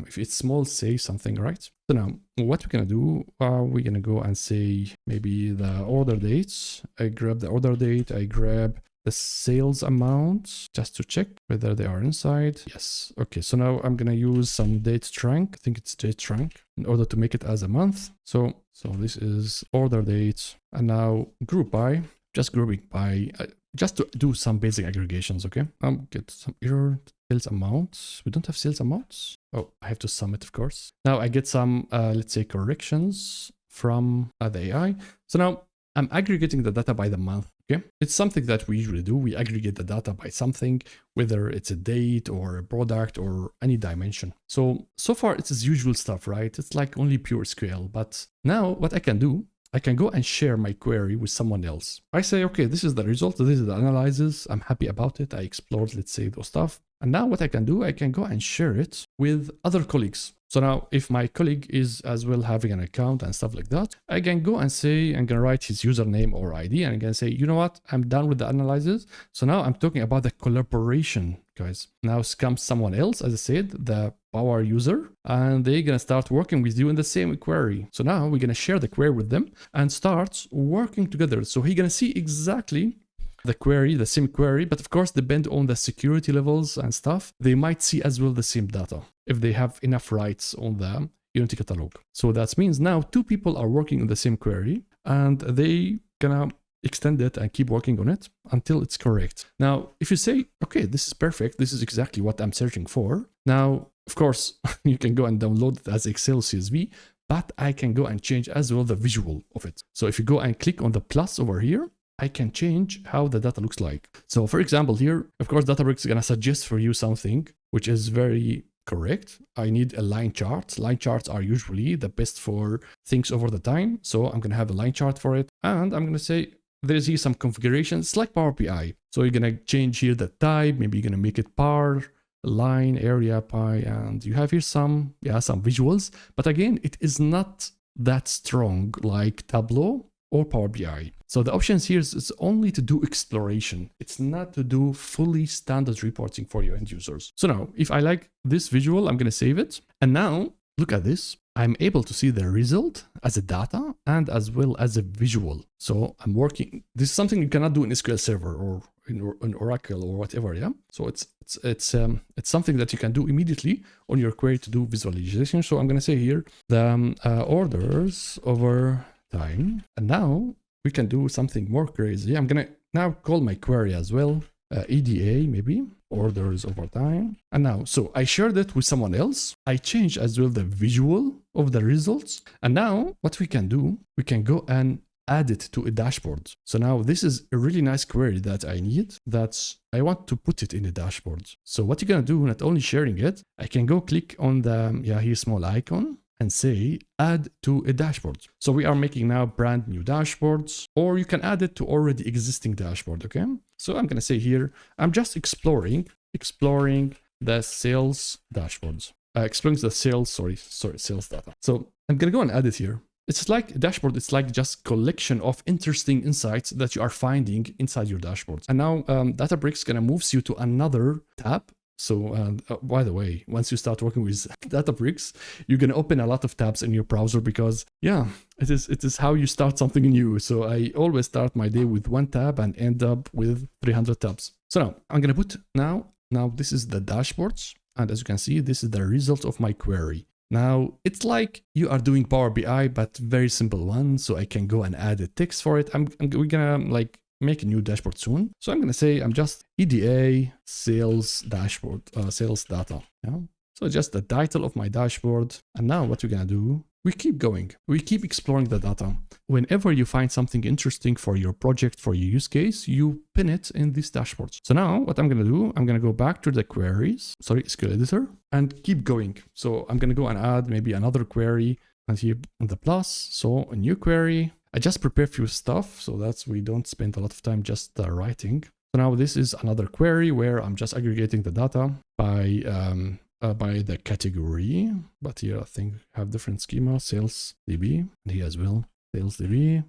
If it's small, say something, right? So now what we're gonna do, we're gonna go and say maybe the order dates. I grab the order date, I grab the sales amount just to check whether they are inside. Yes. Okay, so now I'm gonna use some date trunk. I think it's date trunk in order to make it as a month. So this is order date, and now group by, just grouping by, just to do some basic aggregations. Okay, get some error. Sales amounts. We don't have sales amounts. Oh, I have to sum it, of course. Now I get some, let's say, corrections from the AI. So now I'm aggregating the data by the month. Okay, it's something that we usually do. We aggregate the data by something, whether it's a date or a product or any dimension. So far it's as usual stuff, right? It's like only pure SQL. But now what I can do, I can go and share my query with someone else. I say, okay, this is the result. This is the analysis. I'm happy about it. I explored, let's say, those stuff. And now what I can do, I can go and share it with other colleagues. So now if my colleague is as well having an account and stuff like that, I can go and say, I'm going to write his username or ID, and I can say, you know what, I'm done with the analysis. So now I'm talking about the collaboration, guys. Now comes someone else, as I said, the power user, and they're going to start working with you in the same query. So now we're going to share the query with them and start working together. So he's going to see exactly the query, the same query, but of course, depend on the security levels and stuff. They might see as well the same data if they have enough rights on the Unity catalog. So that means now 2 people are working on the same query, and they gonna extend it and keep working on it until it's correct. Now, if you say, okay, this is perfect, this is exactly what I'm searching for. Now, of course, you can go and download it as Excel CSV, but I can go and change as well the visual of it. So if you go and click on the plus over here, I can change how the data looks like. So for example, here, of course, Databricks is going to suggest for you something which is very correct. I need a line chart. Line charts are usually the best for things over the time. So I'm going to have a line chart for it. And I'm going to say, there's here some configurations like Power BI. So you're going to change here the type. Maybe you're going to make it par, line, area, pi, and you have here some visuals. But again, it is not that strong like Tableau or Power BI. So the options here is only to do exploration. It's not to do fully standard reporting for your end users. So now, if I like this visual, I'm going to save it. And now look at this. I'm able to see the result as a data and as well as a visual. So I'm working. This is something you cannot do in SQL Server or in Oracle or whatever. Yeah. So it's something that you can do immediately on your query to do visualization. So I'm going to say here the orders over time, and now we can do something more crazy. I'm going to now call my query as well. EDA, maybe orders over time. And now, so I shared it with someone else. I changed as well the visual of the results. And now what we can do, we can go and add it to a dashboard. So now this is a really nice query that I need, that I want to put it in a dashboard. So what you're going to do, not only sharing it, I can go click on the, here small icon and say add to a dashboard. So we are making now brand new dashboards, or you can add it to already existing dashboard. Okay. So I'm going to say here, I'm just exploring the sales dashboards, exploring the sales, sales data. So I'm going to go and add it here. It's like a dashboard. It's like just collection of interesting insights that you are finding inside your dashboard. And now Databricks going to move you to another tab. So by the way, once you start working with Databricks, you're going to open a lot of tabs in your browser because it is how you start something new. So I always start my day with one tab and end up with 300 tabs. So now I'm going to put now this is the dashboards. And as you can see, this is the result of my query. Now it's like you are doing Power BI, but very simple one. So I can go and add a text for it. We're going to make a new dashboard soon. So I'm going to say I'm just EDA sales dashboard, sales data. Yeah. So just the title of my dashboard. And now what we're going to do, we keep going. We keep exploring the data. Whenever you find something interesting for your project, for your use case, you pin it in this dashboard. So now what I'm going to do, I'm going to go back to the queries, SQL editor, and keep going. So I'm going to go and add maybe another query and here on the plus. So a new query. I just prepare a few stuff so that we don't spend a lot of time just writing. So now this is another query where I'm just aggregating the data by the category. But here I think I have different schema, sales DB, and here as well, sales DB.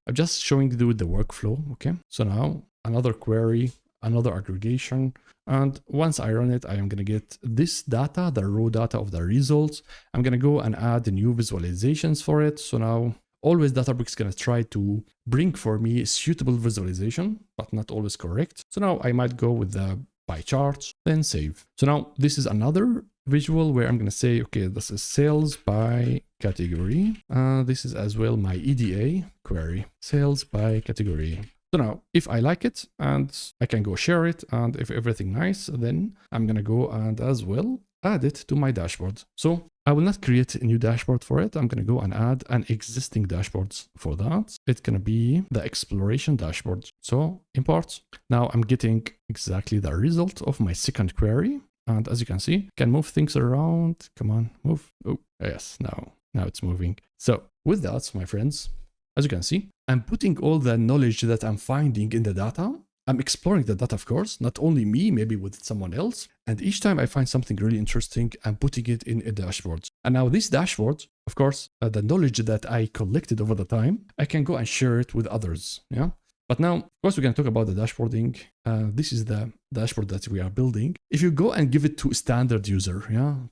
I'm just showing you the workflow. Okay. So now another query, another aggregation. And once I run it, I am going to get this data, the raw data of the results. I'm going to go and add the new visualizations for it. So now always Databricks is going to try to bring for me a suitable visualization, but not always correct. So now I might go with the pie charts, then save. So now this is another visual where I'm going to say, okay, this is sales by category. This is as well my EDA query, sales by category. So now if I like it and I can go share it, and if everything nice, then I'm going to go and as well add it to my dashboard. So I will not create a new dashboard for it. I'm going to go and add an existing dashboard for that. It's going to be the exploration dashboard. So import. Now I'm getting exactly the result of my second query. And as you can see, can move things around. Come on, move. Oh, yes, now it's moving. So with that, my friends, as you can see, I'm putting all the knowledge that I'm finding in the data. I'm exploring the data, of course, not only me, maybe with someone else. And each time I find something really interesting, I'm putting it in a dashboard. And now this dashboard, of course, the knowledge that I collected over the time, I can go and share it with others. Yeah. But now, of course, we're going to talk about the dashboarding. This is the dashboard that we are building. If you go and give it to a standard user,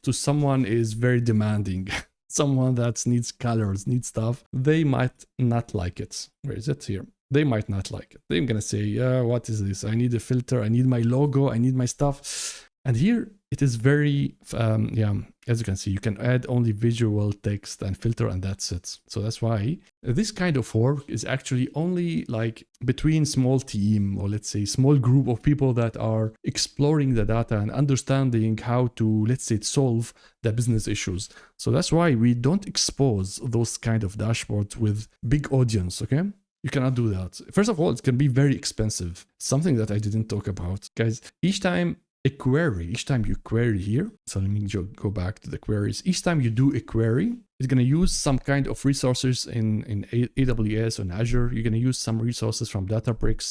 to someone is very demanding, someone that needs colors, needs stuff, they might not like it. Where is it? Here. They might not like it. They're going to say, what is this? I need a filter. I need my logo. I need my stuff. And here it is very, as you can see, you can add only visual text and filter, and that's it. So that's why this kind of work is actually only like between small team, or let's say small group of people that are exploring the data and understanding how to, let's say, solve the business issues. So that's why we don't expose those kind of dashboards with big audience, okay? You cannot do that. First of all, it can be very expensive. Something that I didn't talk about. Guys, each time you query here, so let me go back to the queries. Each time you do a query, it's going to use some kind of resources in AWS or Azure. You're going to use some resources from Databricks,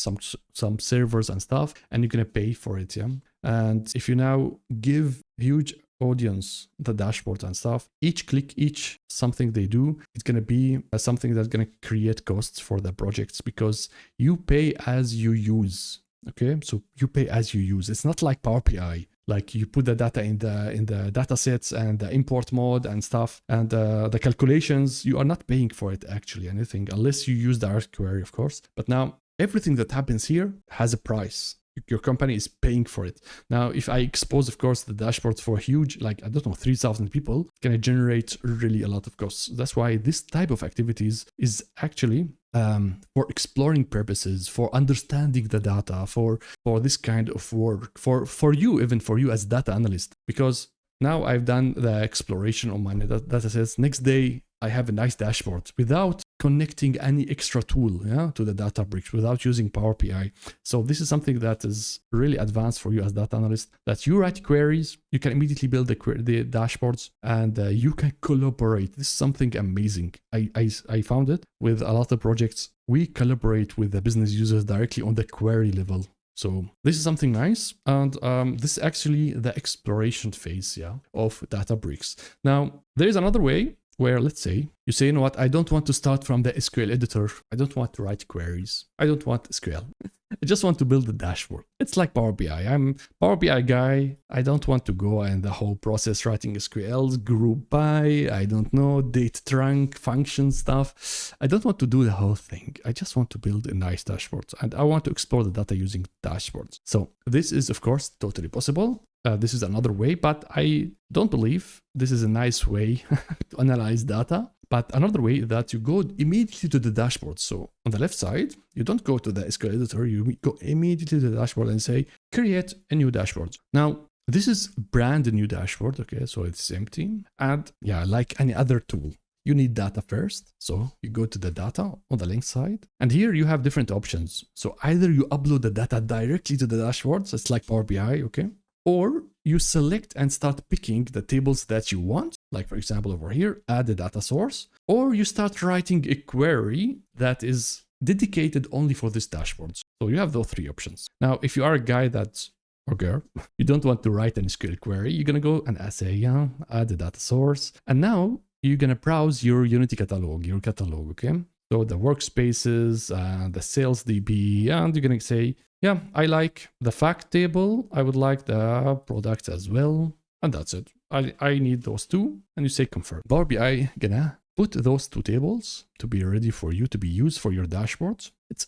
some servers and stuff, and you're going to pay for it. Yeah. And if you now give huge audience, the dashboard and stuff, each click, each something they do, it's going to be something that's going to create costs for the projects, because you pay as you use. Okay, so you pay as you use. It's not like Power BI. Like you put the data in the data sets and the import mode and stuff, and the calculations, you are not paying for it actually anything, unless you use direct query, of course. But now everything that happens here has a price. Your company is paying for it. Now, if I expose, of course, the dashboards for huge, like, I don't know, 3,000 people, it's going to generate really a lot of costs. That's why this type of activities is actually for exploring purposes, for understanding the data, for this kind of work, for you, even for you as data analyst. Because now I've done the exploration on my data sets. Next day, I have a nice dashboard without connecting any extra tool to the Databricks, without using Power BI. So this is something that is really advanced for you as data analyst, that you write queries, you can immediately build the dashboards, and you can collaborate. This is something amazing. I found it with a lot of projects. We collaborate with the business users directly on the query level. So this is something nice. And this is actually the exploration phase of Databricks. Now, there is another way where, let's say, you say, you know what, I don't want to start from the SQL editor. I don't want to write queries. I don't want SQL. I just want to build a dashboard. It's like Power BI. I'm Power BI guy. I don't want to go and the whole process writing SQLs, group by, I don't know, date trunk, function stuff. I don't want to do the whole thing. I just want to build a nice dashboard, and I want to explore the data using dashboards. So this is, of course, totally possible. This is another way, but I don't believe this is a nice way to analyze data. But another way that you go immediately to the dashboard. So on the left side, you don't go to the SQL editor, you go immediately to the dashboard and say, create a new dashboard. Now, this is brand new dashboard, okay? So it's empty. And yeah, like any other tool, you need data first. So you go to the data on the left side, and here you have different options. So either you upload the data directly to the dashboard, so it's like Power BI, okay? Or you select and start picking the tables that you want, like for example over here, add a data source, or you start writing a query that is dedicated only for this dashboard. So you have those three options. Now, if you are a guy or girl, you don't want to write an SQL query, you're gonna go and say, add a data source, and now you're gonna browse your Unity catalog, okay? So the workspaces, the sales DB, and you're gonna say, yeah, I like the fact table. I would like the product as well. And that's it. I need those two. And you say confirm. Power BI gonna put those two tables to be ready for you to be used for your dashboards. It's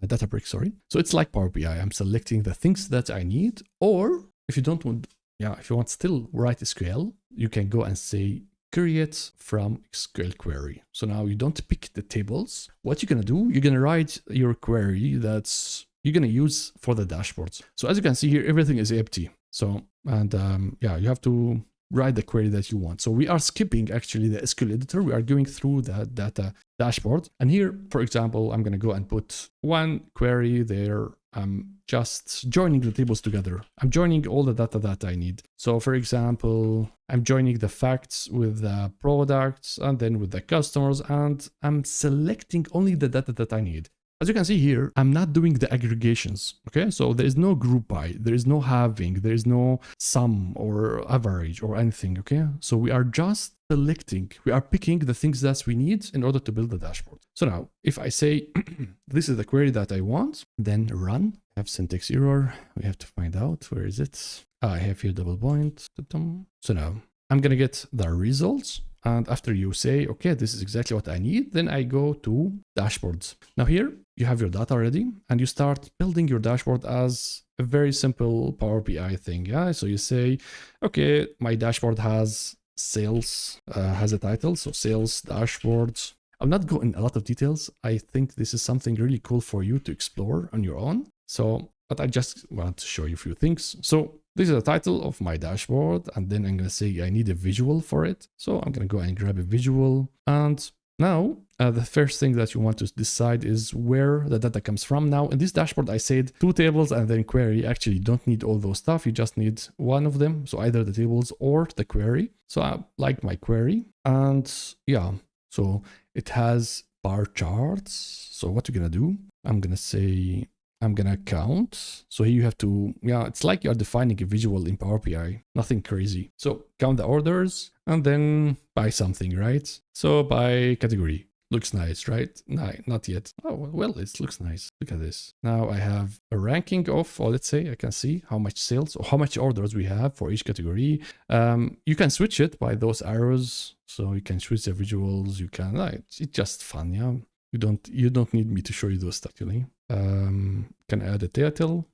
Databricks, sorry. So it's like Power BI. I'm selecting the things that I need. Or if you don't want, if you want still write SQL, you can go and say create from SQL query. So now you don't pick the tables. What you're gonna do, you're gonna write your query that's you're going to use for the dashboards. So as you can see here, everything is empty. So, and you have to write the query that you want. So we are skipping actually the SQL editor. We are going through the data dashboard. And here, for example, I'm going to go and put one query there. I'm just joining the tables together. I'm joining all the data that I need. So for example, I'm joining the facts with the products and then with the customers, and I'm selecting only the data that I need. As you can see here, I'm not doing the aggregations, okay? So there is no group by, there is no halving, there is no sum or average or anything, okay? So we are just selecting, we are picking the things that we need in order to build the dashboard. So now, if I say, this is the query that I want, then run, I have syntax error, we have to find out, where is it? I have here double point. So now, I'm gonna get the results. And after you say, okay, this is exactly what I need, then I go to dashboards. Now here, you have your data ready, and you start building your dashboard as a very simple Power BI thing. So you say, okay, my dashboard has sales, has a title, so sales dashboards. I'll not go in a lot of details. I think this is something really cool for you to explore on your own. So, but I just want to show you a few things. So this is the title of my dashboard, and then I'm going to say I need a visual for it. So I'm going to go and grab a visual. And now the first thing that you want to decide is where the data comes from. Now in this dashboard, I said two tables and then query. Actually, you don't need all those stuff. You just need one of them. So either the tables or the query. So I like my query. And yeah, so it has bar charts. So what you're going to do, I'm going to say I'm gonna count. So here you have to, yeah, it's like you're defining a visual in Power BI, nothing crazy. So count the orders and then buy something, right? So by category. Looks nice, right? No, not yet. Oh, well, it looks nice. Look at this. Now I have a ranking of, or let's say I can see how much sales or how much orders we have for each category. You can switch it by those arrows. So you can switch the visuals. You can, it's just fun, yeah. You don't need me to show you those actually. Can I add a title,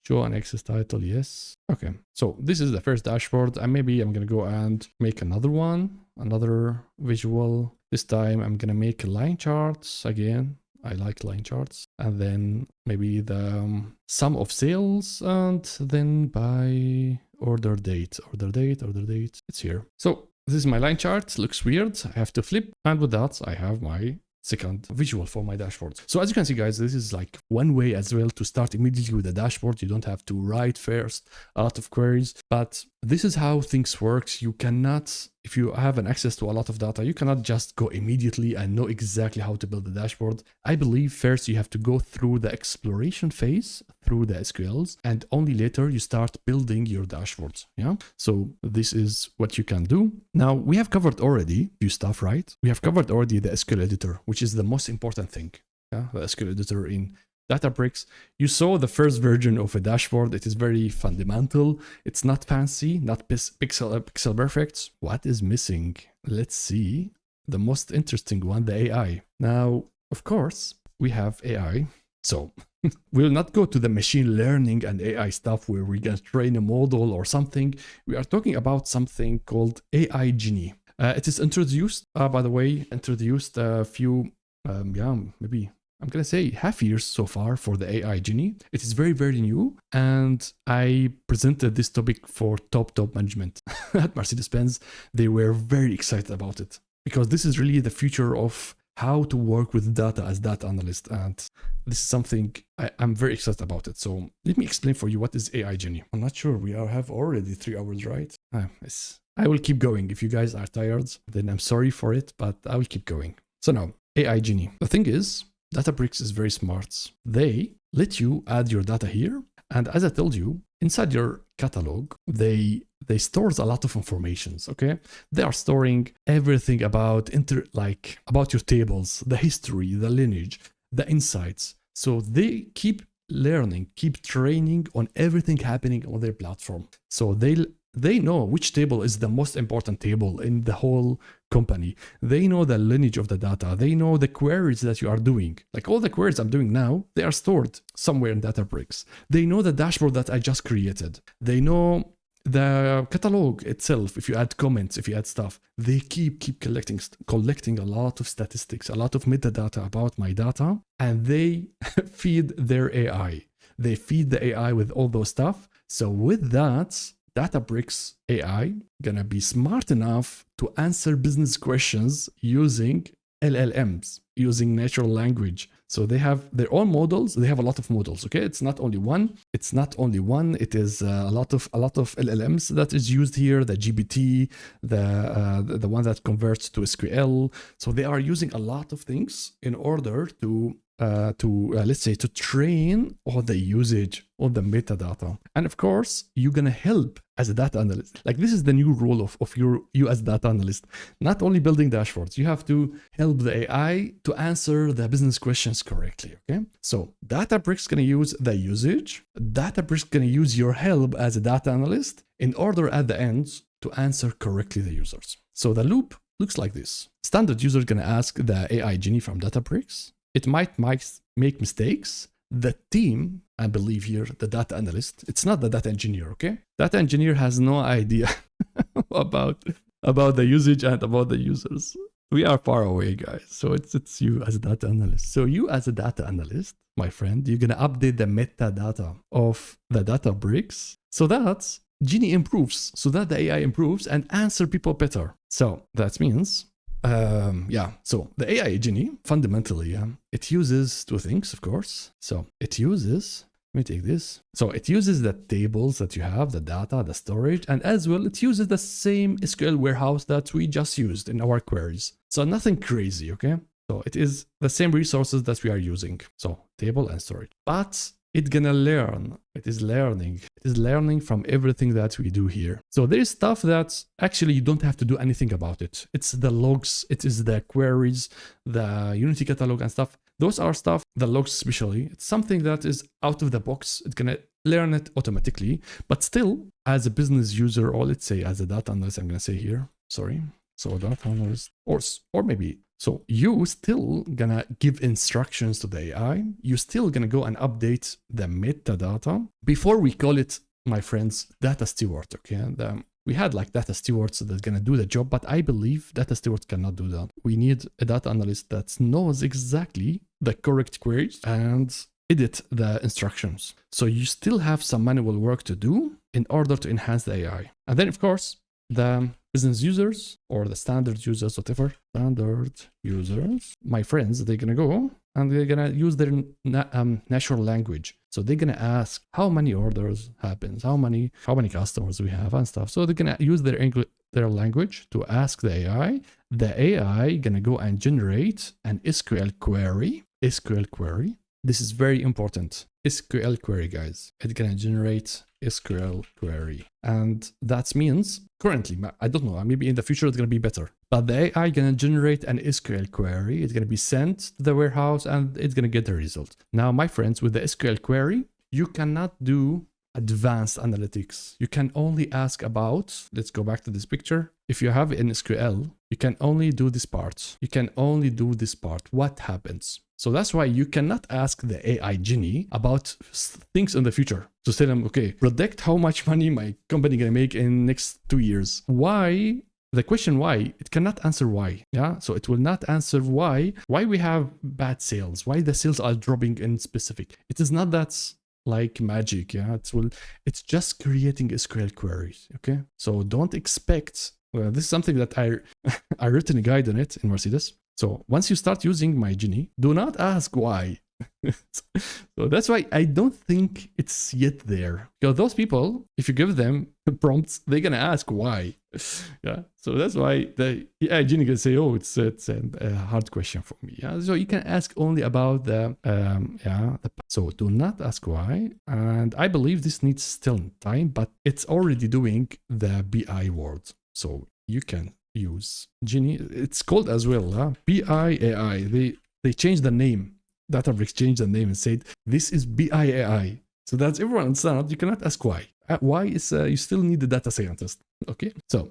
show an access title, yes. Okay, so this is the first dashboard, and maybe I'm gonna go and make another one, another visual. This time I'm gonna make line charts again. I like line charts, and then maybe the sum of sales, and then by order date. It's here. So this is my line chart. Looks weird. I have to flip, and with that I have my second visual for my dashboard. So as you can see, guys, this is like one way as well to start immediately with the dashboard. You don't have to write first a lot of queries, but this is how things works. You cannot, if you have an access to a lot of data, you cannot just go immediately and know exactly how to build the dashboard. I believe first you have to go through the exploration phase through the SQLs, and only later you start building your dashboards. Yeah. So this is what you can do. Now we have covered already few stuff, right? We have covered already the SQL editor, which is the most important thing. Yeah. The SQL editor in Databricks. You saw the first version of a dashboard. It is very fundamental. It's not fancy, not pixel perfect. What is missing? Let's see. The most interesting one, the AI. Now, of course, we have AI. So we will not go to the machine learning and AI stuff where we're going to train a model or something. We are talking about something called AI Genie. It is introduced, by the way, a few, maybe I'm going to say half years so far for the AI Genie. It is very, very new. And I presented this topic for top management at Mercedes-Benz. They were very excited about it because this is really the future of how to work with data as data analyst. And this is something I'm very excited about it. So let me explain for you what is AI Genie. I'm not sure. We have already 3 hours, right? I will keep going. If you guys are tired, then I'm sorry for it, but I will keep going. So now, AI Genie. The thing is, Databricks is very smart. They let you add your data here. And as I told you, inside your catalog, they stores a lot of informations, okay? They are storing everything about your tables, the history, the lineage, the insights. So they keep learning, keep training on everything happening on their platform. So they know which table is the most important table in the whole company. They know the lineage of the data. They know the queries that you are doing. Like all the queries I'm doing now, they are stored somewhere in Databricks. They know the dashboard that I just created. They know the catalog itself. If you add comments, if you add stuff, they keep collecting a lot of statistics, a lot of metadata about my data, and they feed their AI. They feed the AI with all those stuff. So with that, Databricks AI gonna be smart enough to answer business questions using LLMs, using natural language. So they have their own models. They have a lot of models. Okay, it's not only one. It is a lot of LLMs that is used here. The GPT, the one that converts to SQL. So they are using a lot of things in order to let's say to train all the usage of the metadata. And of course, you're gonna help as a data analyst. Like this is the new role of you as data analyst. Not only building dashboards, you have to help the AI to answer the business questions correctly. Okay, so Databricks gonna use the usage. Databricks gonna use your help as a data analyst in order at the end to answer correctly the users. So the loop looks like this. Standard user gonna ask the AI Genie from Databricks. It might make mistakes. The team, I believe here, the data analyst, it's not the data engineer, okay? Data engineer has no idea about the usage and about the users. We are far away, guys. So it's you as a data analyst. So you as a data analyst, my friend, you're gonna update the metadata of the Databricks so that Genie improves, so that the AI improves and answer people better. So that means so the AI Genie, fundamentally, it uses two things, of course. So it uses, let me take this. So it uses the tables that you have, the data, the storage, and as well, it uses the same SQL warehouse that we just used in our queries. So nothing crazy, okay? So it is the same resources that we are using. So table and storage. But it's gonna learn. It is learning. It is learning from everything that we do here. So there is stuff that actually you don't have to do anything about it. It's the logs, it is the queries, the Unity catalog and stuff. Those are stuff, the logs especially, it's something that is out of the box. It's gonna learn it automatically. But still, as a business user, or let's say as a data analyst, I'm gonna say here, sorry. So data analyst, or maybe, so you still gonna give instructions to the AI. You still gonna go and update the metadata before we call it, my friends, data steward. Okay, we had like data stewards that's gonna do the job, but I believe data stewards cannot do that. We need a data analyst that knows exactly the correct queries and edit the instructions. So you still have some manual work to do in order to enhance the AI. And then of course, the business users or the standard users, whatever, standard users, my friends, they're gonna go and they're gonna use their natural language. So they're gonna ask how many orders happens, how many customers we have and stuff. So they're gonna use their language to ask the AI. The AI gonna go and generate an SQL query. This is very important. SQL query, guys. It's gonna generate SQL query. And that means currently, I don't know, maybe in the future it's gonna be better. But the AI gonna generate an SQL query. It's gonna be sent to the warehouse and it's gonna get the result. Now, my friends, with the SQL query, you cannot do advanced analytics. You can only ask about, let's go back to this picture. If you have an SQL, you can only do this part. What happens? So that's why you cannot ask the AI Genie about things in the future. To tell them, okay, predict how much money my company gonna make in next 2 years. Why? The question why, it cannot answer why. Yeah, so it will not answer why we have bad sales, why the sales are dropping in specific. It is not that like magic. Yeah, it's just creating SQL queries. Okay, so don't expect. Well, this is something that I written a guide on it in Mercedes. So once you start using my Genie, do not ask why. So that's why I don't think it's yet there. Because those people, if you give them prompts, they're gonna ask why. Yeah. So that's why the AI Genie can say, oh, it's a hard question for me. Yeah. So you can ask only about so do not ask why. And I believe this needs still time, but it's already doing the BI word. So you can use Genie. It's called as well BI AI. They changed the name. Databricks changed the name and said this is BI AI. So that's everyone understand. You cannot ask why. Why is you still need the data scientist. Okay. So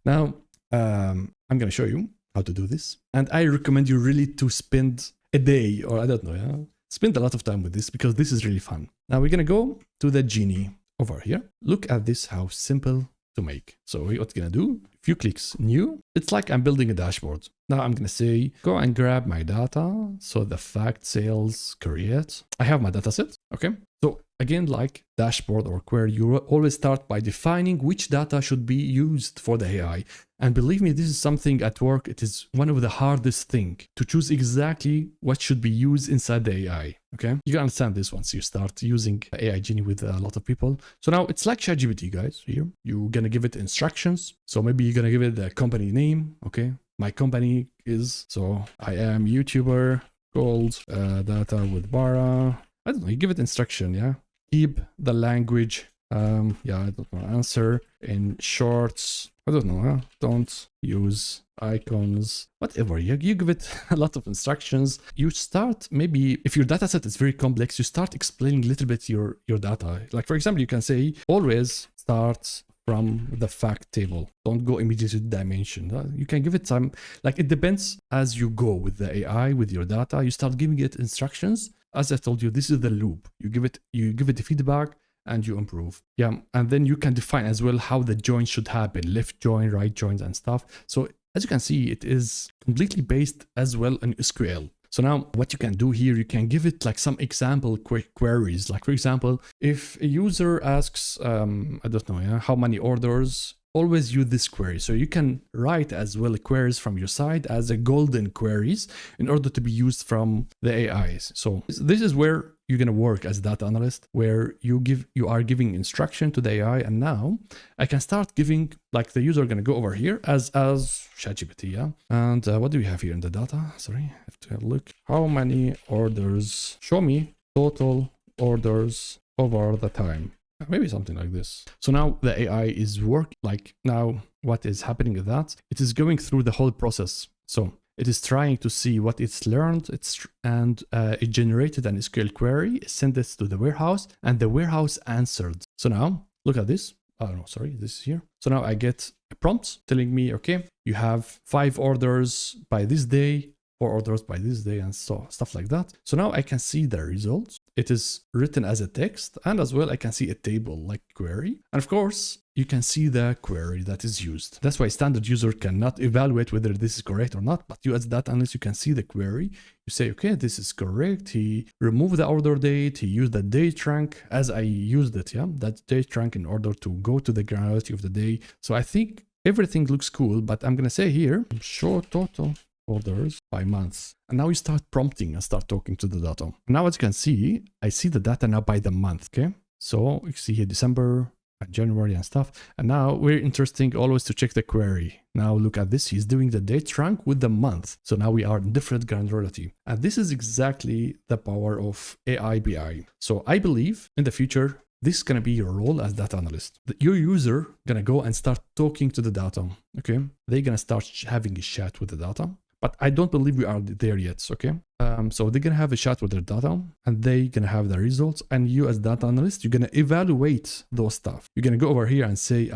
now I'm gonna show you how to do this, and I recommend you really to spend a day, or I don't know, spend a lot of time with this because this is really fun. Now we're gonna go to the Genie over here. Look at this, how simple to make. So what's gonna do? A few clicks, new. It's like I'm building a dashboard. Now I'm gonna say, go and grab my data. So the fact, sales, create. I have my data set. Okay. So again, like dashboard or query, you always start by defining which data should be used for the AI. And believe me, this is something at work. It is one of the hardest thing to choose exactly what should be used inside the AI. Okay. You can understand this once you start using AI Genie with a lot of people. So now it's like ChatGPT, guys. Here, you're gonna give it instructions. So maybe you're gonna give it the company name. Okay. My company is, so I am YouTuber called Data with Baraa. I don't know, you give it instruction, yeah? Keep the language, I don't know, answer in shorts. I don't know, don't use icons, whatever. You give it a lot of instructions. You start, maybe if your data set is very complex, you start explaining a little bit your data. Like for example, you can say, always start from the fact table. Don't go immediately to dimension. You can give it time, like it depends as you go with the AI, with your data, you start giving it instructions. As I told you, this is the loop. You give it the feedback and you improve. Yeah, and then you can define as well how the join should happen, left join, right joins and stuff. So as you can see, it is completely based as well on SQL. So now what you can do here, you can give it like some example quick queries. Like for example, if a user asks, I don't know, how many orders always use this query. So you can write as well queries from your side as a golden queries in order to be used from the AIs. So this is where you're going to work as a data analyst, where you are giving instruction to the AI. And now I can start giving, like, the user going to go over here as ChatGPT. Yeah. And what do we have here in the data? Sorry, I have to have a look. How many orders? Show me total orders over the time. Maybe something like this. So now the AI is now what is happening with that? It is going through the whole process. So it is trying to see what it's learned, it generated an SQL query, sent it to the warehouse, and the warehouse answered. So now look at this. Oh no, sorry, this is here. So now I get a prompt telling me, okay, you have 5 orders by this day, 4 orders by this day, and so stuff like that. So now I can see the results. It is written as a text, and as well I can see a table like query. And of course, you can see the query that is used. That's why standard user cannot evaluate whether this is correct or not, but you as data analyst, you can see the query. You say, okay, this is correct. He removed the order date. He used the date trunk as I used it, yeah, that date trunk in order to go to the granularity of the day. So I think everything looks cool, but I'm gonna say here, show total orders by months. And now you start prompting and start talking to the data. Now as you can see, I see the data now by the month, okay? So you see here December, January and stuff. And now we're interesting always to check the query. Now look at this, he's doing the date trunk with the month. So now we are in different granularity. And this is exactly the power of AI BI. So I believe in the future, this is going to be your role as data analyst. Your user going to go and start talking to the data, okay? They're going to start having a chat with the data. But I don't believe we are there yet, okay? So they're going to have a chat with their data, and they're going to have the results. And you as data analyst, you're going to evaluate those stuff. You're going to go over here and say,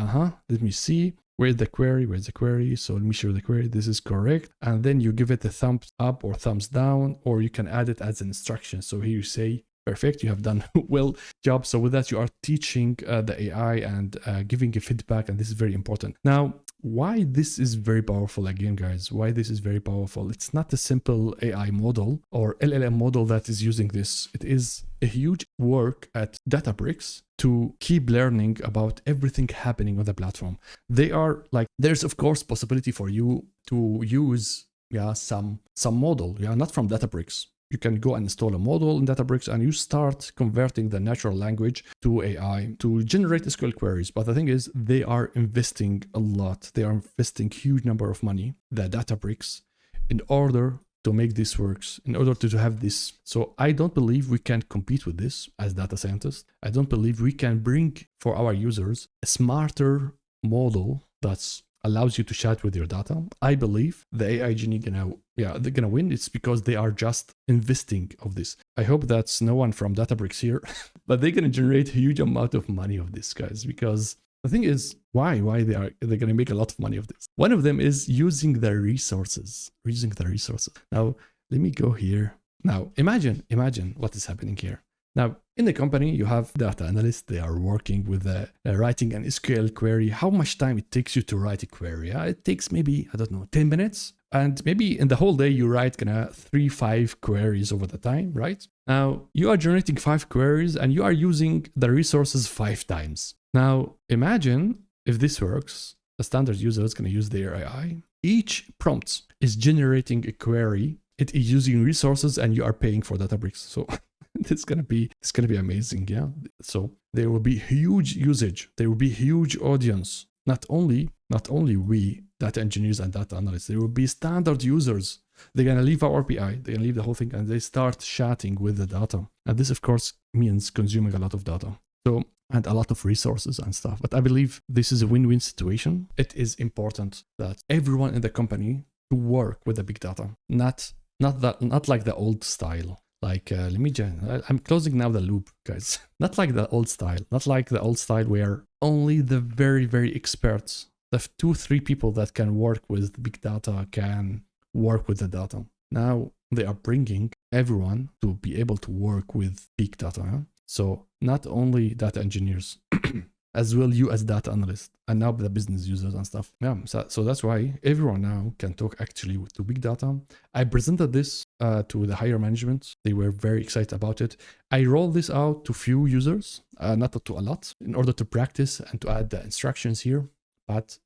let me see. Where's the query? Where's the query? So let me show the query. This is correct. And then you give it a thumbs up or thumbs down, or you can add it as an instruction. So here you say, perfect, you have done well job. So with that, you are teaching the AI and giving a feedback, and this is very important. Now, why this is very powerful again, guys, why this is very powerful. It's not a simple AI model or LLM model that is using this. It is a huge work at Databricks to keep learning about everything happening on the platform. They are like, there's of course possibility for you to use some model, not from Databricks. You can go and install a model in Databricks and you start converting the natural language to AI to generate SQL queries. But the thing is, they are investing a lot. They are investing huge number of money, the Databricks, in order to make this works, in order to have this. So I don't believe we can compete with this as data scientists. I don't believe we can bring for our users a smarter model that's allows you to chat with your data. I believe the AI Genie they're gonna win. It's because they are just investing of this. I hope that's no one from Databricks here, but they're gonna generate a huge amount of money of this, guys, because the thing is, why they're gonna make a lot of money of this. One of them is using the resources. Now, let me go here. Now, imagine what is happening here. Now, in the company, you have data analysts. They are working with writing an SQL query. How much time it takes you to write a query? It takes maybe, 10 minutes. And maybe in the whole day, you write 3-5 queries over the time, right? Now, you are generating 5 queries and you are using the resources 5 times. Now, imagine if this works, the standard user is going to use their AI. Each prompt is generating a query. It is using resources and you are paying for Databricks. So it's gonna be amazing, yeah. So there will be huge usage, there will be huge audience. Not only we data engineers and data analysts, there will be standard users. They're gonna leave our API, they're gonna leave the whole thing, and they start chatting with the data. And this, of course, means consuming a lot of data. So and a lot of resources and stuff. But I believe this is a win-win situation. It is important that everyone in the company to work with the big data, not like the old style. Like, I'm closing now the loop, guys. Not like the old style, where only the very, very experts, the 2-3 people that can work with big data can work with the data. Now they are bringing everyone to be able to work with big data. Huh? So not only data engineers, as well you as data analysts, and now the business users and stuff. Yeah, so that's why everyone now can talk actually to big data. I presented this to the higher management. They were very excited about it. I rolled this out to few users, not to a lot, in order to practice and to add the instructions here. but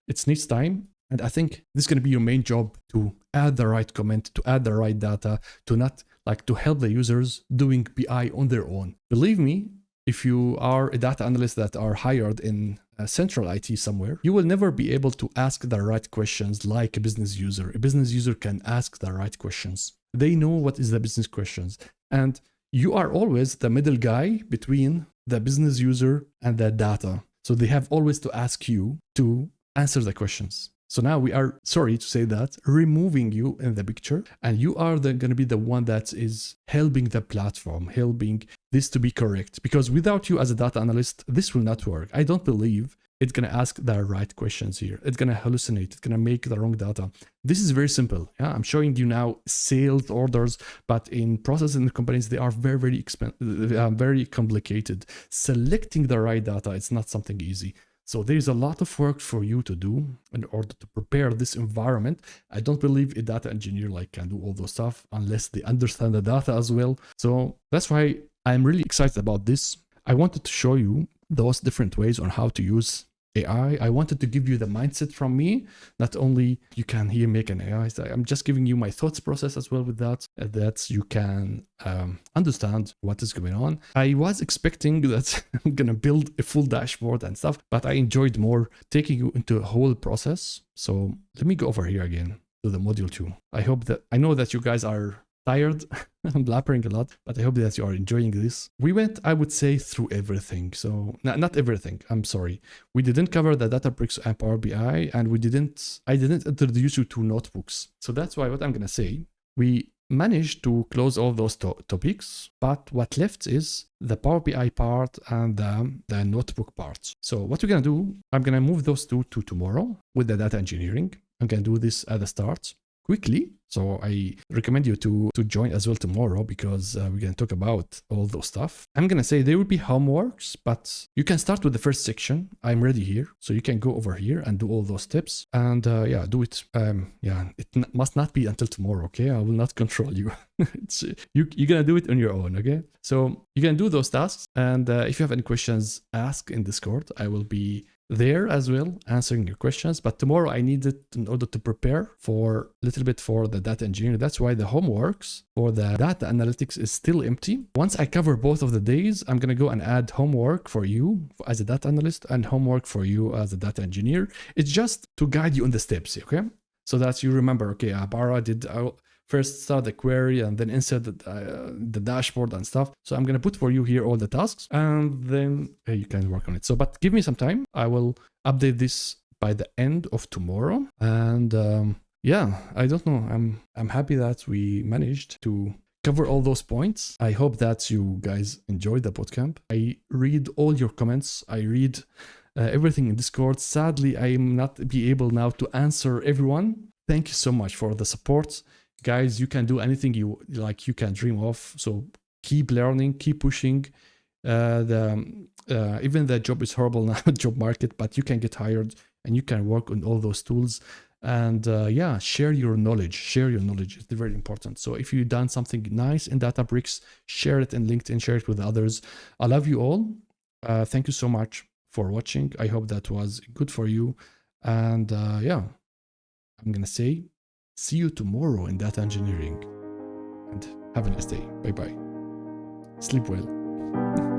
it needs time. And I think this is going to be your main job, to add the right comment, to add the right data, to not like to help the users doing BI on their own. Believe me, if you are a data analyst that are hired in central IT somewhere, you will never be able to ask the right questions like a business user. A business user can ask the right questions. They know what is the business questions. And you are always the middle guy between the business user and the data. So they have always to ask you to answer the questions. So now we are, sorry to say that, removing you in the picture, and you are going to be the one that is helping the platform, helping this to be correct. Because without you as a data analyst, this will not work. I don't believe it's going to ask the right questions here. It's going to hallucinate. It's going to make the wrong data. This is very simple. Yeah, I'm showing you now sales orders, but in process in the companies, they are very expensive, very complicated. Selecting the right data, it's not something easy. So there's a lot of work for you to do in order to prepare this environment. I don't believe a data engineer can do all those stuff unless they understand the data as well. So that's why I'm really excited about this. I wanted to show you those different ways on how to use AI. I wanted to give you the mindset from me. Not only you can here make an AI, I'm just giving you my thoughts process as well with that you can understand what is going on. I was expecting that I'm gonna build a full dashboard and stuff, but I enjoyed more taking you into a whole process. So let me go over here again to the module 2. I know that you guys are tired. I'm blabbering a lot, but I hope that you are enjoying this. We went, I would say, through everything. So not everything, I'm sorry. We didn't cover the Databricks and Power BI, and I didn't introduce you to notebooks. So that's why what I'm gonna say, we managed to close all those topics, but what left is the Power BI part and the notebook part. So what we're gonna do, I'm gonna move those two to tomorrow with the data engineering. I'm gonna do this at the start quickly. So I recommend you to join as well tomorrow, because we're going to talk about all those stuff. I'm going to say there will be homeworks, but you can start with the first section. I'm ready here. So you can go over here and do all those steps and yeah, do it. It must not be until tomorrow. Okay. I will not control you. You're going to do it on your own. Okay. So you can do those tasks. And if you have any questions, ask in Discord. I will be there as well answering your questions, but tomorrow I need it in order to prepare for a little bit for the data engineering. That's why the homeworks for the data analytics is still empty. Once I cover both of the days, I'm gonna go and add homework for you as a data analyst and homework for you as a data engineer. It's just to guide you in the steps, okay? So that you remember, okay, Baraa did first start the query and then insert the dashboard and stuff. So I'm going to put for you here all the tasks, and then you can work on it. So, but give me some time. I will update this by the end of tomorrow. And yeah, I don't know. I'm happy that we managed to cover all those points. I hope that you guys enjoyed the bootcamp. I read all your comments. I read everything in Discord. Sadly, I am not be able now to answer everyone. Thank you so much for the support. Guys, you can do anything you like, you can dream of. So keep learning, keep pushing. Even the job is horrible now, job market, but you can get hired and you can work on all those tools. And yeah, share your knowledge. Share your knowledge. It's very important. So if you've done something nice in Databricks, share it in LinkedIn, share it with others. I love you all. Thank you so much for watching. I hope that was good for you. And yeah, I'm going to say, see you tomorrow in data engineering, and have a nice day. Bye bye. Sleep well.